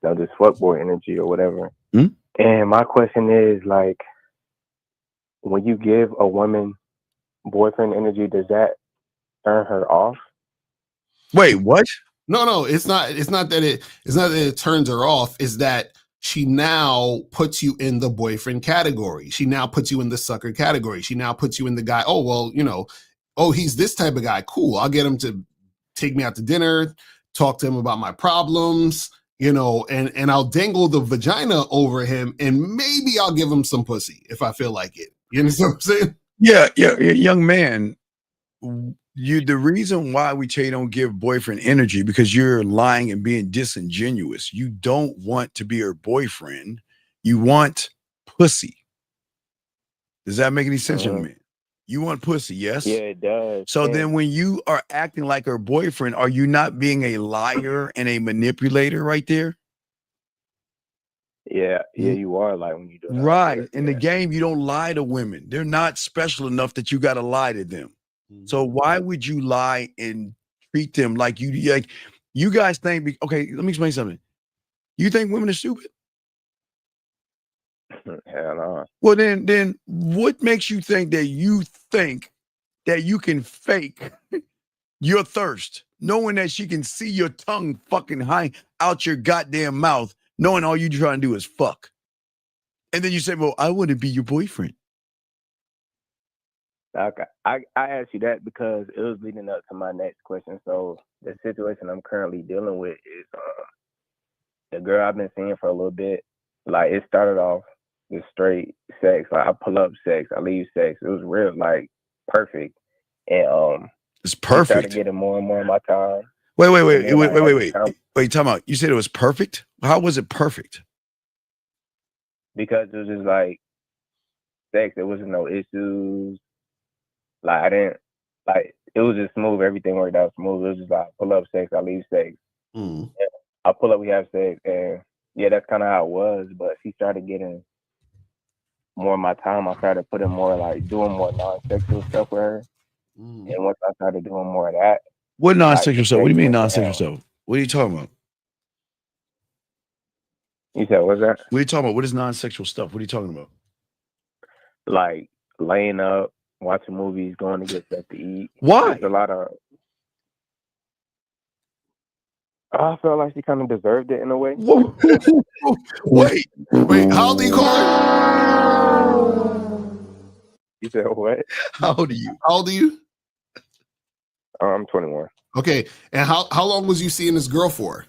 and this fuckboy energy or whatever. Mm-hmm. And my question is, like, when you give a woman boyfriend energy, does that turn her off? Wait, what? No, it's not that it turns her off. It's that she now puts you in the boyfriend category. She now puts you in the sucker category. She now puts you in the guy. Oh, well, he's this type of guy. Cool. I'll get him to take me out to dinner, talk to him about my problems, and I'll dangle the vagina over him, and maybe I'll give him some pussy if I feel like it. You understand what I'm saying? Yeah, young man. The reason why we tell you don't give boyfriend energy because you're lying and being disingenuous. You don't want to be her boyfriend. You want pussy. Does that make any sense, young man? You want pussy, yes? Yeah, it does. So then when you are acting like her boyfriend, are you not being a liar and a manipulator right there? Yeah, you are like when you do that. Right. In the game, you don't lie to women. They're not special enough that you got to lie to them. So why would you lie and treat them like you guys think? Okay, let me explain something. You think women are stupid? Hell no. Well, then what makes you think that you can fake your thirst, knowing that she can see your tongue fucking high out your goddamn mouth, knowing all you trying to do is fuck? And then you say, well, I want to be your boyfriend. Okay. I asked you that because it was leading up to my next question. So the situation I'm currently dealing with is the girl I've been seeing for a little bit. Like, it started off with straight sex. Like, I pull up sex, I leave sex. It was real, like, perfect. And it's perfect. Started getting more and more of my time. Wait, time out. You said it was perfect? How was it perfect? Because it was just like sex. There wasn't no issues. Like, I didn't, like, it was just smooth. Everything worked out smooth. It was just like, pull up sex, I leave sex. I pull up, we have sex. And yeah, that's kind of how it was. But she started getting more of my time. I started putting more, like, doing more non-sexual stuff with her. And once I started doing more of that. What non-sexual stuff? What do you mean non-sexual stuff? What are you talking about? You said, what's that? What are you talking about? What is non-sexual stuff? What are you talking about? Like, laying up, watching movies, going to get stuff to eat. Why? There's a lot of. I felt like she kind of deserved it in a way. Wait, how old are you, caller? You said what? How old are you? How old are you? I'm 21. Okay, and how long was you seeing this girl for?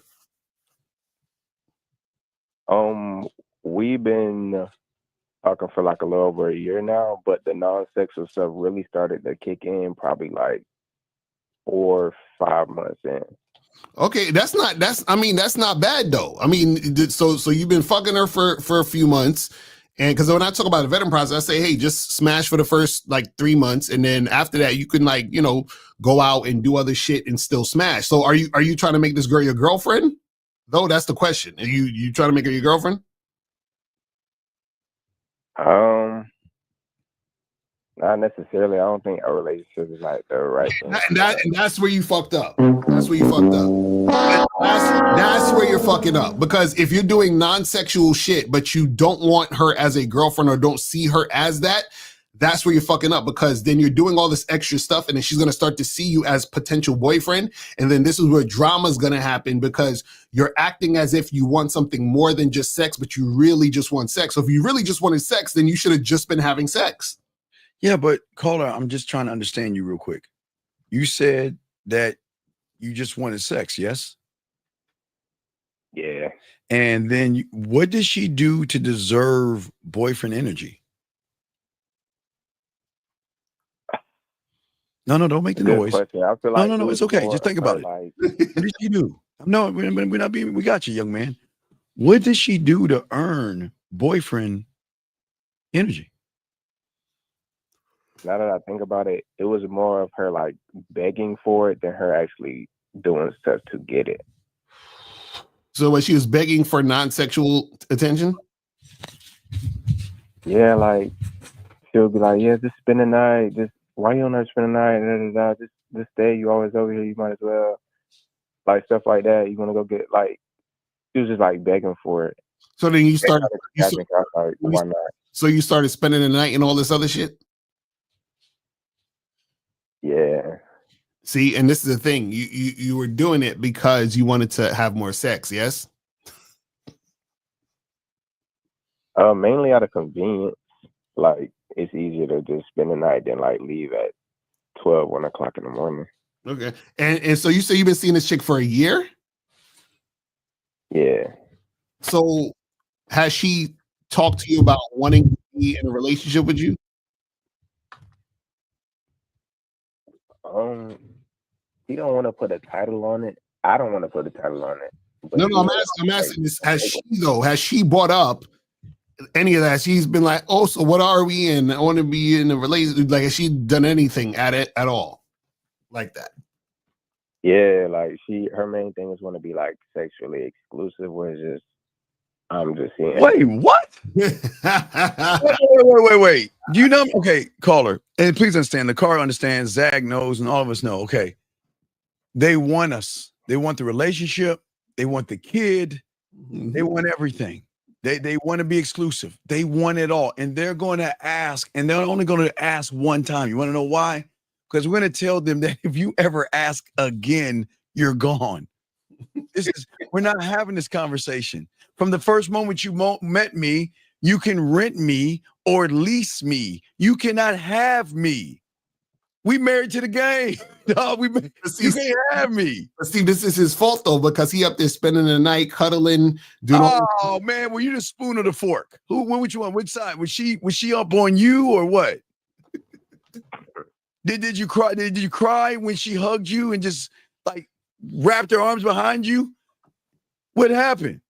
We've been talking for like a little over a year now, but the non-sexual stuff really started to kick in probably like 4 or 5 months in. Okay, that's not bad though. I mean, so you've been fucking her for a few months, and because when I talk about the vetting process, I say, hey, just smash for the first like 3 months, and then after that, you can like go out and do other shit and still smash. So are you trying to make this girl your girlfriend? Though that's the question. Are you trying to make her your girlfriend? Not necessarily. I don't think a relationship is like the right thing. And that's where you fucked up. That's where you fucked up. That's where you're fucking up. Because if you're doing non-sexual shit, but you don't want her as a girlfriend or don't see her as that, that's where you're fucking up. Because then you're doing all this extra stuff, and then she's gonna start to see you as potential boyfriend, and then this is where drama's gonna happen because you're acting as if you want something more than just sex, but you really just want sex. So if you really just wanted sex, then you should have just been having sex. Yeah, but caller, I'm just trying to understand you real quick. You said that you just wanted sex, yes? Yeah. And then what did she do to deserve boyfriend energy? No, don't make the noise. I feel like no, it's okay. Just think about it. Like... What did she do? No, we're not being. We got you, young man. What did she do to earn boyfriend energy? Now that I think about it, it was more of her like begging for it than her actually doing stuff to get it. So when she was begging for non-sexual attention? Yeah, like she'll be like, yeah, just spend the night. Just why you don't know spend the night? Just stay. You always over here. You might as well. Like stuff like that. You want to go get like. She was just like begging for it. So then you started. Why not? So you started spending the night and all this other shit. Yeah. See, and this is the thing. You were doing it because you wanted to have more sex, yes? Mainly out of convenience. Like it's easier to just spend the night than like leave at 12, 1 o'clock in the morning. Okay. And so you say you've been seeing this chick for a year? Yeah. So has she talked to you about wanting to be in a relationship with you? He don't want to put a title on it. I don't want to put a title on it. No, I'm asking this. Has she brought up any of that? She's been like, oh, so what are we in? I want to be in a relationship. Like, has she done anything at it at all? Like that? Yeah, like her main thing is want to be like sexually exclusive, where it's just I'm just saying. Wait, what? Wait. Do you know? Okay, caller, and please understand. The car understands. Zag knows, and all of us know. Okay, they want us. They want the relationship. They want the kid. They want everything. They want to be exclusive. They want it all, and they're going to ask, and they're only going to ask one time. You want to know why? Because we're going to tell them that if you ever ask again, you're gone. We're not having this conversation. From the first moment you met me, you can rent me or lease me. You cannot have me. We married to the game. No, you can't have me. See, this is his fault though, because he up there spending the night cuddling. Man, were you the spoon or the fork? Which one? Which side? Was she up on you or what? Did you cry? Did you cry when she hugged you and just like wrapped her arms behind you? What happened?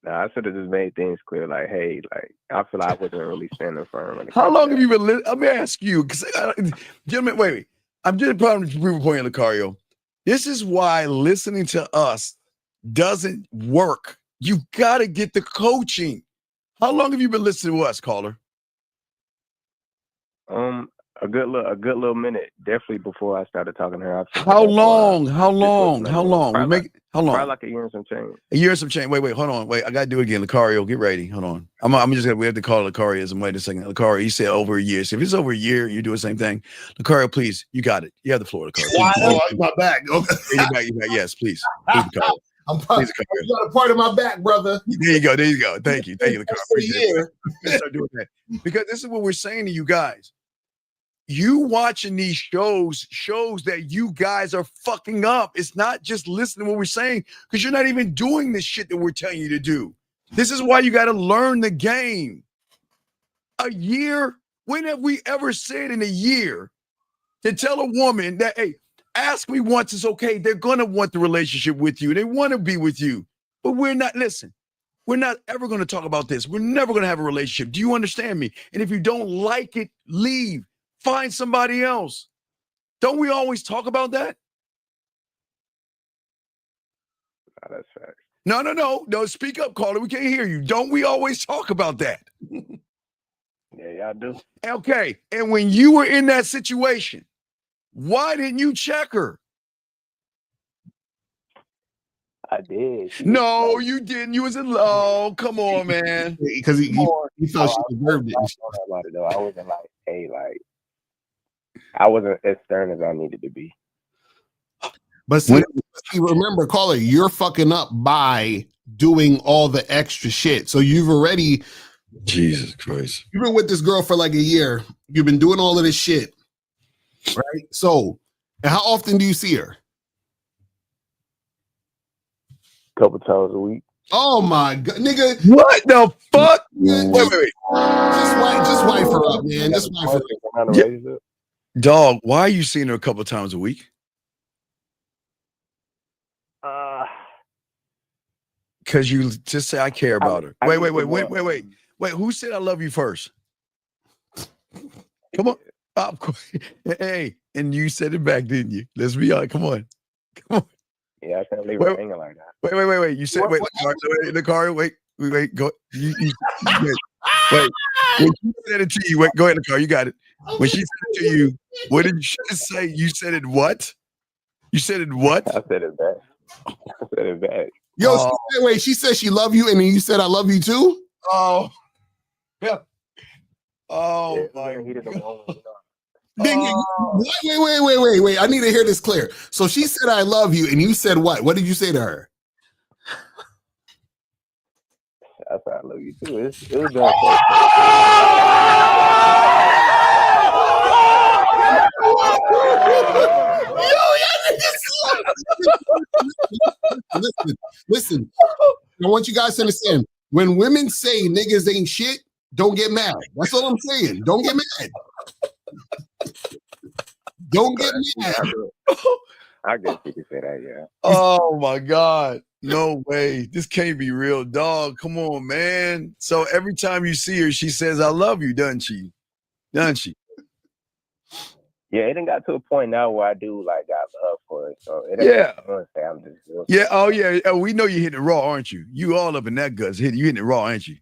Nah, I should have just made things clear. Like, hey, like I feel like I wasn't really standing firm. How long have you been? Let me ask you, because gentlemen, wait. I'm just probably people point Lucario. This is why listening to us doesn't work. You got to get the coaching. How long have you been listening to us, caller? A good little minute. Definitely before I started talking to her. How long? How long? Probably like a year and some change. A year and some change. Wait, hold on. Wait, I gotta do it again. Lucario, get ready. Hold on. We have to call Lucario. Wait a second. Lucario, you said over a year. So if it's over a year, you do the same thing. Lucario, please, you got it. You have the floor, Lucario. My back. Okay. You back. Yes, please. Lucario. I'm probably got a part of my back, brother. There you go. Thank you, Lucario. Start doing that. Because this is what we're saying to you guys. You watching these shows that you guys are fucking up. It's not just listening to what we're saying, because you're not even doing this shit that we're telling you to do. This is why you got to learn the game. A year? When have we ever said in a year to tell a woman that, hey, ask me once, it's okay. They're going to want the relationship with you. They want to be with you. But we're not ever going to talk about this. We're never going to have a relationship. Do you understand me? And if you don't like it, leave. Find somebody else. Don't we always talk about that? Oh, that's fact. No. Speak up, caller. We can't hear you. Don't we always talk about that? Yeah, y'all do. Okay. And when you were in that situation, why didn't you check her? I did. No, you didn't. You was in love. Come on, man. Because he felt she deserved it. About it though. I wasn't like, hey, like. I wasn't as stern as I needed to be. But see, remember, caller, you're fucking up by doing all the extra shit. So you've already, Jesus Christ, you've been with this girl for like a year. You've been doing all of this shit, right? So, and how often do you see her? A couple times a week. Oh my god, nigga! What the fuck? Wait. Just wife her up, man. Just wife her up. Yeah. Dog, why are you seeing her a couple of times a week? Because you just say I care about her. Wait. Who said I love you first? Come on. Hey, and you said it back, didn't you? Let's be honest. Come on. Yeah, I can't leave her hanging like that. Wait. You said wait. The car. Wait. Go. You wait. When she said it to you, go ahead, the car. You got it. When she said it to you, what did you say? You said it what? You said it what? I said it back. Yo, she said she love you, and then you said I love you too? Oh. Yeah. Oh, my God. Wait. I need to hear this clear. So she said I love you, and you said what? What did you say to her? I said I love you too. It was done. Listen. I want you guys to understand. When women say niggas ain't shit, don't get mad. That's all I'm saying. Don't get mad. Don't get mad. I guess you could say that, yeah. Oh my God. No way. This can't be real, dog. Come on, man. So every time you see her, she says, I love you, doesn't she? Yeah, it done got to a point now where I do like got love course. So Yeah. I wouldn't say I'm just guilty. Yeah. Oh, yeah. Oh, we know you hitting it raw, aren't you? You all up in that guts. You hitting it raw, aren't you?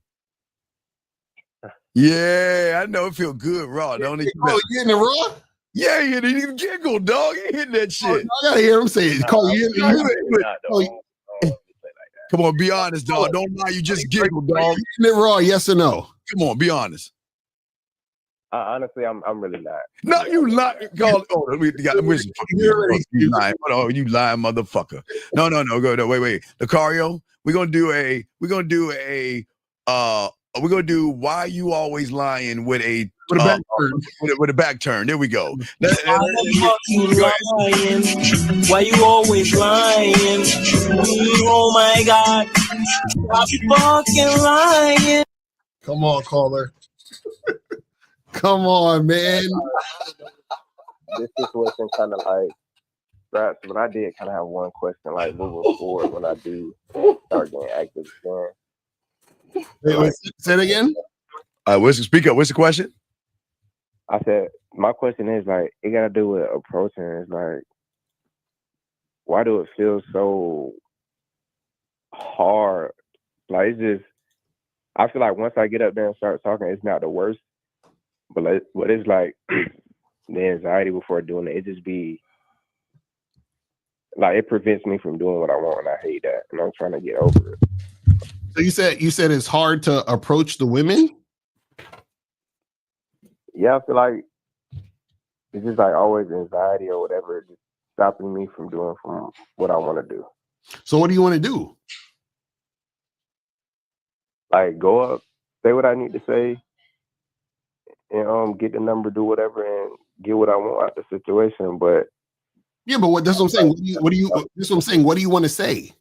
Yeah, I know it feel good raw, don't it? Oh, you hitting it raw? Yeah, you didn't even giggle, dog. You hitting that shit. I gotta hear him say it. Cole, you hitting it? Come on, be honest, dog. Don't lie. You just giggle, dog. You hitting it raw? Yes or no? Come on, be honest. Honestly, I'm really not. No, you lie. You lying. Oh, you lying motherfucker. No. Go. No, wait. Lucario, we're gonna do why you always lying with a back turn. With a back turn. There we go. Why the fuck you lying? Why you always lying? Oh my God! Stop fucking lying. Come on, caller. Come on, man. This situation kind of like, perhaps, but I did kind of have one question, like moving forward when I do start getting active again. Wait, say it again. Speak up. What's the question? I said, my question is like, it got to do with approaching. It's like, why do it feel so hard? Like, it's just, I feel like once I get up there and start talking, it's not the worst. But it's like the anxiety before doing it just be like, it prevents me from doing what I want, and I hate that. And I'm trying to get over it. So you said it's hard to approach the women? Yeah, I feel like it's just like always anxiety or whatever, just stopping me from doing what I want to do. So what do you want to do? Like go up, say what I need to say, and get the number, do whatever, and get what I want out the situation. But yeah, but that's what I'm saying. What do you? That's what I'm saying. What do you want to say?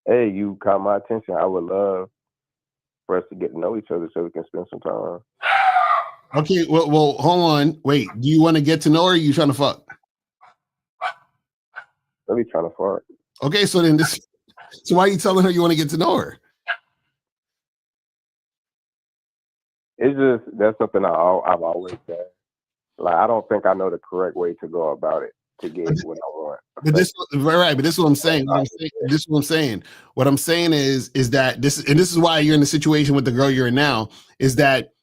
Hey, you caught my attention. I would love for us to get to know each other so we can spend some time. Okay, well, hold on. Wait, do you want to get to know her or are you trying to fuck? Really trying to fuck. Okay, so why are you telling her you want to get to know her? It's just, that's something I've always said. Like, I don't think I know the correct way to go about it to get what I want. But this is what I'm saying. This is what I'm saying. What I'm saying is that this is why you're in the situation with the girl you're in now, is that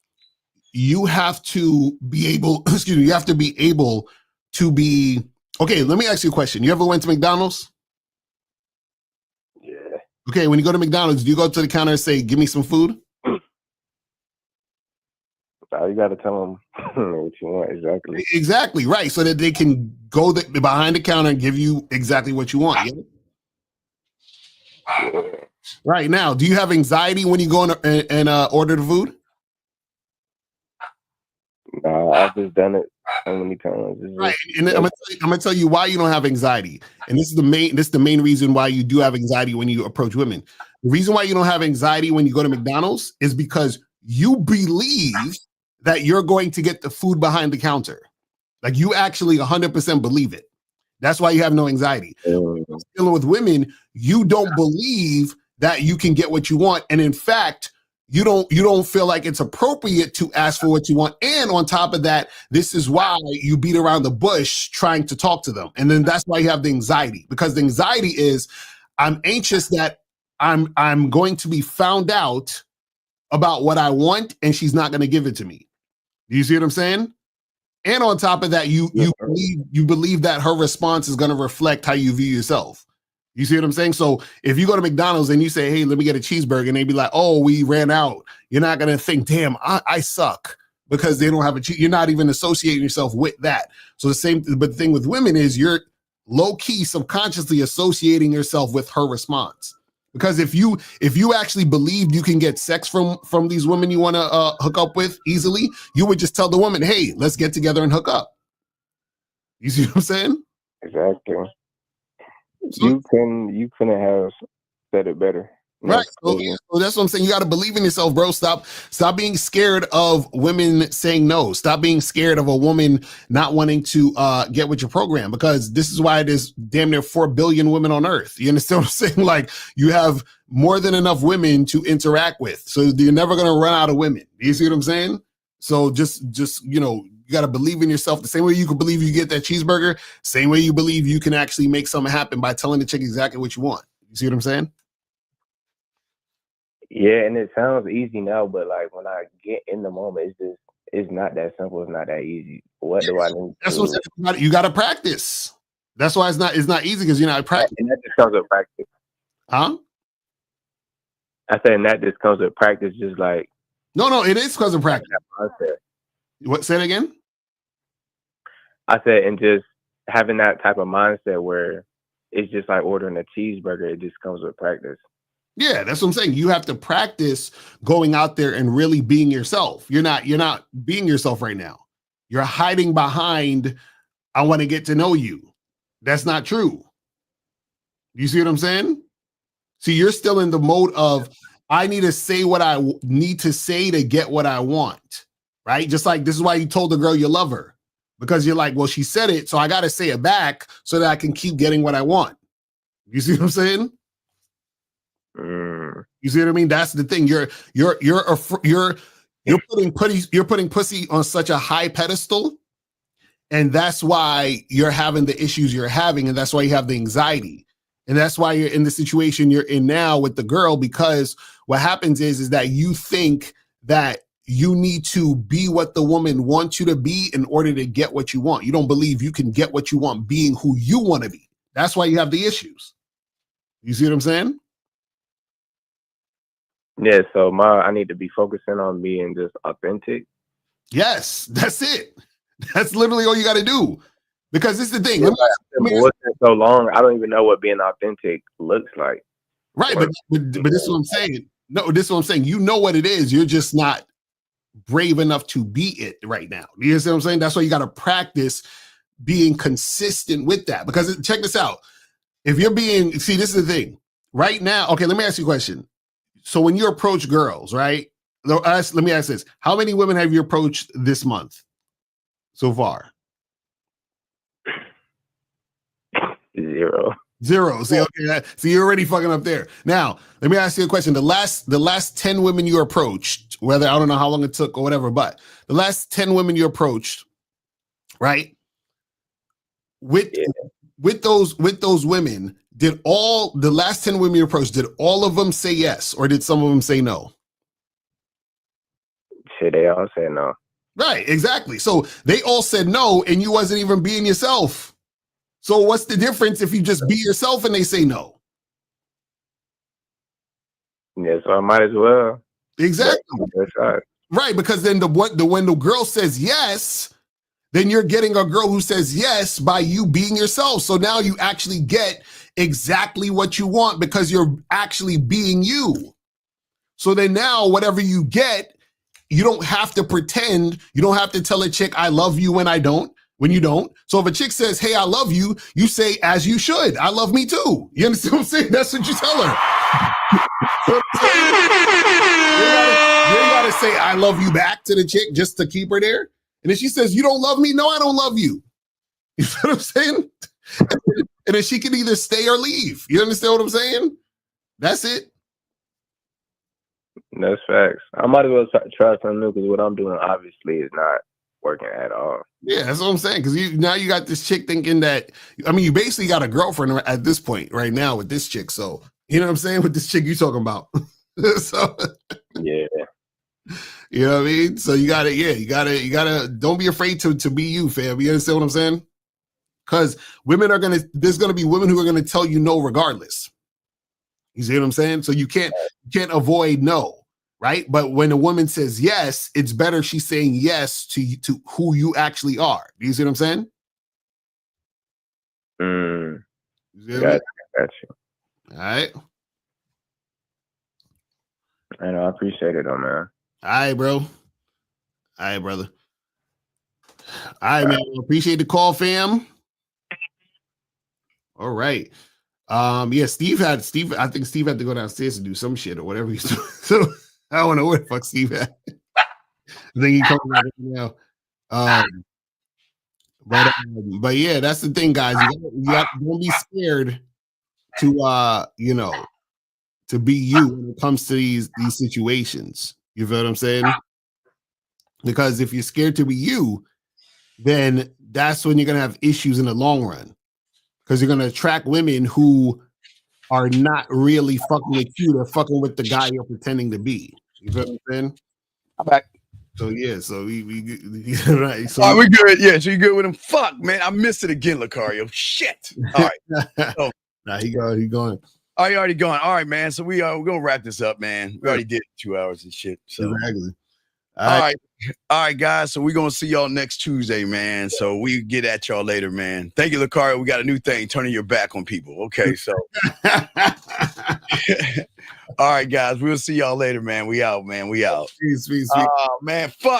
you have to be able, you have to be able to be, okay, let me ask you a question. You ever went to McDonald's? Yeah. Okay, when you go to McDonald's, do you go to the counter and say, give me some food? You got to tell them what you want, exactly. Exactly, right. So that they can go behind the counter and give you exactly what you want. Yeah? Right now, do you have anxiety when you go and order the food? Nah, I've just done it so many times. Right, and I'm gonna tell you why you don't have anxiety, and this is the main reason why you do have anxiety when you approach women. The reason why you don't have anxiety when you go to McDonald's is because you believe that you're going to get the food behind the counter. Like you actually 100% believe it. That's why you have no anxiety. Dealing with women, you don't believe that you can get what you want, and in fact, you don't feel like it's appropriate to ask for what you want. And on top of that, this is why you beat around the bush trying to talk to them. And then that's why you have the anxiety, because the anxiety is, I'm anxious that I'm going to be found out about what I want and she's not going to give it to me. Do you see what I'm saying? And on top of that, you believe that her response is going to reflect how you view yourself. You see what I'm saying? So if you go to McDonald's and you say, hey, let me get a cheeseburger, and they be like, oh, we ran out. You're not going to think, damn, I suck, because they don't have a cheese. You're not even associating yourself with that. So but the thing with women is you're low key subconsciously associating yourself with her response. Because if you actually believed you can get sex from these women you want to hook up with easily, you would just tell the woman, hey, let's get together and hook up. You see what I'm saying? Exactly. So, you couldn't have said it better. Right. So that's what I'm saying. You got to believe in yourself, bro. Stop being scared of women saying no. Stop being scared of a woman not wanting to get with your program, because this is why there's damn near 4 billion women on earth. You understand what I'm saying? Like, you have more than enough women to interact with. So you're never going to run out of women. You see what I'm saying? So just You got to believe in yourself. The same way you can believe you get that cheeseburger, same way you believe you can actually make something happen by telling the chick exactly what you want. You see what I'm saying? Yeah, and it sounds easy now, but like when I get in the moment, it's not that simple. It's not that easy. What do I need That's to? what I'm saying. You got to practice. That's why it's not easy because you're not practicing. And that just comes with practice. Huh? I said, and that just comes with practice. Just like No, it is because of practice. What? Say it again. I said, and just having that type of mindset where it's just like ordering a cheeseburger. It just comes with practice. Yeah, that's what I'm saying. You have to practice going out there and really being yourself. You're not being yourself right now. You're hiding behind, I want to get to know you. That's not true. You see what I'm saying? See, you're still in the mode of, I need to say what I need to say to get what I want, right? Just like this is why you told the girl you love her, because you're like, well, she said it, so I got to say it back so that I can keep getting what I want. You see what I'm saying? You see what I mean? That's the thing. You're putting pussy on such a high pedestal, and that's why you're having the issues you're having, and that's why you have the anxiety, and that's why you're in the situation you're in now with the girl. Because what happens is that you think that you need to be what the woman wants you to be in order to get what you want. You don't believe you can get what you want being who you want to be. That's why you have the issues. You see what I'm saying? Yeah, so I need to be focusing on being just authentic. Yes, that's it. That's literally all you got to do. Because this is the thing. Yeah, so long, I don't even know what being authentic looks like. Right, but this is what I'm saying. No, this is what I'm saying. You know what it is. You're just not brave enough to be it right now. You see what I'm saying? That's why you got to practice being consistent with that. Because check this out. If you're this is the thing. Right now, okay, let me ask you a question. So when you approach girls, right? Let me ask this. How many women have you approached this month so far? 0. See, okay, so you're already fucking up there. Now, let me ask you a question. The last 10 women you approached, whether I don't know how long it took or whatever, but the last 10 women you approached, right? With those women, did the last 10 women you approached, did all of them say yes, or did some of them say no? Shit, they all said no. Right, exactly. So they all said no, and you wasn't even being yourself. So what's the difference if you just be yourself and they say no? Yeah, so I might as well. Exactly. Right, because then when the girl says yes, then you're getting a girl who says yes by you being yourself. So now you actually get exactly what you want because you're actually being you. So then now whatever you get, you don't have to pretend. You don't have to tell a chick, I love you when you don't. So if a chick says, hey, I love you, you say, as you should. I love me too. You understand what I'm saying? That's what you tell her. You ain't gotta say, I love you back to the chick just to keep her there. And if she says, you don't love me, no, I don't love you. You know what I'm saying? And then she can either stay or leave. You understand what I'm saying? That's it. That's facts. I might as well try something new because what I'm doing obviously is not working at all. Yeah, that's what I'm saying. Because now you got this chick thinking that, I mean, you basically got a girlfriend at this point right now with this chick. So, you know what I'm saying? With this chick you talking about. So, yeah. You know what I mean? So you gotta, don't be afraid to be you, fam. You understand what I'm saying? Because there's gonna be women who are gonna tell you no regardless. You see what I'm saying? So you can't avoid no, right? But when a woman says yes, it's better she's saying yes to who you actually are. Do you see what I'm saying? Got you. All right. I know. I appreciate it, though, man. All right, bro. All right, brother. All right, man. Appreciate the call, fam. All right. Yeah, I think Steve had to go downstairs to do some shit or whatever he's doing. So I don't know where the fuck Steve at. I think he coming right now. But yeah, that's the thing, guys. Don't be scared to to be you when it comes to these situations. You feel what I'm saying? Because if you're scared to be you, then that's when you're gonna have issues in the long run, because you're gonna attract women who are not really fucking with you. They're fucking with the guy you're pretending to be. You feel what I'm saying? I'm back. So yeah, so we right. So all right, we good. Yeah, so you good with him? Fuck, man, I missed it again, Lucario. Shit. All right. So, nah, he going. Oh, you already gone. All right, man. So we're gonna wrap this up, man. We already did 2 hours and shit. So Exactly. all right, guys. So we're gonna see y'all next Tuesday, man. So we get at y'all later, man. Thank you, Lucario. We got a new thing, turning your back on people. Okay, so all right, guys. We'll see y'all later, man. We out, man. We out. Peace. Man, fuck.